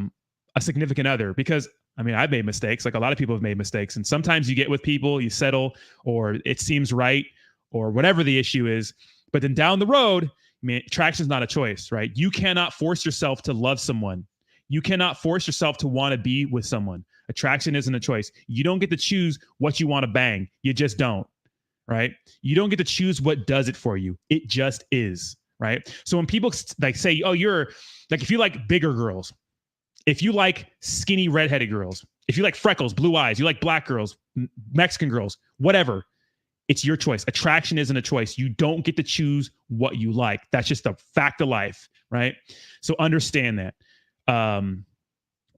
significant other. Because, I mean, I've made mistakes. Like, a lot of people have made mistakes. And sometimes you get with people, you settle, or it seems right, or whatever the issue is. But then down the road, I mean, attraction is not a choice, right? You cannot force yourself to love someone. You cannot force yourself to want to be with someone. Attraction isn't a choice. You don't get to choose what you want to bang. You just don't. Right? You don't get to choose what does it for you. It just is, right? So when people like say, oh, you're like, if you like bigger girls, if you like skinny redheaded girls, if you like freckles, blue eyes, you like black girls, Mexican girls, whatever, it's your choice. Attraction isn't a choice. You don't get to choose what you like. That's just a fact of life, right? So understand that.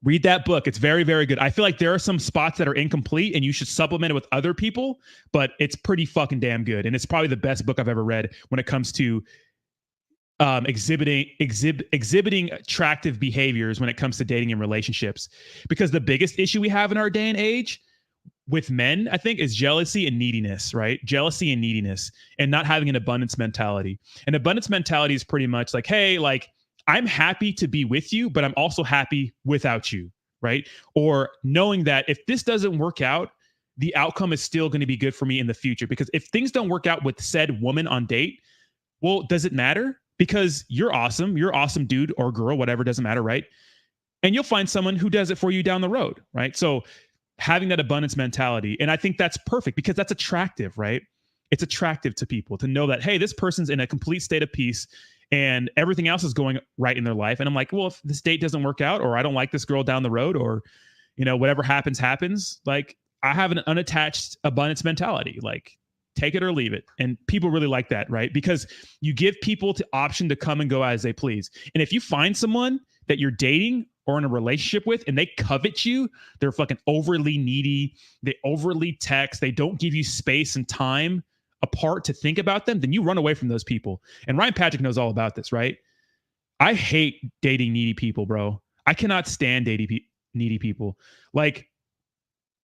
Read that book. It's very, very good. I feel like there are some spots that are incomplete and you should supplement it with other people, but it's pretty fucking damn good. And it's probably the best book I've ever read when it comes to exhibiting attractive behaviors when it comes to dating and relationships. Because the biggest issue we have in our day and age with men, I think, is jealousy and neediness, right? Jealousy and neediness, and not having an abundance mentality. And abundance mentality is pretty much like, hey, like, I'm happy to be with you, but I'm also happy without you, right? Or knowing that if this doesn't work out, the outcome is still going to be good for me in the future. Because if things don't work out with said woman on date, well, does it matter? Because you're awesome, dude or girl, whatever, doesn't matter, right? And you'll find someone who does it for you down the road, right? So having that abundance mentality, and I think that's perfect because that's attractive, right? It's attractive to people to know that, hey, this person's in a complete state of peace and everything else is going right in their life. And I'm like, well, if this date doesn't work out, or I don't like this girl down the road, or, whatever happens, like, I have an unattached abundance mentality, like, take it or leave it. And people really like that, right? Because you give people the option to come and go as they please. And if you find someone that you're dating or in a relationship with and they covet you, they're fucking overly needy, they overly text, they don't give you space and time apart to think about them, then you run away from those people. And Ryan Patrick knows all about this, right? I hate dating needy people, bro. I cannot stand dating needy people. Like,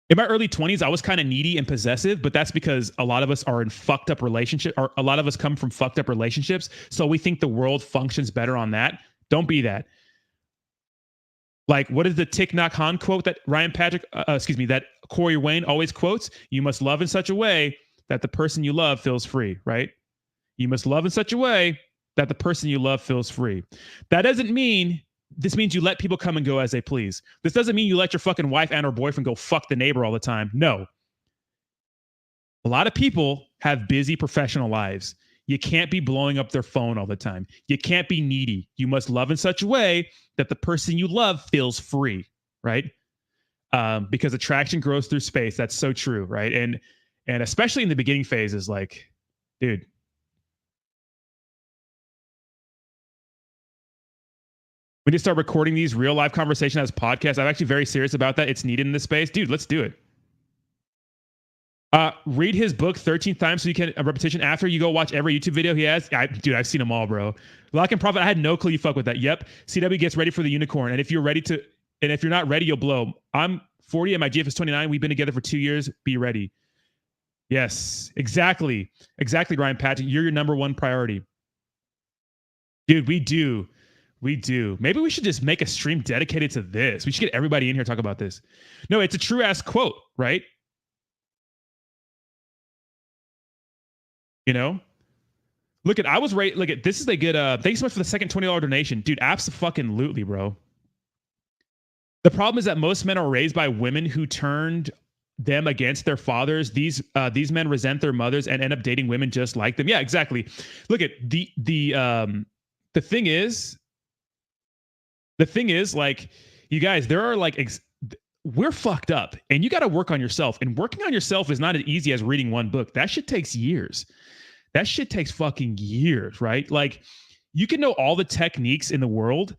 In my early 20s, I was kind of needy and possessive, but that's because a lot of us are in fucked up relationships, or a lot of us come from fucked up relationships. So we think the world functions better on that. Don't be that. Like, what is the Thich Nhat Hanh quote that that Corey Wayne always quotes? You must love in such a way that the person you love feels free, right? You must love in such a way that the person you love feels free. That doesn't mean, this means you let people come and go as they please. This doesn't mean you let your fucking wife and her boyfriend go fuck the neighbor all the time. No. A lot of people have busy professional lives. You can't be blowing up their phone all the time. You can't be needy. You must love in such a way that the person you love feels free, right? Because attraction grows through space. That's so true, right? And especially in the beginning phases, like, dude. We need to start recording these real live conversations as podcasts. I'm actually very serious about that. It's needed in this space. Dude, let's do it. Read his book 13 times so you can a repetition after you go watch every YouTube video he has. Dude, I've seen them all, bro. Lock and Profit. I had no clue you fuck with that. Yep. CW gets ready for the unicorn. And if you're not ready, you'll blow. I'm 40 and my GF is 29. We've been together for 2 years. Be ready. Yes, exactly. Exactly, Ryan Patrick. You're your number one priority. Dude, we do. Maybe we should just make a stream dedicated to this. We should get everybody in here to talk about this. No, it's a true ass quote, right? You know, look at, this is a good, thank you so much for the second $20 donation. Dude, abso-fucking-lutely, bro. The problem is that most men are raised by women who turned them against their fathers. These men resent their mothers and end up dating women just like them. Yeah, exactly. Look at the thing is, like, you guys, there are like, we're fucked up and you got to work on yourself, and working on yourself is not as easy as reading one book. That shit takes years. That shit takes fucking years, right? Like, you can know all the techniques in the world,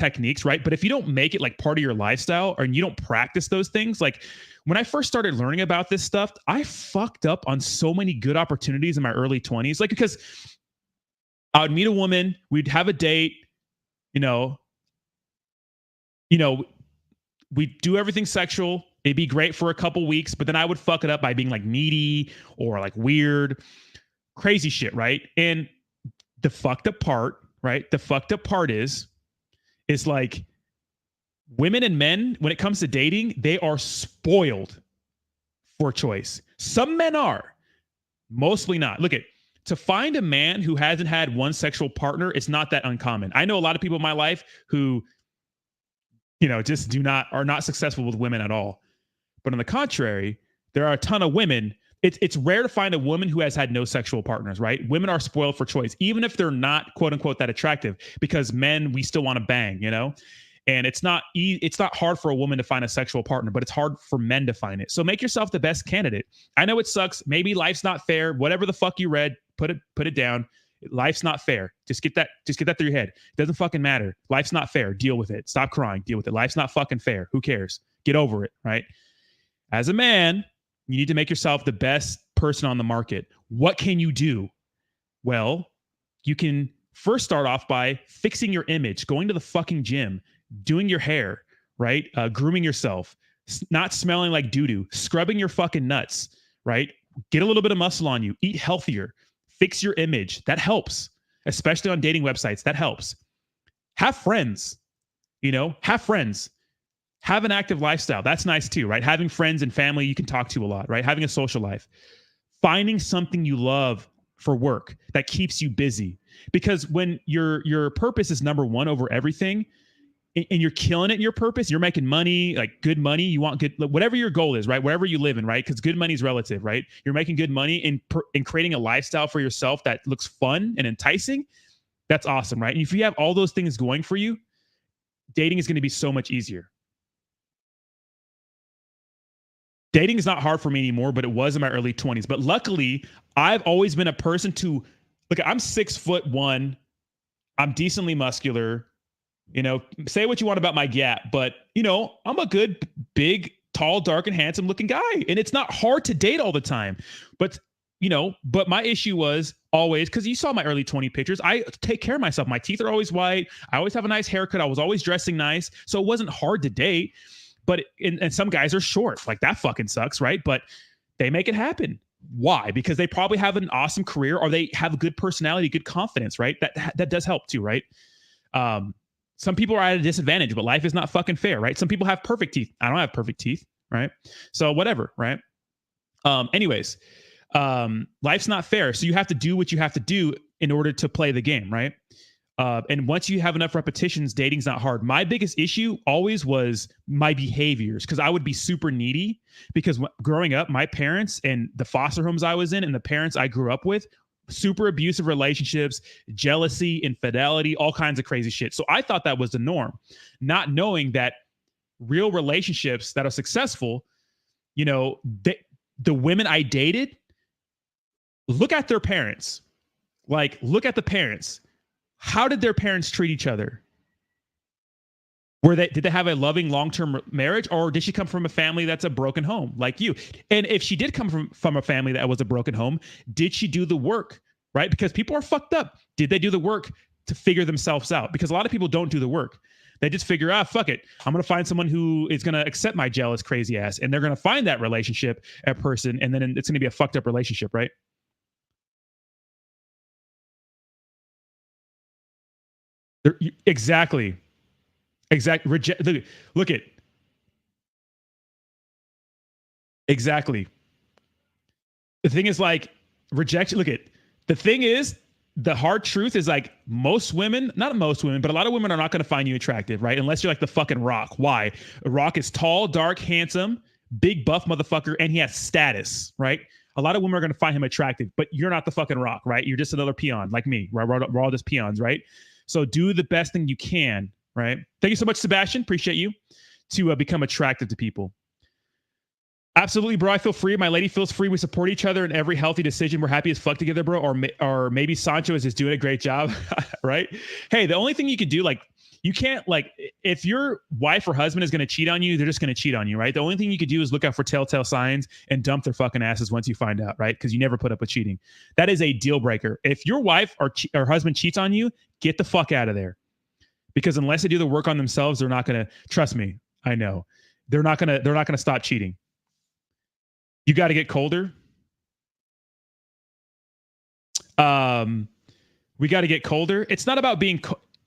right? But if you don't make it like part of your lifestyle, or you don't practice those things, like when I first started learning about this stuff, I fucked up on so many good opportunities in my early 20s. Like, because I would meet a woman, we'd have a date, we'd do everything sexual. It'd be great for a couple weeks, but then I would fuck it up by being like needy or like weird, crazy shit, right? And the fucked up part, right? The fucked up part is like, women and men, when it comes to dating, they are spoiled for choice. Some men are, mostly not. Look at, to find a man who hasn't had one sexual partner, it's not that uncommon. I know a lot of people in my life who, just are not successful with women at all. But on the contrary, there are a ton of women. It's rare to find a woman who has had no sexual partners, right? Women are spoiled for choice, even if they're not quote unquote that attractive, because men, we still want to bang, and it's not hard for a woman to find a sexual partner, but it's hard for men to find it. So make yourself the best candidate. I know it sucks. Maybe life's not fair. Whatever the fuck you read, put it down. Life's not fair. Just get that through your head. It doesn't fucking matter. Life's not fair. Deal with it. Stop crying. Deal with it. Life's not fucking fair. Who cares? Get over it, right? As a man, you need to make yourself the best person on the market. What can you do? Well, you can first start off by fixing your image, going to the fucking gym, doing your hair, right? Grooming yourself, not smelling like doo-doo, scrubbing your fucking nuts, right? Get a little bit of muscle on you, eat healthier, fix your image. That helps, especially on dating websites. That helps. Have friends, have friends. Have an active lifestyle. That's nice too, right? Having friends and family you can talk to a lot, right? Having a social life. Finding something you love for work that keeps you busy. Because when your purpose is number one over everything, and you're killing it in your purpose, you're making money, like good money, you want good, whatever your goal is, right? Wherever you live in, right? Because good money is relative, right? You're making good money in creating a lifestyle for yourself that looks fun and enticing. That's awesome, right? And if you have all those things going for you, dating is going to be so much easier. Dating is not hard for me anymore, but it was in my early 20s. But luckily, I've always been a person to, look, I'm 6'1". I'm decently muscular. Say what you want about my gap, but I'm a good, big, tall, dark, and handsome looking guy. And it's not hard to date all the time. But my issue was always, because you saw my early 20 pictures, I take care of myself. My teeth are always white. I always have a nice haircut. I was always dressing nice. So it wasn't hard to date. But and some guys are short. Like that fucking sucks, right? But they make it happen. Why? Because they probably have an awesome career, or they have a good personality, good confidence, right? That does help too, right? Some people are at a disadvantage, but life is not fucking fair, right? Some people have perfect teeth. I don't have perfect teeth, right? So whatever, right? Anyways, life's not fair. So you have to do what you have to do in order to play the game, right? And once you have enough repetitions, dating's not hard. My biggest issue always was my behaviors, because I would be super needy, because growing up, my parents and the foster homes I was in and the parents I grew up with, super abusive relationships, jealousy, infidelity, all kinds of crazy shit. So I thought that was the norm, not knowing that real relationships that are successful, you know, the women I dated, look at their parents. Like, look at the parents. How did their parents treat each other? Did they have a loving long-term marriage, or did she come from a family that's a broken home like you? And if she did come from a family that was a broken home, did she do the work, right? Because people are fucked up. Did they do the work to figure themselves out? Because a lot of people don't do the work. They just figure out, fuck it, I'm going to find someone who is going to accept my jealous, crazy ass. And they're going to find that relationship, a person, and then it's going to be a fucked up relationship, right? Exactly. Look at exactly. The thing is, like, rejection. Look at the thing is, the hard truth is, like, most women, not most women, but a lot of women are not going to find you attractive, right? Unless you're like the fucking Rock. Why? Rock is tall, dark, handsome, big buff motherfucker, and he has status, right? A lot of women are going to find him attractive, but you're not the fucking Rock, right? You're just another peon like me, right? We're all just peons, right? So do the best thing you can, right? Thank you so much, Sebastian. Appreciate you, to become attractive to people. Absolutely, bro. I feel free. My lady feels free. We support each other in every healthy decision. We're happy as fuck together, bro. Or maybe Sancho is just doing a great job, right? Hey, the only thing you could do, like, you can't, like, if your wife or husband is going to cheat on you, they're just going to cheat on you, right? The only thing you could do is look out for telltale signs and dump their fucking asses once you find out, right? Because you never put up with cheating. That is a deal breaker. If your wife or husband cheats on you, get the fuck out of there. Because unless they do the work on themselves, they're not going to, trust me, I know. They're not going to stop cheating. You got to get colder. We got to get colder. It's not about being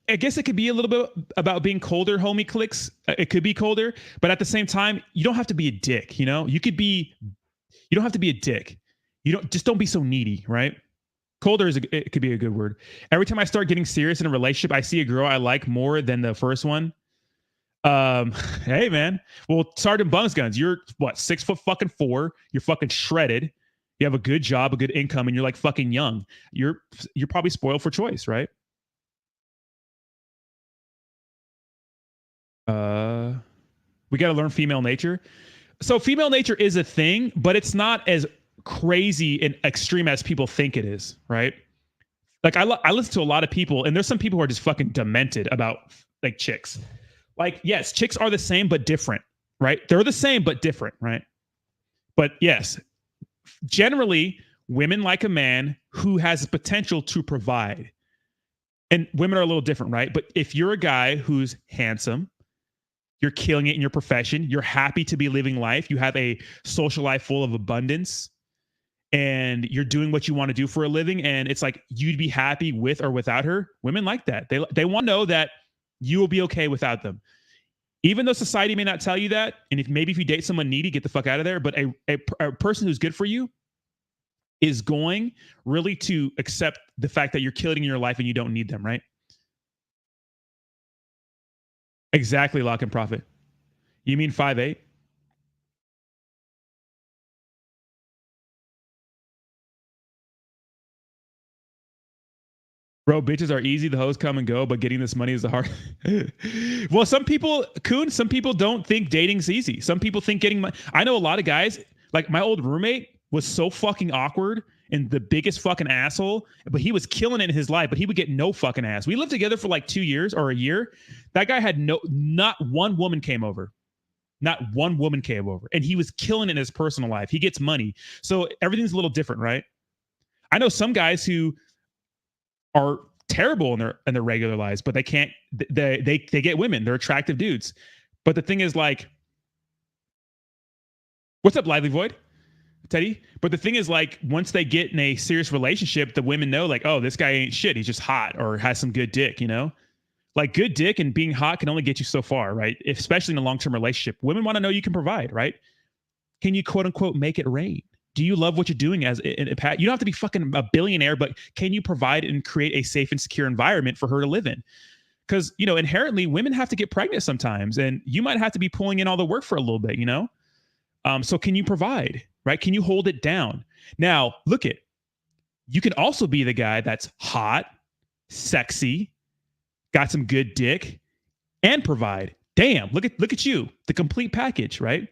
I guess it could be a little bit about being colder, homie clicks. It could be colder, but at the same time, you don't have to be a dick, you know? You don't have to be a dick. Don't be so needy, right? Colder it could be a good word. Every time I start getting serious in a relationship, I see a girl I like more than the first one. Hey man. Well, Sergeant Bung's Guns, you're what, 6'4", you're fucking shredded. You have a good job, a good income, and you're like fucking young. You're probably spoiled for choice, right? We got to learn female nature. So female nature is a thing, but it's not as crazy and extreme as people think it is, right? Like I listen to a lot of people, and there's some people who are just fucking demented about, like, chicks. Like, yes, chicks are the same but different, right? They're the same but different, right? But yes, generally, women like a man who has the potential to provide. And women are a little different, right? But if you're a guy who's handsome, you're killing it in your profession, you're happy to be living life, you have a social life full of abundance, and you're doing what you want to do for a living, and it's like you'd be happy with or without her. Women like that. They want to know that you will be okay without them. Even though society may not tell you that, and if you date someone needy, get the fuck out of there. But a person who's good for you is going really to accept the fact that you're killing your life and you don't need them, right? Exactly, Lock and Profit. You mean 5'8"? Bro, bitches are easy. The hoes come and go, but getting this money is the hard. Well, some people don't think dating's easy. Some people think getting money. I know a lot of guys, like my old roommate was so fucking awkward and the biggest fucking asshole, but he was killing it in his life, but he would get no fucking ass. We lived together for like 2 years or a year. That guy had not one woman came over. Not one woman came over. And he was killing it in his personal life. He gets money. So everything's a little different, right? I know some guys who are terrible in their regular lives, but they get women. They're attractive dudes. But the thing is, like, What's up, Lively Void? Teddy? But the thing is, like, once they get in a serious relationship, the women know, like, oh, this guy ain't shit. He's just hot or has some good dick, you know? Like, good dick and being hot can only get you so far, right? Especially in a long-term relationship. Women want to know you can provide, right? Can you, quote unquote, make it rain? Do you love what you're doing as you don't have to be fucking a billionaire, but can you provide and create a safe and secure environment for her to live in? Because, you know, inherently women have to get pregnant sometimes, and you might have to be pulling in all the work for a little bit, you know? So can you provide, right? Can you hold it down? Now, look it. You can also be the guy that's hot, sexy, got some good dick, and provide. Damn, look at you, the complete package, right?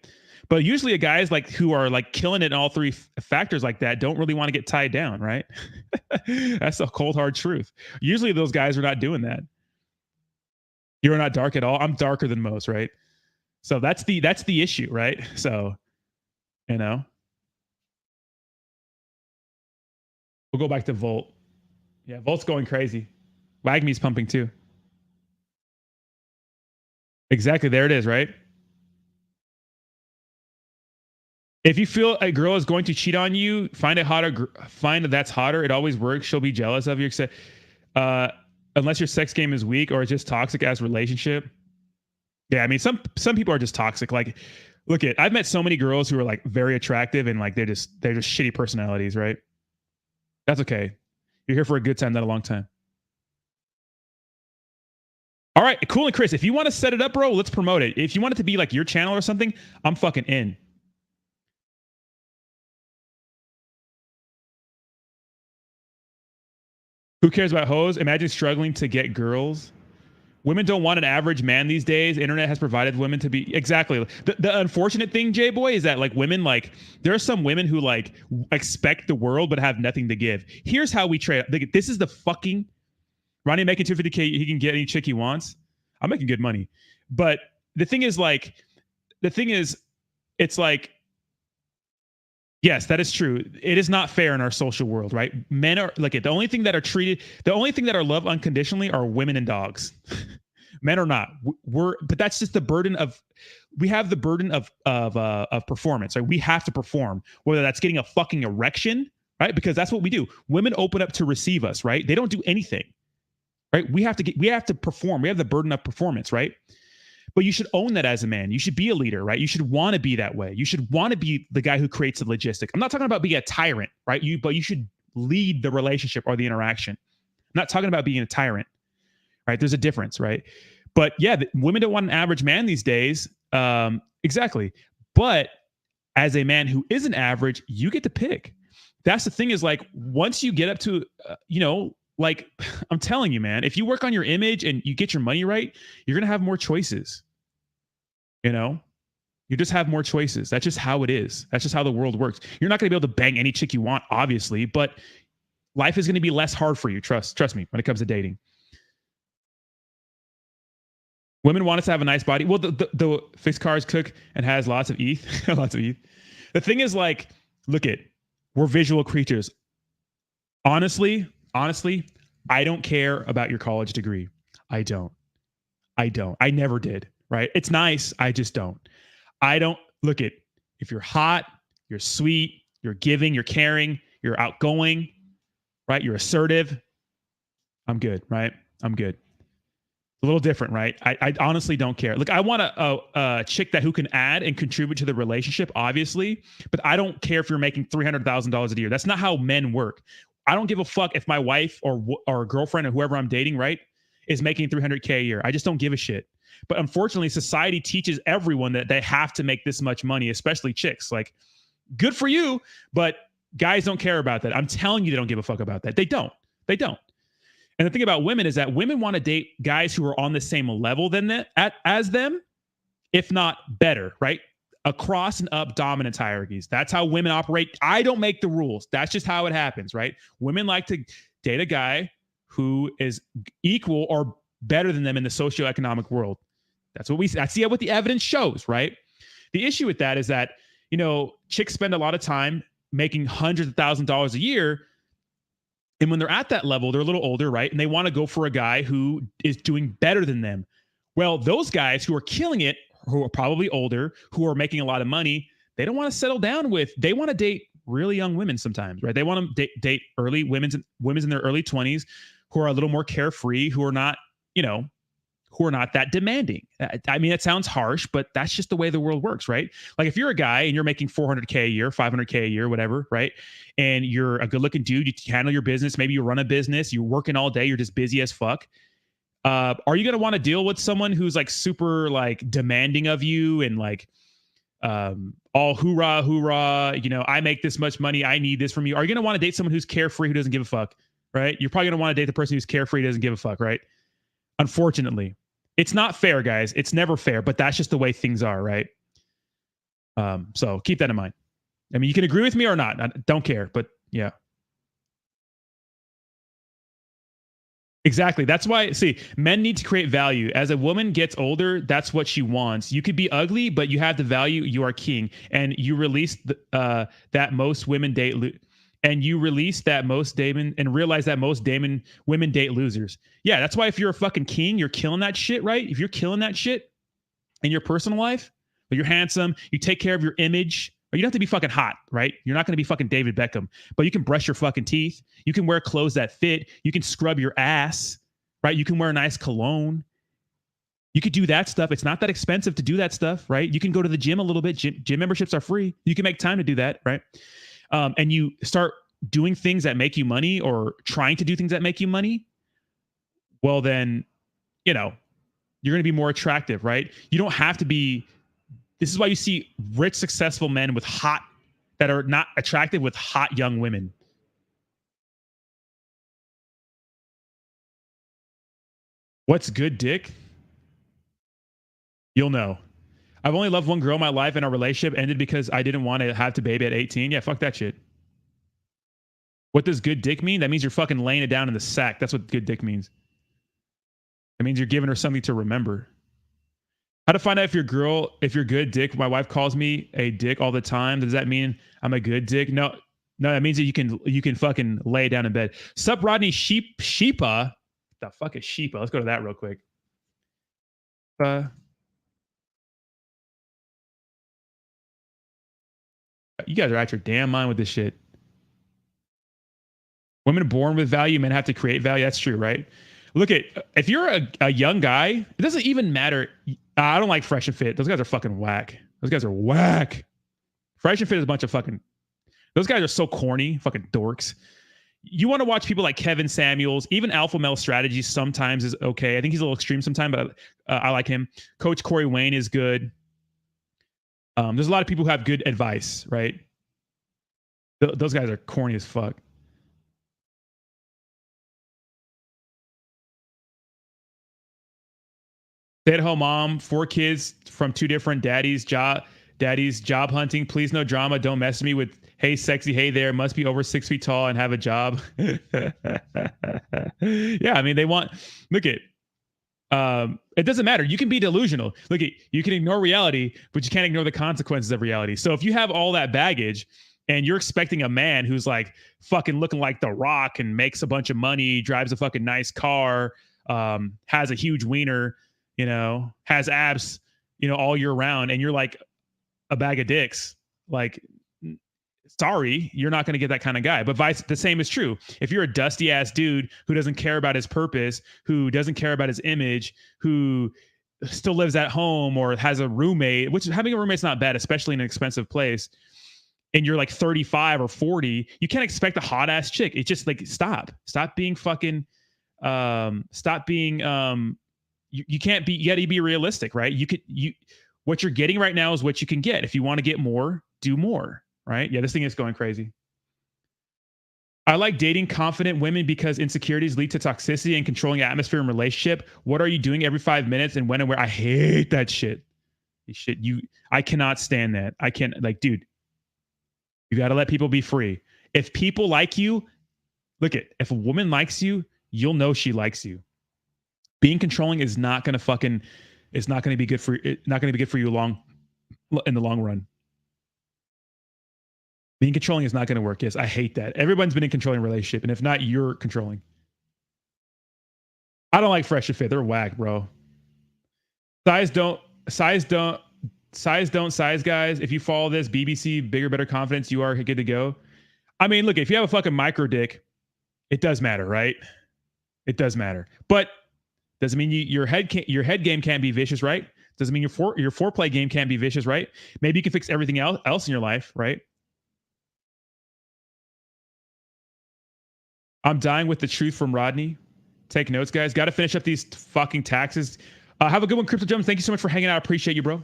But usually, guys like who are like killing it in all three factors like that don't really want to get tied down, right? That's a cold hard truth. Usually, those guys are not doing that. You're not dark at all. I'm darker than most, right? So that's the issue, right? So, you know, we'll go back to Volt. Yeah, Volt's going crazy. WAGMI's pumping too. Exactly, there it is, right? If you feel a girl is going to cheat on you, find that's hotter. It always works. She'll be jealous of you. Unless your sex game is weak or it's just toxic as relationship. Yeah, I mean, some people are just toxic. Like, look I've met so many girls who are like very attractive and like they're just shitty personalities, right? That's okay. You're here for a good time, not a long time. All right, cool. And Chris, if you want to set it up, bro, let's promote it. If you want it to be like your channel or something, I'm fucking in. Who cares about hoes? Imagine struggling to get girls. Women don't want an average man these days. Internet has provided women to be exactly. The unfortunate thing, J boy, is that like women, like there are some women who like expect the world but have nothing to give. Here's how we trade. Like, this is the fucking Ronnie making 250K. He can get any chick he wants. I'm making good money, but the thing is, it's like. Yes, that is true. It is not fair in our social world, right? Men are like the only thing that are loved unconditionally are women and dogs. Men are not. But that's just the burden of. We have the burden of performance. Right? We have to perform, whether that's getting a fucking erection, right? Because that's what we do. Women open up to receive us, right? They don't do anything, right? We have to perform. We have the burden of performance, right? But you should own that as a man. You should be a leader, right? You should want to be that way. You should want to be the guy who creates the logistic. I'm not talking about being a tyrant, right? But you should lead the relationship or the interaction. I'm not talking about being a tyrant, right? There's a difference, right? But yeah, women don't want an average man these days. Exactly. But as a man who isn't average, you get to pick. That's the thing is like, once you get up to, like, I'm telling you, man, if you work on your image and you get your money right, you're going to have more choices. You know, you just have more choices. That's just how it is. That's just how the world works. You're not going to be able to bang any chick you want, obviously, but life is going to be less hard for you. Trust me when it comes to dating. Women want us to have a nice body. Well, the fixed cars cook and has lots of ETH. Lots of ETH. The thing is, like, we're visual creatures. Honestly, I don't care about your college degree. I don't. I never did, right? It's nice. I just don't. If you're hot, you're sweet, you're giving, you're caring, you're outgoing, right? You're assertive. I'm good, right? I'm good. A little different, right? I honestly don't care. Look, I want a chick who can add and contribute to the relationship, obviously, but I don't care if you're making $300,000 a year. That's not how men work. I don't give a fuck if my wife or girlfriend or whoever I'm dating, right, is making $300K a year. I just don't give a shit. But unfortunately, society teaches everyone that they have to make this much money, especially chicks. Like, good for you, but guys don't care about that. I'm telling you, they don't give a fuck about that. They don't. And the thing about women is that women want to date guys who are on the same level as them, if not better, right? Across and up dominance hierarchies. That's how women operate. I don't make the rules. That's just how it happens, right? Women like to date a guy who is equal or better than them in the socioeconomic world. That's what the evidence shows, right? The issue with that is that, chicks spend a lot of time making hundreds of thousands of dollars a year. And when they're at that level, they're a little older, right? And they want to go for a guy who is doing better than them. Well, those guys who are killing it, who are probably older, who are making a lot of money, they don't want to settle down with, they want to date really young women sometimes, right? They want to date early women's in their early 20s who are a little more carefree, who are not, who are not that demanding. I mean, it sounds harsh, but that's just the way the world works, right? Like if you're a guy and you're making $400K a year, $500K a year, whatever, right? And you're a good looking dude, you handle your business, maybe you run a business, you're working all day, you're just busy as fuck. Are you going to want to deal with someone who's like super like demanding of you and like, all hoorah, hoorah, I make this much money, I need this from you? Are you going to want to date someone who's carefree, who doesn't give a fuck, right? You're probably going to want to date the person who's carefree, doesn't give a fuck, right? Unfortunately, it's not fair, guys. It's never fair, but that's just the way things are, right? So keep that in mind. I mean, you can agree with me or not. I don't care, but yeah. Exactly. That's why, see, men need to create value. As a woman gets older, that's what she wants. You could be ugly, but you have the value. You are king. And you release that most women date, and you release that most Damon and realize that most women date losers. Yeah, that's why if you're a fucking king, you're killing that shit, right? If you're killing that shit in your personal life, but you're handsome, you take care of your image, or you don't have to be fucking hot, right? You're not going to be fucking David Beckham, but you can brush your fucking teeth. You can wear clothes that fit. You can scrub your ass, right? You can wear a nice cologne. You could do that stuff. It's not that expensive to do that stuff, right? You can go to the gym a little bit. Gym memberships are free. You can make time to do that, right? And you start doing things that make you money or trying to do things that make you money. Well, then, you're going to be more attractive, right? You don't have to be. This is why you see rich, successful men that are not attractive with hot young women. What's good dick? You'll know. I've only loved one girl in my life, and our relationship ended because I didn't want to have to baby at 18. Yeah, fuck that shit. What does good dick mean? That means you're fucking laying it down in the sack. That's what good dick means. It means you're giving her something to remember. How to find out if you're good dick? My wife calls me a dick all the time. Does that mean I'm a good dick? No, that means that you can fucking lay it down in bed. Sup, Rodney Sheepa? The fuck is Sheepa? Let's go to that real quick. You guys are out your damn mind with this shit. Women born with value, men have to create value. That's true, right? Look at, if you're a young guy, it doesn't even matter. I don't like Fresh and Fit. Those guys are fucking whack. Those guys are whack. Fresh and Fit is a bunch of fucking, those guys are so corny, fucking dorks. You want to watch people like Kevin Samuels, even Alpha Male Strategy sometimes is okay. I think he's a little extreme sometimes, but I like him. Coach Corey Wayne is good. There's a lot of people who have good advice, right? Those guys are corny as fuck. Stay-at-home mom, 4 kids from 2 different daddies, job hunting. Please no drama. Don't mess with me with, hey, sexy, hey there, must be over 6 feet tall and have a job. Yeah, I mean, they want, look at, it doesn't matter. You can be delusional. Look at, you can ignore reality, but you can't ignore the consequences of reality. So if you have all that baggage and you're expecting a man who's like fucking looking like The Rock and makes a bunch of money, drives a fucking nice car, has a huge wiener, has abs, all year round, and you're like a bag of dicks, like, sorry, you're not going to get that kind of guy. But the same is true. If you're a dusty ass dude who doesn't care about his purpose, who doesn't care about his image, who still lives at home or has a roommate, which having a roommate's not bad, especially in an expensive place, and you're like 35 or 40, you can't expect a hot ass chick. It's just like, stop being fucking, you can't be, you got to be realistic, right? What you're getting right now is what you can get. If you want to get more, do more, right? Yeah, this thing is going crazy. I like dating confident women because insecurities lead to toxicity and controlling atmosphere in relationship. What are you doing every 5 minutes and when and where? I hate that shit. I cannot stand that. I can't, like, dude, you got to let people be free. If people like you, if a woman likes you, you'll know she likes you. Being controlling is not going to be good for you in the long run. Being controlling is not going to work. Yes, I hate that. Everyone's been in a controlling relationship, and if not, you're controlling. I don't like Fresh and Fit. They're whack, bro. Size don't size don't size, guys. If you follow this BBC, bigger, better confidence, you are good to go. I mean, look, if you have a fucking micro dick, it does matter, right? It does matter, but doesn't mean your head game can't be vicious, right? Doesn't mean your foreplay game can't be vicious, right? Maybe you can fix everything else in your life, right? I'm dying with the truth from Rodney. Take notes, guys. Got to finish up these fucking taxes. Have a good one, Crypto Gems. Thank you so much for hanging out. I appreciate you, bro.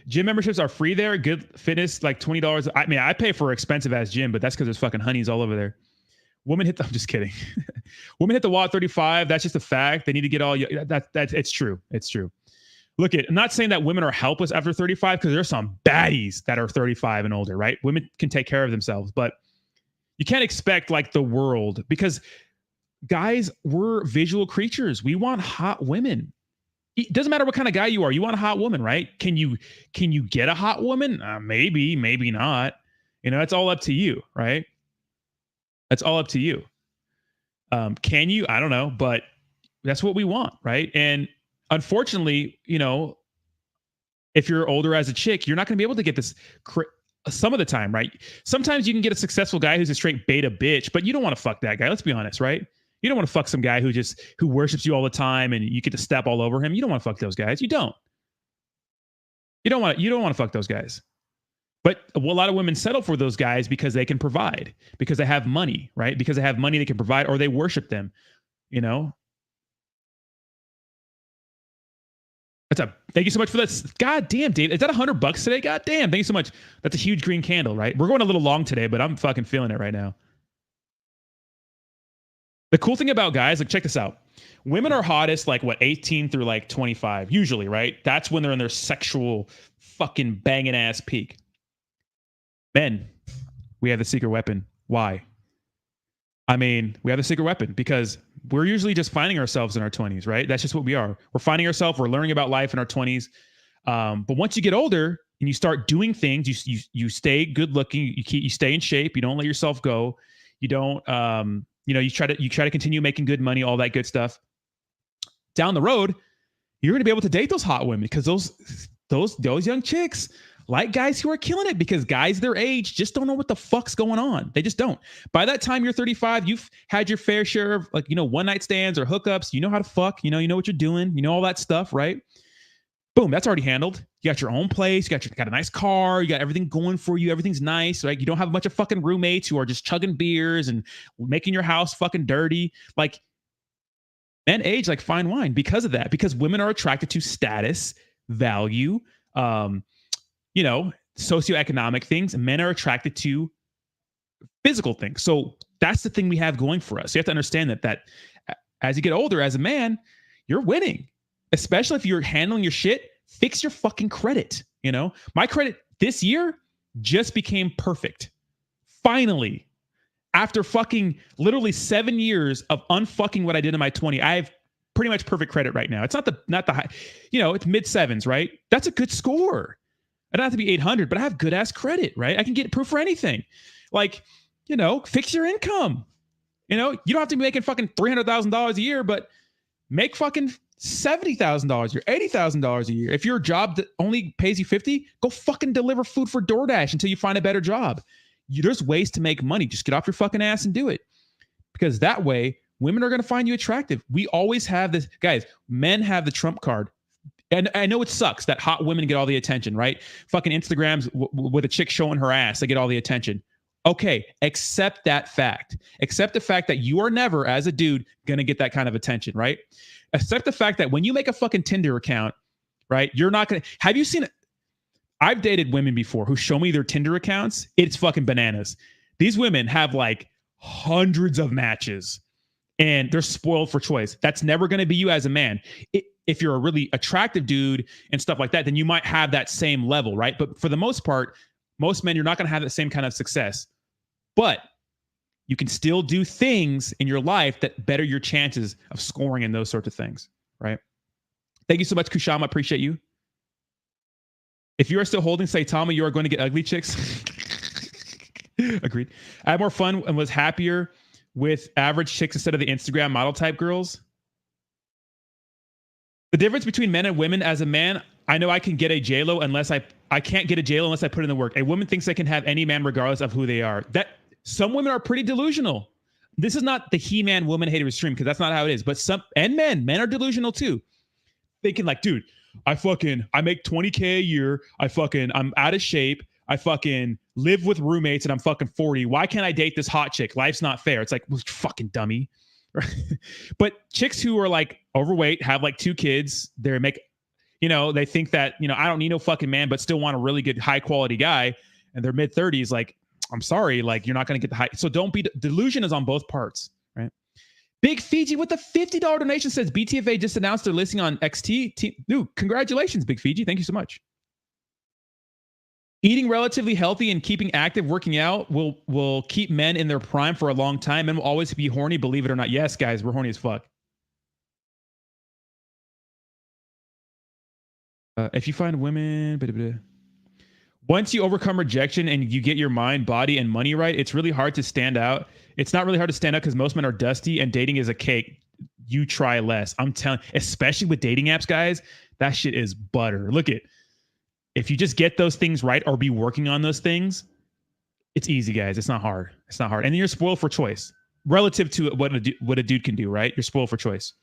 Gym memberships are free there. Good fitness, like $20. I mean, I pay for expensive ass gym, but that's because there's fucking honeys all over there. Women hit I'm just kidding. Women hit the wall at 35. That's just a fact. They need to get all it's true. It's true. Look, I'm not saying that women are helpless after 35, because there's some baddies that are 35 and older, right? Women can take care of themselves, but you can't expect like the world, because guys, we're visual creatures. We want hot women. It doesn't matter what kind of guy you are. You want a hot woman, right? Can you get a hot woman? Maybe, maybe not. You know, it's all up to you, right? That's all up to you. Can you? I don't know, but that's what we want, right? And unfortunately, you know, if you're older as a chick, you're not going to be able to get this some of the time, right? Sometimes you can get a successful guy who's a straight beta bitch, but you don't want to fuck that guy. Let's be honest, right? You don't want to fuck some guy who worships you all the time and you get to step all over him. You don't want to fuck those guys. You don't want to fuck those guys. But a lot of women settle for those guys because they can provide, because they have money, right? Because they have money they can provide, or they worship them, you know? Thank you so much for that. God damn, Dave. Is that $100 today? God damn. Thank you so much. That's a huge green candle, right? We're going a little long today, but I'm fucking feeling it right now. The cool thing about guys, like, check this out. Women are hottest, like, 18 through, 25, usually, right? That's when they're in their sexual fucking banging ass peak. Men, we have the secret weapon. Why? I mean, we have the secret weapon because we're usually just finding ourselves in our 20s, right? That's just what we are. We're finding ourselves. We're learning about life in our 20s. But once you get older and you start doing things, you stay good looking. You stay in shape. You don't let yourself go. You don't. You try to continue making good money, all that good stuff. Down the road, you're going to be able to date those hot women because those young chicks like guys who are killing it, because guys their age just don't know what the fuck's going on. They just don't. By that time you're 35, you've had your fair share of one night stands or hookups. You know how to fuck. You know what you're doing. You know all that stuff, right? Boom, that's already handled. You got your own place. You got a nice car. You got everything going for you. Everything's nice, right? You don't have a bunch of fucking roommates who are just chugging beers and making your house fucking dirty. Like, men age like fine wine because of that. Because women are attracted to status, value, socioeconomic things. And men are attracted to physical things. So that's the thing we have going for us. You have to understand that as you get older, as a man, you're winning. Especially if you're handling your shit, fix your fucking credit. My credit this year just became perfect. Finally, after fucking literally 7 years of unfucking what I did in my 20s, I have pretty much perfect credit right now. It's not the high, it's mid sevens, right? That's a good score. I don't have to be 800, but I have good ass credit, right? I can get approved for anything. Fix your income. You don't have to be making fucking $300,000 a year, but make fucking $70,000 a year, $80,000 a year. If your job that only pays you $50,000, go fucking deliver food for DoorDash until you find a better job. There's ways to make money. Just get off your fucking ass and do it. Because that way, women are going to find you attractive. We always have this. Guys, men have the trump card. And I know it sucks that hot women get all the attention, right? Fucking Instagrams with a chick showing her ass, they get all the attention. Okay, accept that fact. Accept the fact that you are never, as a dude, going to get that kind of attention, right? Accept the fact that when you make a fucking Tinder account, right, you're not going to... Have you seen... I've dated women before who show me their Tinder accounts. It's fucking bananas. These women have hundreds of matches and they're spoiled for choice. That's never going to be you as a man. If you're a really attractive dude and stuff like that, then you might have that same level, right? But for the most part, most men, you're not going to have that same kind of success. But you can still do things in your life that better your chances of scoring in those sorts of things, right? Thank you so much, Kushama. Appreciate you. If you are still holding Saitama, you are going to get ugly chicks. Agreed. I had more fun and was happier with average chicks instead of the Instagram model type girls. The difference between men and women, as a man, I know I can get a JLo unless I can't get a JLo unless I put in the work. A woman thinks they can have any man regardless of who they are. That some women are pretty delusional. This is not the He-Man woman hater stream because that's not how it is. But some and men are delusional too. Thinking like, dude, I make 20K a year. I'm out of shape. I fucking live with roommates and I'm fucking 40. Why can't I date this hot chick? Life's not fair. It's like, well, fucking dummy. But chicks who are like overweight, have like 2 kids, they think that, I don't need no fucking man, but still want a really good high quality guy. And they're mid 30s. Like, I'm sorry, like you're not going to get the high. So don't be delusion is on both parts, right? Big Fiji with the $50 donation says BTFA just announced their listing on XT. Dude, congratulations, Big Fiji. Thank you so much. Eating relatively healthy and keeping active, working out will keep men in their prime for a long time. Men will always be horny, believe it or not. Yes, guys, we're horny as fuck. If you find women, once you overcome rejection and you get your mind, body, and money right, it's really hard to stand out. It's not really hard to stand out because most men are dusty and dating is a cake. You try less. I'm telling, especially with dating apps, guys, that shit is butter. Look at, if you just get those things right or be working on those things, it's easy, guys. It's not hard. It's not hard. And then you're spoiled for choice relative to what a dude can do, right? You're spoiled for choice.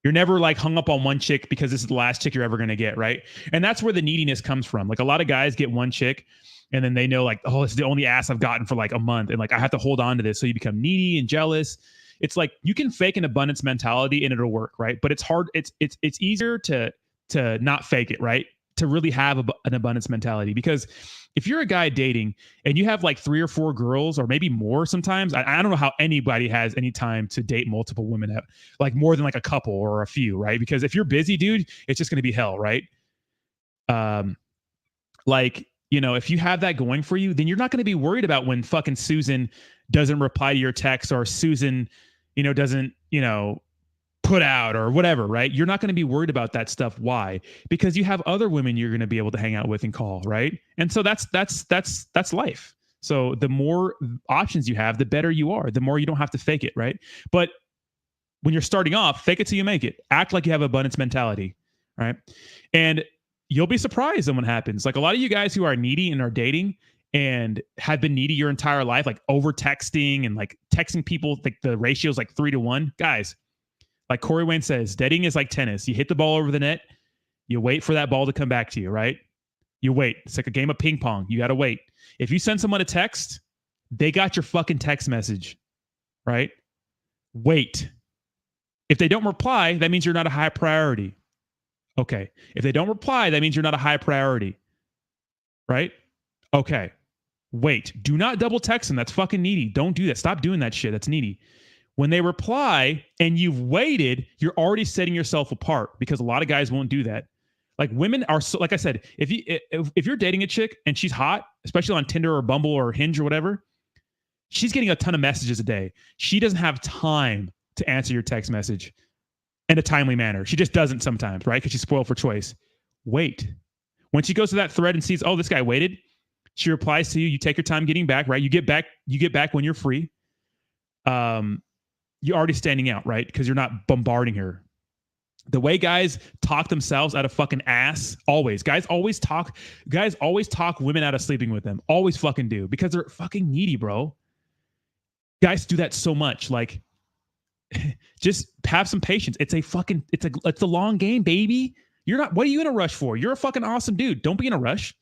You're never like hung up on one chick because this is the last chick you're ever going to get, right? And that's where the neediness comes from. Like a lot of guys get one chick and then they know like, oh, this is the only ass I've gotten for like a month. And like, I have to hold on to this. So you become needy and jealous. It's like you can fake an abundance mentality and it'll work, right? But it's hard. It's easier to not fake it, right? To really have an abundance mentality. Because if you're a guy dating and you have like 3 or 4 girls or maybe more sometimes, I don't know how anybody has any time to date multiple women, like more than like a couple or a few, right? Because if you're busy, dude, it's just going to be hell, right? If you have that going for you, then you're not going to be worried about when fucking Susan doesn't reply to your text or Susan, doesn't, put out or whatever, right? You're not going to be worried about that stuff. Why? Because you have other women you're going to be able to hang out with and call, right? And so that's life. So the more options you have, the better you are, the more you don't have to fake it, right? But when you're starting off, fake it till you make it. Act like you have abundance mentality, right? And you'll be surprised when what happens. Like a lot of you guys who are needy and are dating and have been needy your entire life, like over texting and like texting people, like the ratio is like 3-to-1. Guys, like Corey Wayne says, dating is like tennis. You hit the ball over the net. You wait for that ball to come back to you, right? You wait. It's like a game of ping pong. You got to wait. If you send someone a text, they got your fucking text message, right? Wait. If they don't reply, that means you're not a high priority. Okay. If they don't reply, that means you're not a high priority, right? Okay. Wait. Do not double text them. That's fucking needy. Don't do that. Stop doing that shit. That's needy. When they reply and you've waited, you're already setting yourself apart because a lot of guys won't do that. Like women are so, like I said, if you're dating a chick and she's hot, especially on Tinder or Bumble or Hinge or whatever, she's getting a ton of messages a day. She doesn't have time to answer your text message in a timely manner. She just doesn't sometimes, right? Because she's spoiled for choice. Wait. When she goes to that thread and sees, oh, this guy waited, she replies to you. You take your time getting back, right? You get back when you're free. You're already standing out, right? Because you're not bombarding her. The way guys talk themselves out of fucking ass, always. Guys always talk women out of sleeping with them. Always fucking do. Because they're fucking needy, bro. Guys do that so much. Like, just have some patience. It's a long game, baby. What are you in a rush for? You're a fucking awesome dude. Don't be in a rush.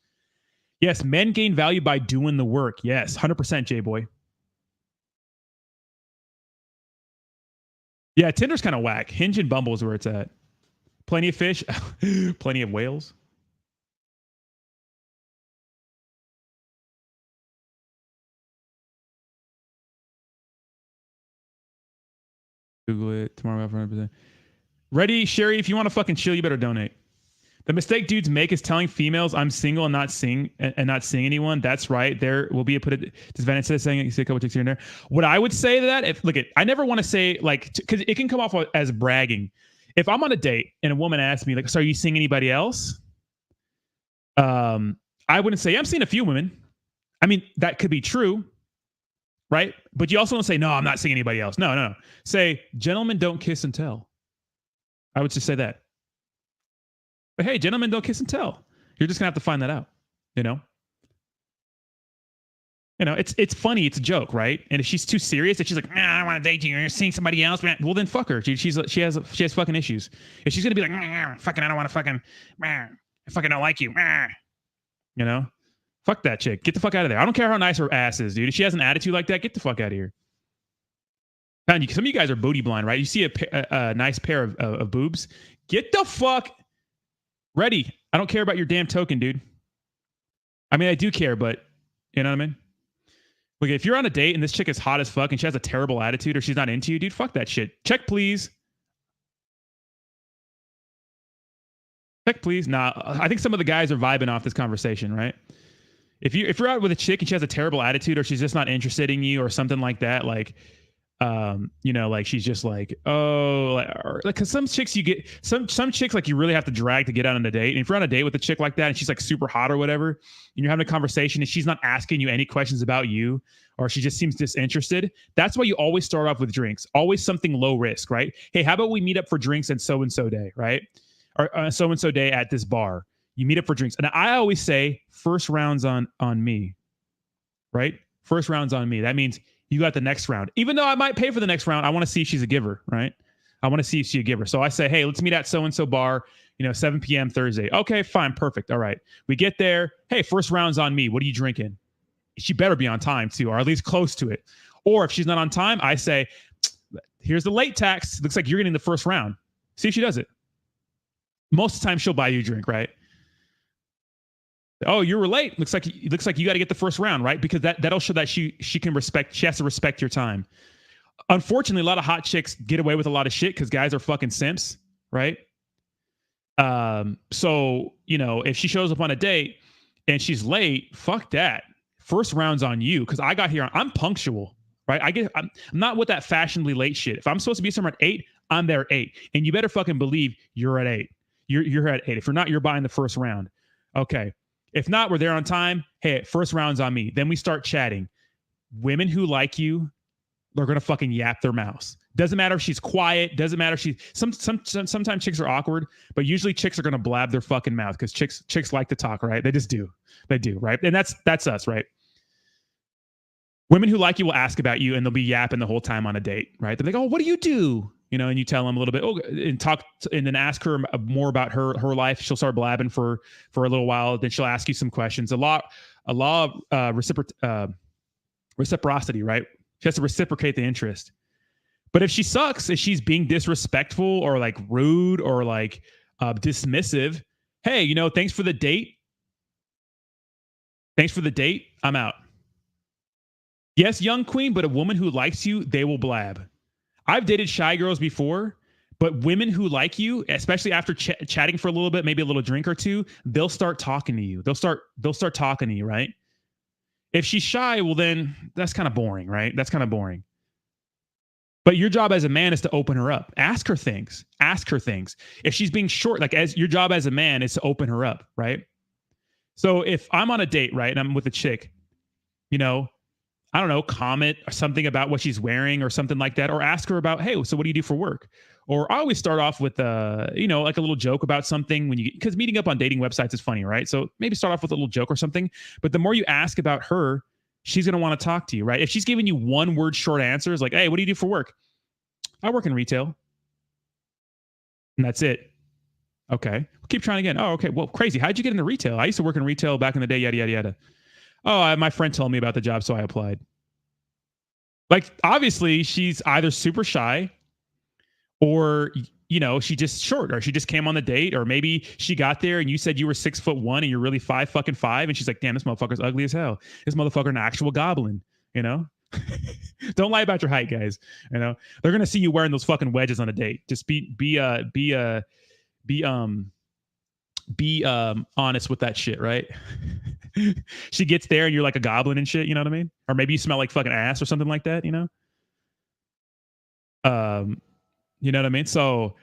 Yes, men gain value by doing the work. Yes, 100%, J-Boy. Yeah, Tinder's kind of whack. Hinge and Bumble is where it's at. Plenty of fish, plenty of whales. Google it tomorrow. 100%. Ready, Sherry? If you want to fucking chill, you better donate. The mistake dudes make is telling females I'm single and not seeing anyone. That's right. There will be a disadvantage to saying you see a couple chicks here and there. What I would say to that, I never want to say like, because it can come off as bragging. If I'm on a date and a woman asks me like, so are you seeing anybody else? I wouldn't say I'm seeing a few women. I mean, that could be true, right? But you also don't say, no, I'm not seeing anybody else. No. Say, gentlemen don't kiss and tell. I would just say that. But hey, gentlemen, don't kiss and tell. You're just gonna have to find that out. You know. It's funny. It's a joke, right? And if she's too serious, if she's like, I don't want to date you, you're seeing somebody else, man, well then fuck her. She has fucking issues. If she's gonna be like, fucking, I don't want to fucking, I fucking don't like you, you know, fuck that chick. Get the fuck out of there. I don't care how nice her ass is, dude. If she has an attitude like that, get the fuck out of here. Some of you guys are booty blind, right? You see a nice pair of boobs, get the fuck ready. I don't care about your damn token, dude. I mean, I do care, but you know what I mean? Look, if you're on a date and this chick is hot as fuck and she has a terrible attitude or she's not into you, dude, fuck that shit. Check, please. Check, please. Nah, I think some of the guys are vibing off this conversation, right? If you're out with a chick and she has a terrible attitude or she's just not interested in you or something like that, like, like she's just like, oh, like, cause some chicks you get some chicks like you really have to drag to get out on a date. And if you're on a date with a chick like that and she's like super hot or whatever, and you're having a conversation and she's not asking you any questions about you, or she just seems disinterested, that's why you always start off with drinks. Always something low risk, right? Hey, how about we meet up for drinks on so-and-so day, right? Or so-and-so day at this bar. You meet up for drinks. And I always say first round's on me, right? First round's on me. That means you got the next round. Even though I might pay for the next round, I want to see if she's a giver, right? I want to see if she's a giver. So I say, hey, let's meet at so-and-so bar, 7 p.m. Thursday. Okay, fine, perfect. All right. We get there. Hey, first round's on me. What are you drinking? She better be on time too, or at least close to it. Or if she's not on time, I say, here's the late tax. Looks like you're getting the first round. See if she does it. Most of the time she'll buy you a drink, right? Oh, you were late. Looks like you got to get the first round, right? Because that'll show that she has to respect your time. Unfortunately, a lot of hot chicks get away with a lot of shit because guys are fucking simps, right? So if she shows up on a date and she's late, fuck that. First round's on you because I got here. I'm punctual, right? I'm not with that fashionably late shit. If I'm supposed to be somewhere at 8, I'm there at 8, and you better fucking believe you're at 8. You're at 8. If you're not, you're buying the first round. Okay. If not, we're there on time. Hey, first round's on me. Then we start chatting. Women who like you, they're gonna fucking yap their mouths. Doesn't matter if she's quiet. Doesn't matter if she's sometimes chicks are awkward, but usually chicks are gonna blab their fucking mouth because chicks like to talk, right? They just do. They do, right? And that's us, right? Women who like you will ask about you and they'll be yapping the whole time on a date, right? They're like, oh, what do you do? And you tell them a little bit, and then ask her more about her life. She'll start blabbing for a little while. Then she'll ask you some questions. A law of reciprocity, right? She has to reciprocate the interest. But if she sucks, if she's being disrespectful or like rude or like dismissive, hey, thanks for the date. Thanks for the date. I'm out. Yes, young queen, but a woman who likes you, they will blab. I've dated shy girls before, but women who like you, especially after chatting for a little bit, maybe a little drink or two, they'll start talking to you. They'll start talking to you, right? If she's shy, well then that's kind of boring, right? That's kind of boring. But your job as a man is to open her up. Ask her things. If she's being short, your job as a man is to open her up, right? So if I'm on a date, right, and I'm with a chick, I don't know, comment or something about what she's wearing or something like that, or ask her about, hey, so what do you do for work? Or I always start off with, like a little joke about something because meeting up on dating websites is funny, right? So maybe start off with a little joke or something. But the more you ask about her, she's going to want to talk to you, right? If she's giving you one word short answers like, hey, what do you do for work? I work in retail. And that's it. Okay. Keep trying again. Oh, okay. Well, crazy. How'd you get into retail? I used to work in retail back in the day, yada, yada, yada. Oh, my friend told me about the job, so I applied. Like, obviously, she's either super shy or, she just short, or she just came on the date, or maybe she got there and you said you were 6'1" and you're really 5'5", and she's like, damn, this motherfucker's ugly as hell. This motherfucker an actual goblin, Don't lie about your height, guys. They're gonna see you wearing those fucking wedges on a date. Just be honest with that shit, right? She gets there and you're like a goblin and shit, you know what I mean? Or maybe you smell like fucking ass or something like that, You know what I mean? So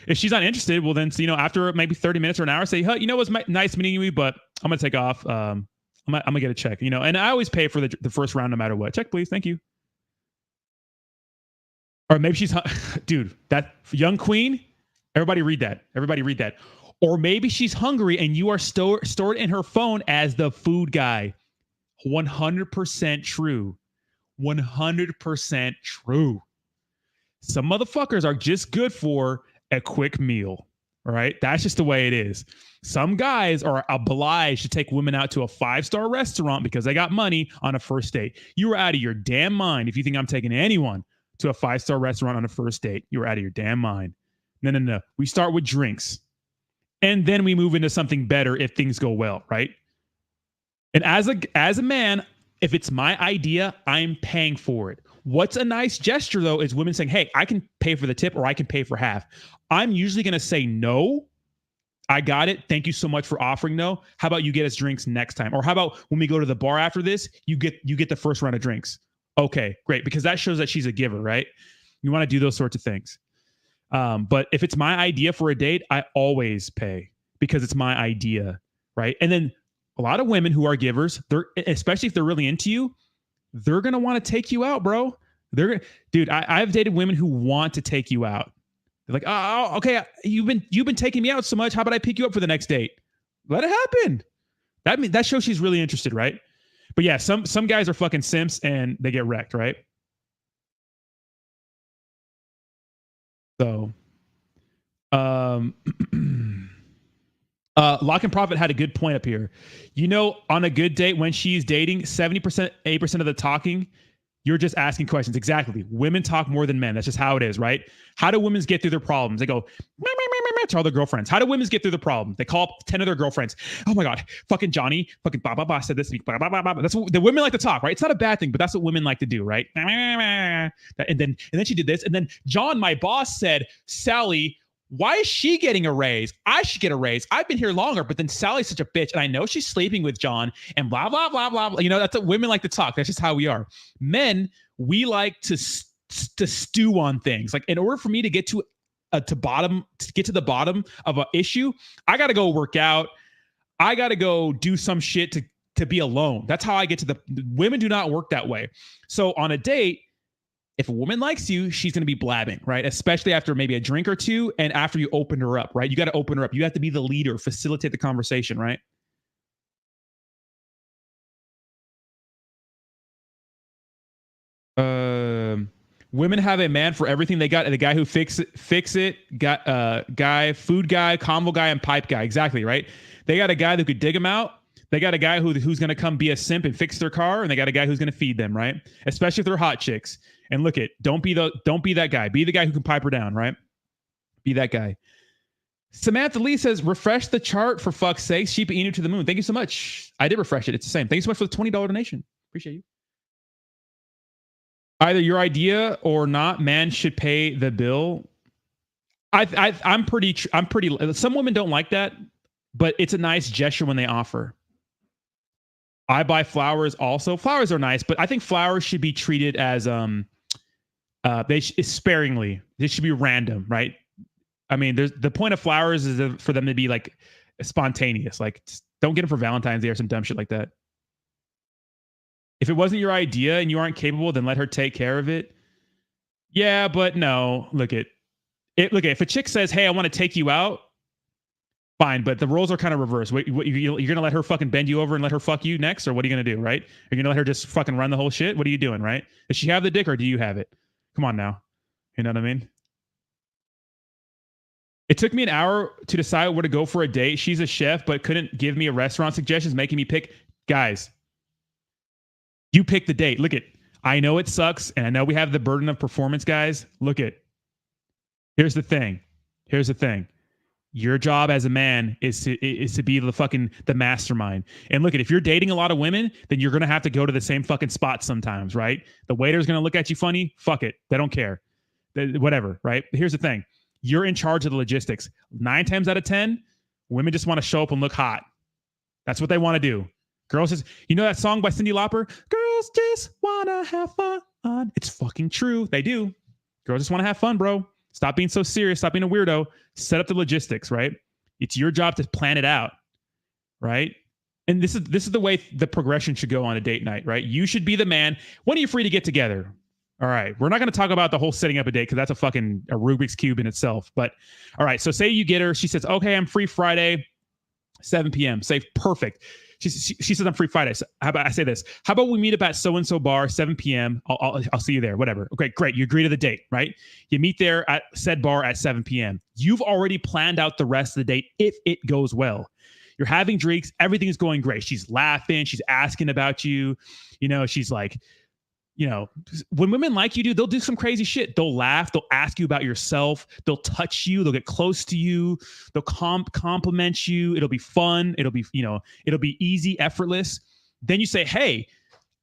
if she's not interested, well then, after maybe 30 minutes or an hour, say, hey, it was nice meeting you, but I'm gonna take off. I'm gonna get a check, and I always pay for the first round no matter what. Check, please. Thank you. Or maybe she's, dude, that young queen, Everybody read that. Everybody read that. Or maybe she's hungry and you are stored in her phone as the food guy. 100% true. 100% true. Some motherfuckers are just good for a quick meal. All right. That's just the way it is. Some guys are obliged to take women out to a 5-star restaurant because they got money on a first date. You are out of your damn mind if you think I'm taking anyone to a 5-star restaurant on a first date. You're out of your damn mind. No. We start with drinks. And then we move into something better if things go well, right? And as a man, if it's my idea, I'm paying for it. What's a nice gesture, though, is women saying, hey, I can pay for the tip or I can pay for half. I'm usually going to say no. I got it. Thank you so much for offering no. How about you get us drinks next time? Or how about when we go to the bar after this, you get the first round of drinks. Okay, great. Because that shows that she's a giver, right? You want to do those sorts of things. But if it's my idea for a date, I always pay because it's my idea, right? And then a lot of women who are givers, they're especially if they're really into you, they're gonna want to take you out, bro. Dude, I've dated women who want to take you out. They're like, oh, okay, you've been taking me out so much. How about I pick you up for the next date? Let it happen. That shows she's really interested, right? But yeah, some guys are fucking simps and they get wrecked, right? So, Lock and Profit had a good point up here. You know, on a good date when she's dating, 70%, 8% of the talking, you're just asking questions. Exactly. Women talk more than men. That's just how it is, right? How do women get through their problems? They go to all their girlfriends. How do women get through the problem? They call up 10 of their girlfriends. Oh my God, fucking Johnny, fucking blah, blah, blah said this. Blah, blah, blah, blah. That's what the women like to talk, right? It's not a bad thing, but that's what women like to do, right? And then she did this. And then John, my boss, said, Sally, why is she getting a raise? I should get a raise. I've been here longer, but then Sally's such a bitch. And I know she's sleeping with John and blah, blah, blah, blah, blah. You know, that's what women like to talk. That's just how we are. Men, we like to stew on things. Like in order for me to get to the bottom of an issue, I got to go work out. I got to go do some shit to be alone. That's how I get to the women do not work that way. So on a date, if a woman likes you, she's going to be blabbing, right? Especially after maybe a drink or two and after you open her up, right? You got to open her up. You have to be the leader, facilitate the conversation, right? Women have a man for everything. They got the guy who fix it, got guy, food guy, combo guy, and pipe guy. Exactly, right? They got a guy who could dig them out. They got a guy who's going to come be a simp and fix their car, and they got a guy who's going to feed them, right? Especially if they're hot chicks. And look don't be that guy. Be the guy who can pipe her down, right? Be that guy. Samantha Lee says, refresh the chart for fuck's sake. Sheep Inu to the moon. Thank you so much. I did refresh it. It's the same. Thank you so much for the $20 donation. Appreciate you. Either your idea or not, man should pay the bill. I'm pretty. Some women don't like that, but it's a nice gesture when they offer. I buy flowers also. Flowers are nice, but I think flowers should be treated as sparingly. They should be random, right? I mean, the point of flowers is for them to be like spontaneous. Like, don't get them for Valentine's Day or some dumb shit like that. If it wasn't your idea and you aren't capable, then let her take care of it. Yeah, but no. Look, if a chick says, "Hey, I want to take you out," fine, but the roles are kind of reversed. You're gonna let her fucking bend you over and let her fuck you next, or what are you gonna do, right? You're gonna let her just fucking run the whole shit? What are you doing, right? Does she have the dick or do you have it? Come on now, you know what I mean? It took me an hour to decide where to go for a date. She's a chef, but couldn't give me a restaurant suggestions, making me pick. Guys, you pick the date. Look I know it sucks, and I know we have the burden of performance, guys. Here's the thing. Your job as a man is to be the mastermind. And if you're dating a lot of women, then you're gonna have to go to the same fucking spot sometimes, right? The waiter's gonna look at you funny. Fuck it. They don't care. Whatever, right? Here's the thing. You're in charge of the logistics. 9 times out of 10, women just want to show up and look hot. That's what they want to do. Girls just, you know that song by Cyndi Lauper? Girls just want to have fun. It's fucking true. They do. Girls just want to have fun, bro. Stop being so serious. Stop being a weirdo. Set up the logistics, right? It's your job to plan it out, right? And this is the way the progression should go on a date night, right? You should be the man. When are you free to get together? All right. We're not going to talk about the whole setting up a date because that's a Rubik's Cube in itself. But all right. So say you get her. She says, okay, I'm free Friday, 7 p.m. Say, perfect. She says, I'm free Friday. So how about I say this? How about we meet up at so-and-so bar, 7 p.m. I'll see you there. Whatever. Okay, great. You agree to the date, right? You meet there at said bar at 7 p.m. You've already planned out the rest of the date if it goes well. You're having drinks. Everything is going great. She's laughing. She's asking about you. You know, she's like, you know, when women like you, dude, they'll do some crazy shit. They'll laugh. They'll ask you about yourself. They'll touch you. They'll get close to you. They'll compliment you. It'll be fun. It'll be, you know, it'll be easy, effortless. Then you say, hey,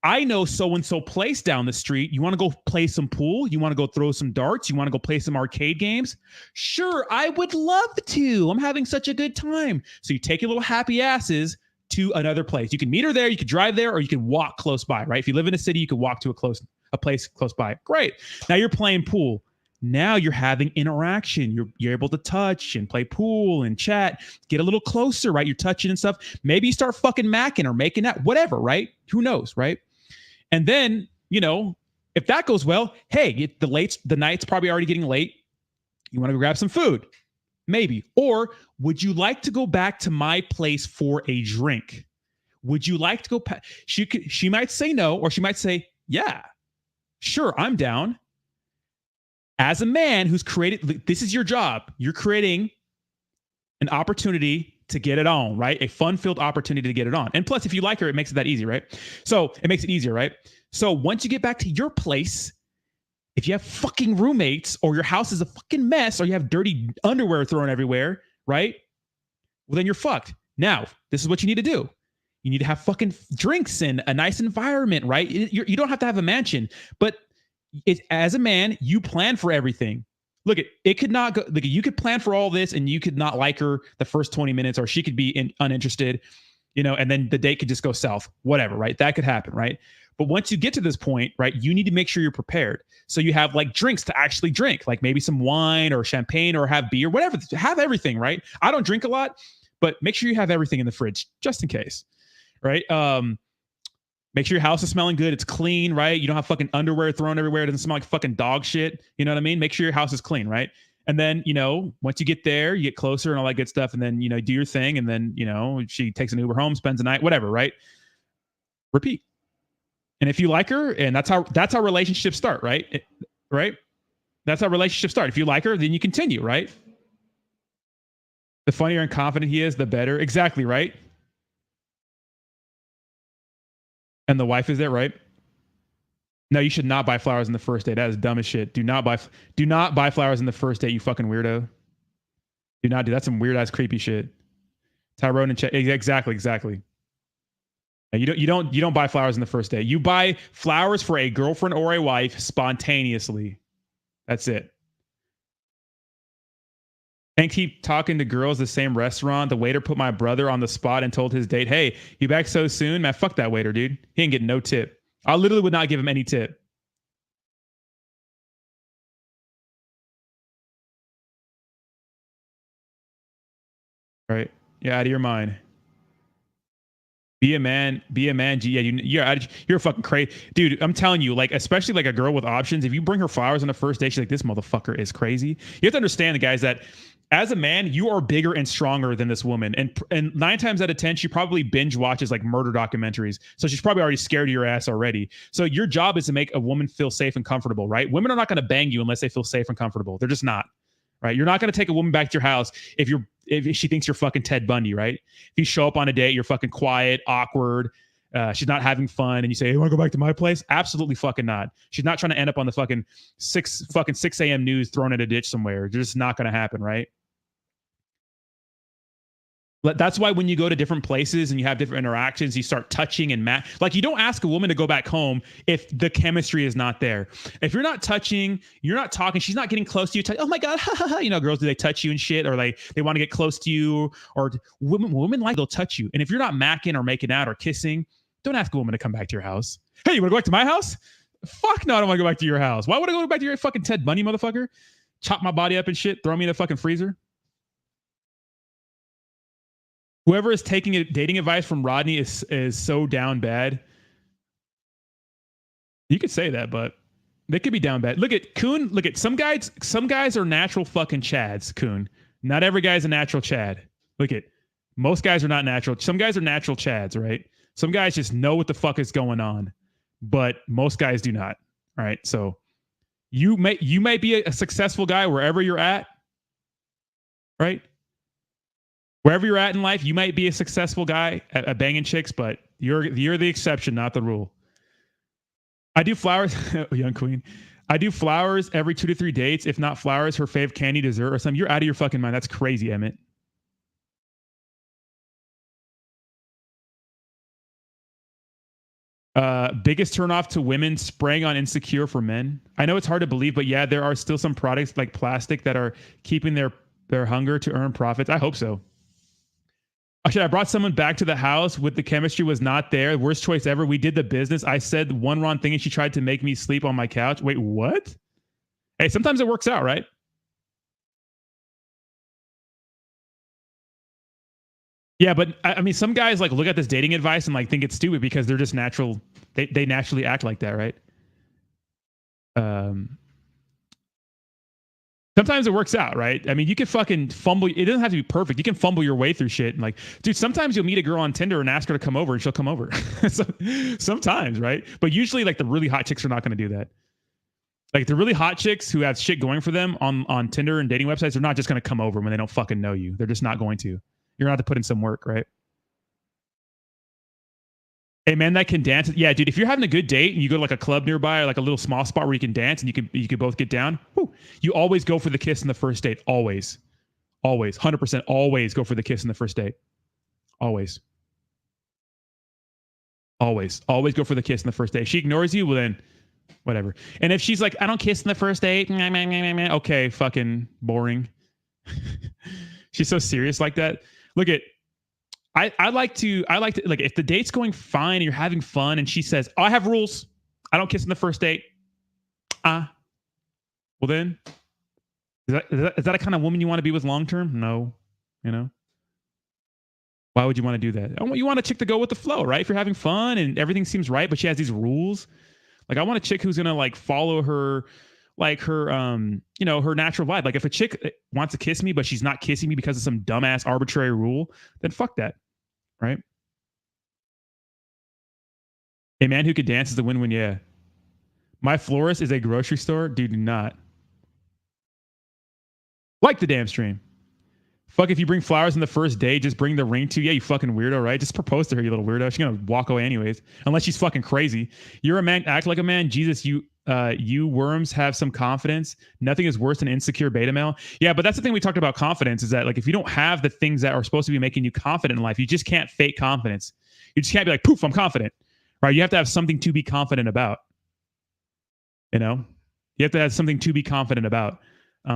I know so-and-so place down the street. You want to go play some pool? You want to go throw some darts? You want to go play some arcade games? Sure, I would love to. I'm having such a good time. So you take your little happy asses to another place. You can meet her there, you could drive there, or you can walk close by, right? If you live in a city, you could walk to a place close by. Great. Now you're playing pool. Now you're having interaction. You're able to touch and play pool and chat, get a little closer, right? You're touching and stuff. Maybe you start fucking macking or making out, whatever, right? Who knows, right? And then, you know, if that goes well, hey, the night's probably already getting late. You want to go grab some food? Maybe. Or would you like to go back to my place for a drink? Would you like to go? She might say no, or she might say, yeah, sure, I'm down. As a man who's created, this is your job. You're creating an opportunity to get it on, right? A fun-filled opportunity to get it on. And plus, if you like her, it makes it that easy, right? So it makes it easier, right? So once you get back to your place, if you have fucking roommates or your house is a fucking mess or you have dirty underwear thrown everywhere, right? Well, then you're fucked. Now, this is what you need to do. You need to have fucking drinks and a nice environment, right? You don't have to have a mansion, but as a man, you plan for everything. Look, it could not go. Look, you could plan for all this and you could not like her the first 20 minutes, or she could be uninterested, you know, and then the date could just go south, whatever, right? That could happen, right? But once you get to this point, right, you need to make sure you're prepared. So you have like drinks to actually drink, like maybe some wine or champagne or have beer, whatever, have everything, right? I don't drink a lot, but make sure you have everything in the fridge just in case, right? Make sure your house is smelling good. It's clean, right? You don't have fucking underwear thrown everywhere. It doesn't smell like fucking dog shit. You know what I mean? Make sure your house is clean, right? And then, you know, once you get there, you get closer and all that good stuff. And then, you know, do your thing. And then, you know, she takes an Uber home, spends the night, whatever, right? Repeat. And if you like her, and that's how relationships start, right? Right? That's how relationships start. If you like her, then you continue, right? The funnier and confident he is, the better. Exactly, right? And the wife is there, right? No, you should not buy flowers on the first date. That is dumb as shit. Do not buy flowers on the first date, you fucking weirdo. Do not do that's some weird ass creepy shit. Tyrone and Chet. Exactly. And you don't buy flowers on the first date. You buy flowers for a girlfriend or a wife spontaneously. That's it. And keep talking to girls the same restaurant. The waiter put my brother on the spot and told his date, hey, you back so soon? Man, fuck that waiter, dude. He ain't getting no tip. I literally would not give him any tip. Right? Yeah, out of your mind. Be a man, G. Yeah, you're fucking crazy. Dude, I'm telling you, like, especially like a girl with options, if you bring her flowers on the first date, she's like, this motherfucker is crazy. You have to understand, the guys, that as a man, you are bigger and stronger than this woman. And 9 times out of 10, she probably binge watches like murder documentaries. So she's probably already scared of your ass already. So your job is to make a woman feel safe and comfortable, right? Women are not going to bang you unless they feel safe and comfortable. They're just not, right? You're not going to take a woman back to your house if she thinks you're fucking Ted Bundy, right? If you show up on a date, you're fucking quiet, awkward, she's not having fun, and you say, hey, you want to go back to my place? Absolutely fucking not. She's not trying to end up on the fucking 6 a.m. news thrown in a ditch somewhere. It's just not going to happen, right? That's why when you go to different places and you have different interactions, you start touching and like, you don't ask a woman to go back home if the chemistry is not there. If you're not touching, you're not talking, she's not getting close to you. Oh my God, you know, girls, do they touch you and shit, or like they want to get close to you, or women like they'll touch you. And if you're not macking or making out or kissing, don't ask a woman to come back to your house. Hey, you want to go back to my house? Fuck no, I don't want to go back to your house. Why would I go back to your fucking Ted Bundy, motherfucker? Chop my body up and shit, throw me in the fucking freezer. Whoever is taking dating advice from Rodney is so down bad. You could say that, but They could be down bad. Look at Kuhn. Look at some guys. Some guys are natural fucking chads. Kuhn. Not every guy's a natural chad. Look at most guys are not natural. Some guys are natural chads, right? Some guys just know what the fuck is going on, but most guys do not. All right. So you might be a successful guy wherever you're at, right? Wherever you're at in life, you might be a successful guy at banging chicks, but you're the exception, not the rule. I do flowers, young queen. I do flowers every 2 to 3 dates. If not flowers, her fave candy, dessert, or something. You're out of your fucking mind. That's crazy, Emmett. Biggest turnoff to women spraying on insecure for men. I know it's hard to believe, but yeah, there are still some products like plastic that are keeping their hunger to earn profits. I hope so. Actually, I brought someone back to the house with the chemistry was not there. Worst choice ever. We did the business. I said one wrong thing and she tried to make me sleep on my couch. Wait, what? Hey, sometimes it works out, right? Yeah, but I mean, some guys like look at this dating advice and like think it's stupid because they're just natural. They naturally act like that, right? Sometimes it works out, right? I mean, you can fucking fumble. It doesn't have to be perfect. You can fumble your way through shit. And like, dude, sometimes you'll meet a girl on Tinder and ask her to come over and she'll come over. So, sometimes, right? But usually like the really hot chicks are not going to do that. Like the really hot chicks who have shit going for them on Tinder and dating websites, they're not just going to come over when they don't fucking know you. They're just not going to. You're going to have to put in some work, right? Hey man, that can dance. Yeah, dude. If you're having a good date and you go to like a club nearby or like a little small spot where you can dance and you can both get down, whew, you always go for the kiss in the first date. Always, 100%. Always go for the kiss in the first date. Always go for the kiss in the first date. If she ignores you, well then, whatever. And if she's like, I don't kiss in the first date, okay, fucking boring. She's so serious like that. Look at. I like to like if the date's going fine and you're having fun and she says, oh, I have rules. I don't kiss in the first date. Well then is that a kind of woman you want to be with long term? No. You know? Why would you want to do that? You want a chick to go with the flow, right? If you're having fun and everything seems right, but she has these rules. Like I want a chick who's gonna like follow her like her her natural vibe. Like if a chick wants to kiss me, but she's not kissing me because of some dumbass arbitrary rule, then fuck that. Right? A man who could dance is a win-win, yeah. My florist is a grocery store? Dude, do not. Like the damn stream. Fuck, if you bring flowers on the first day, just bring the ring too. Yeah, you fucking weirdo, right? Just propose to her, you little weirdo. She's gonna walk away anyways. Unless she's fucking crazy. You're a man, act like a man. Jesus, you worms have some confidence. Nothing is worse than insecure beta male. Yeah, but that's the thing we talked about confidence is that like if you don't have the things that are supposed to be making you confident in life, you just can't fake confidence. You just can't be like, poof, I'm confident. Right? You have to have something to be confident about. You know? You have to have something to be confident about.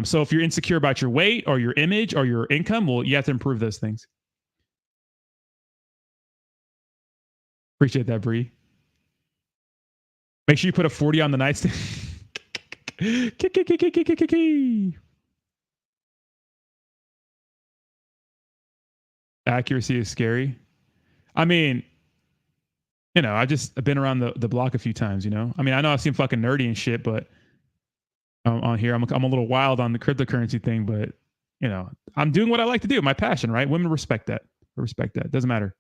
So if you're insecure about your weight or your image or your income, well, you have to improve those things. Appreciate that, Bree. Make sure you put a 40 on the nightstand. Accuracy is scary. I mean, I've been around the block a few times, I mean, I know I seem fucking nerdy and shit, but on here, I'm a little wild on the cryptocurrency thing, but, I'm doing what I like to do. My passion, right? Women respect that. Doesn't matter.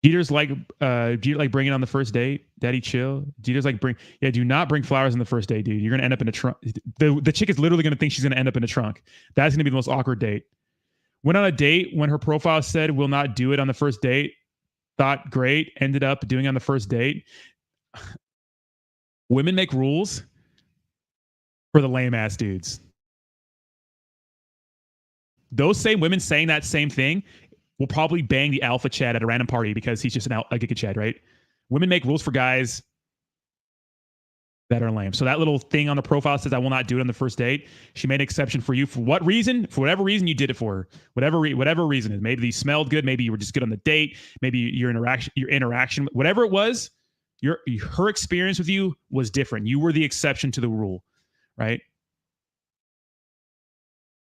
Jeter's like bringing on the first date. Daddy chill. Jeter's like do not bring flowers on the first date, dude. You're gonna end up in a trunk. The chick is literally gonna think she's gonna end up in a trunk. That's gonna be the most awkward date. Went on a date when her profile said will not do it on the first date. Thought great. Ended up doing it on the first date. Women make rules for the lame ass dudes. Those same women saying that same thing will probably bang the alpha Chad at a random party because he's just a giga Chad, right? Women make rules for guys that are lame. So that little thing on the profile says, I will not do it on the first date. She made an exception for you. For what reason? For whatever reason you did it for her. Whatever reason is. Maybe you smelled good. Maybe you were just good on the date. Maybe your interaction, whatever it was, her experience with you was different. You were the exception to the rule, right?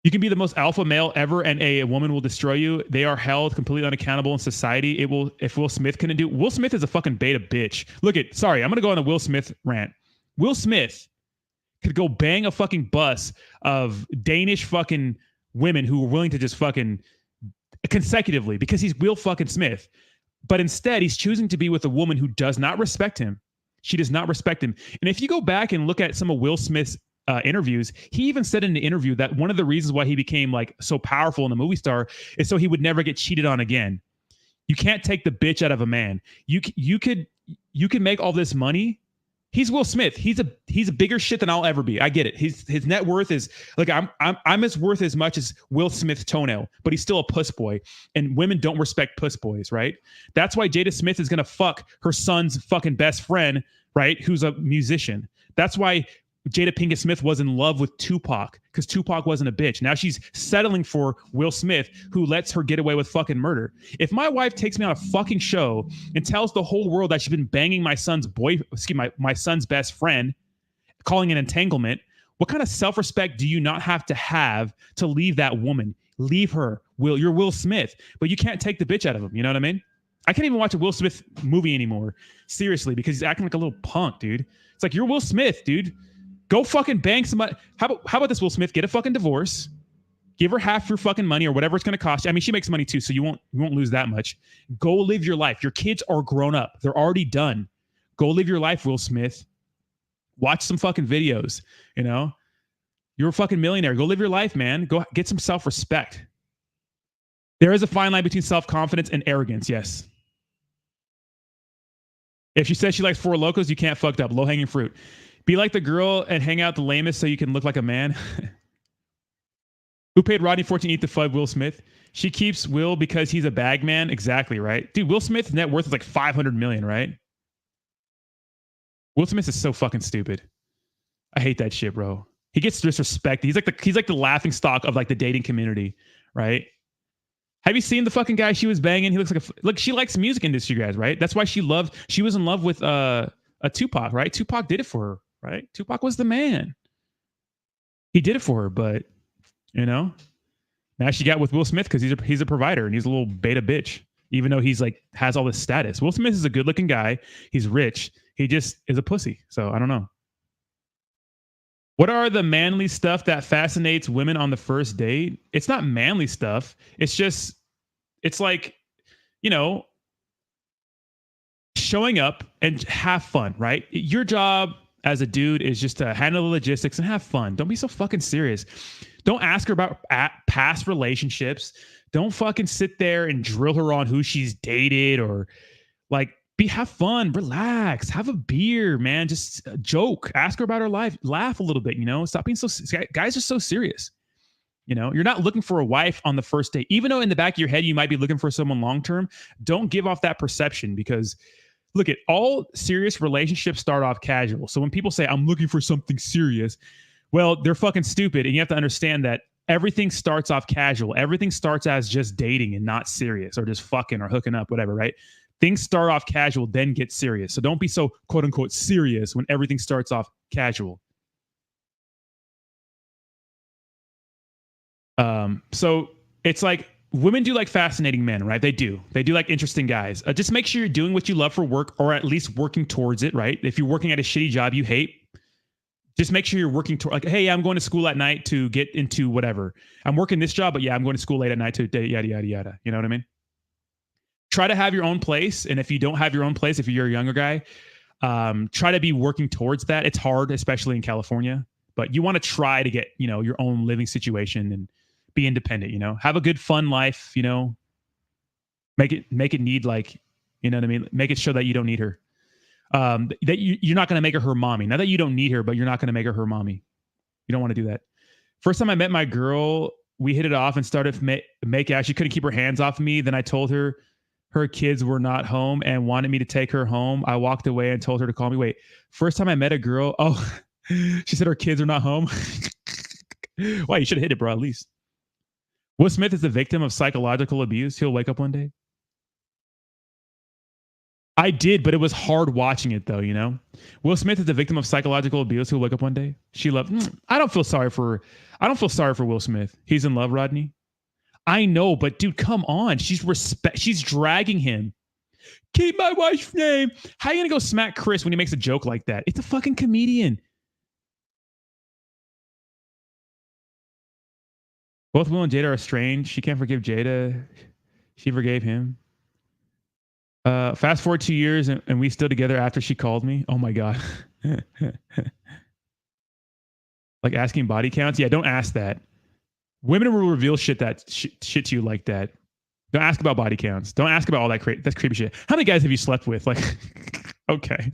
You can be the most alpha male ever and a woman will destroy you. They are held completely unaccountable in society. If Will Smith couldn't do Will Smith is a fucking beta bitch. I'm going to go on a Will Smith rant. Will Smith could go bang a fucking bus of Danish fucking women who were willing to just fucking consecutively because he's Will fucking Smith. But instead, he's choosing to be with a woman who does not respect him. She does not respect him. And if you go back and look at some of Will Smith's interviews, he even said in the interview that one of the reasons why he became like so powerful in the movie star is so he would never get cheated on again. You can't take the bitch out of a man. You could make all this money. He's Will Smith. He's a bigger shit than I'll ever be. I get it. His net worth is like I'm as worth as much as Will Smith's toenail, but he's still a puss boy. And women don't respect puss boys, right? That's why Jada Smith is gonna fuck her son's fucking best friend, right? Who's a musician. That's why Jada Pinkett Smith was in love with Tupac, because Tupac wasn't a bitch. Now she's settling for Will Smith, who lets her get away with fucking murder. If my wife takes me on a fucking show and tells the whole world that she's been banging my son's my son's best friend, calling an entanglement, what kind of self-respect do you not have to leave that woman? Leave her. You're Will Smith, but you can't take the bitch out of him. You know what I mean? I can't even watch a Will Smith movie anymore. Seriously, because he's acting like a little punk, dude. It's like, you're Will Smith, dude. Go fucking bang somebody. How about this, Will Smith? Get a fucking divorce. Give her half your fucking money or whatever it's going to cost you. I mean, she makes money too, so you won't lose that much. Go live your life. Your kids are grown up. They're already done. Go live your life, Will Smith. Watch some fucking videos, you know? You're a fucking millionaire. Go live your life, man. Go get some self-respect. There is a fine line between self-confidence and arrogance, yes. If she says she likes Four Locos, you can't fucked up. Low-hanging fruit. Be like the girl and hang out the lamest so you can look like a man. Who paid Rodney 14 eat the FUD? Will Smith. She keeps Will because he's a bag man. Exactly, right? Dude, Will Smith's net worth is like 500 million, right? Will Smith is so fucking stupid. I hate that shit, bro. He gets disrespected. He's like the laughing stock of like the dating community, right? Have you seen the fucking guy she was banging? He looks like she likes music industry guys, right? That's why she was in love with a Tupac, right? Tupac did it for her. Right? Tupac was the man. He did it for her, but you know, now she got with Will Smith because he's a provider and he's a little beta bitch, even though he's like has all this status. Will Smith is a good looking guy. He's rich. He just is a pussy. So I don't know. What are the manly stuff that fascinates women on the first date? It's not manly stuff. It's like, you know, showing up and have fun, right? Your job as a dude is just to handle the logistics and have fun. Don't be so fucking serious. Don't ask her about past relationships. Don't fucking sit there and drill her on who she's dated or like have fun, relax, have a beer, man. Just joke, ask her about her life, laugh a little bit, you know, stop being so, guys are so serious. You know, you're not looking for a wife on the first date, even though in the back of your head, you might be looking for someone long-term. Don't give off that perception because look at all serious relationships start off casual. So when people say I'm looking for something serious, well, they're fucking stupid. And you have to understand that everything starts off casual. Everything starts as just dating and not serious or just fucking or hooking up, whatever, right? Things start off casual, then get serious. So don't be so quote unquote serious when everything starts off casual. So it's like, women do like fascinating men, right? They do like interesting guys. Just make sure you're doing what you love for work or at least working towards it, right? If you're working at a shitty job you hate, just make sure you're working toward like, hey, I'm going to school at night to get into whatever. I'm working this job, but yeah, I'm going to school late at night to yada, yada, yada. You know what I mean? Try to have your own place. And if you don't have your own place, if you're a younger guy, try to be working towards that. It's hard, especially in California, but you want to try to get, you know, your own living situation and be independent, you know, have a good fun life, you know, make it need like, you know what I mean? Make it show that you don't need her. That you're not going to make her mommy. Not that you don't need her, but you're not going to make her mommy. You don't want to do that. First time I met my girl, we hit it off and started to make out. She couldn't keep her hands off me. Then I told her kids were not home and wanted me to take her home. I walked away and told her to call me. Wait, first time I met a girl. Oh, she said her kids are not home. Why? You should have hit it, bro, at least. Will Smith is a victim of psychological abuse. He'll wake up one day. I did, but it was hard watching it though, you know? Will Smith is a victim of psychological abuse. He'll wake up one day. She loved, I don't feel sorry for Will Smith. He's in love, Rodney. I know, but dude, come on. She's dragging him. Keep my wife's name. How are you gonna go smack Chris when he makes a joke like that? It's a fucking comedian. Both Will and Jada are estranged. She can't forgive Jada. She forgave him. Fast forward 2 years and we still together after she called me. Oh my God. Like asking body counts. Yeah, don't ask that. Women will reveal shit to you like that. Don't ask about body counts. Don't ask about all that that's creepy shit. How many guys have you slept with? Like, okay,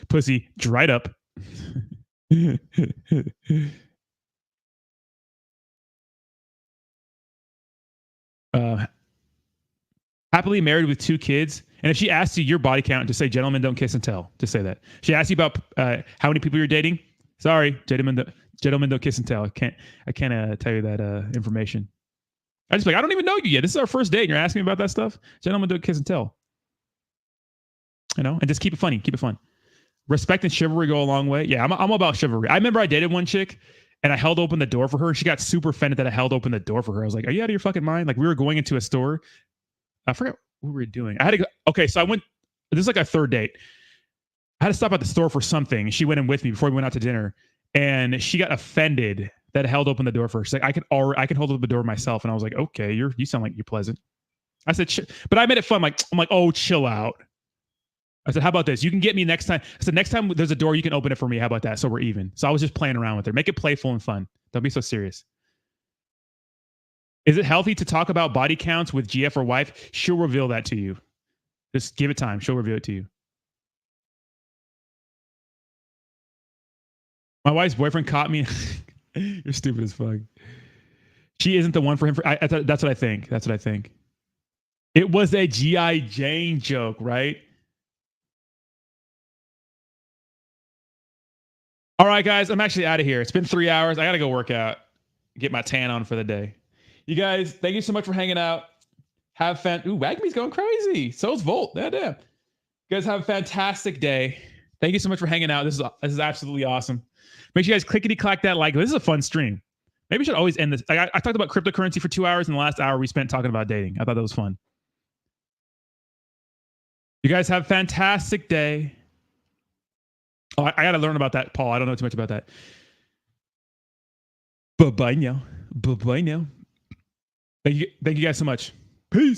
pussy dried up. Happily married with 2 kids. And if she asks you your body count, just say gentlemen don't kiss and tell. Just say that. She asks you about how many people you're dating. Sorry, gentlemen don't kiss and tell. I can't tell you that information. I just like, I don't even know you yet. This is our first date. And you're asking me about that stuff. Gentlemen don't kiss and tell. You know, and just keep it funny. Keep it fun. Respect and chivalry go a long way. Yeah, I'm about chivalry. I remember I dated one chick and I held open the door for her. And she got super offended that I held open the door for her. I was like, are you out of your fucking mind? Like we were going into a store. I forgot what we were doing. I had to go. Okay, so I went. This is like a third date. I had to stop at the store for something. She went in with me before we went out to dinner. And she got offended that I held open the door for her. She's like, I can hold open the door myself. And I was like, okay, you sound like you're pleasant. I said, but I made it fun. I'm like, oh, chill out. I said, how about this? You can get me next time. I said, next time there's a door, you can open it for me. How about that? So we're even. So I was just playing around with her. Make it playful and fun. Don't be so serious. Is it healthy to talk about body counts with GF or wife? She'll reveal that to you. Just give it time. She'll reveal it to you. My wife's boyfriend caught me. You're stupid as fuck. She isn't the one for him. That's what I think. That's what I think. It was a G.I. Jane joke, right? All right, guys. I'm actually out of here. It's been 3 hours. I got to go work out. Get my tan on for the day. You guys, thank you so much for hanging out. Have fun. Ooh, WAGMI's going crazy. So is Volt. Damn. You guys have a fantastic day. Thank you so much for hanging out. This is absolutely awesome. Make sure you guys clickety-clack that like. This is a fun stream. Maybe we should always end this. I talked about cryptocurrency for 2 hours, and the last hour we spent talking about dating. I thought that was fun. You guys have a fantastic day. Oh, I got to learn about that, Paul. I don't know too much about that. Bye-bye now. Bye-bye now. Thank you guys so much. Peace.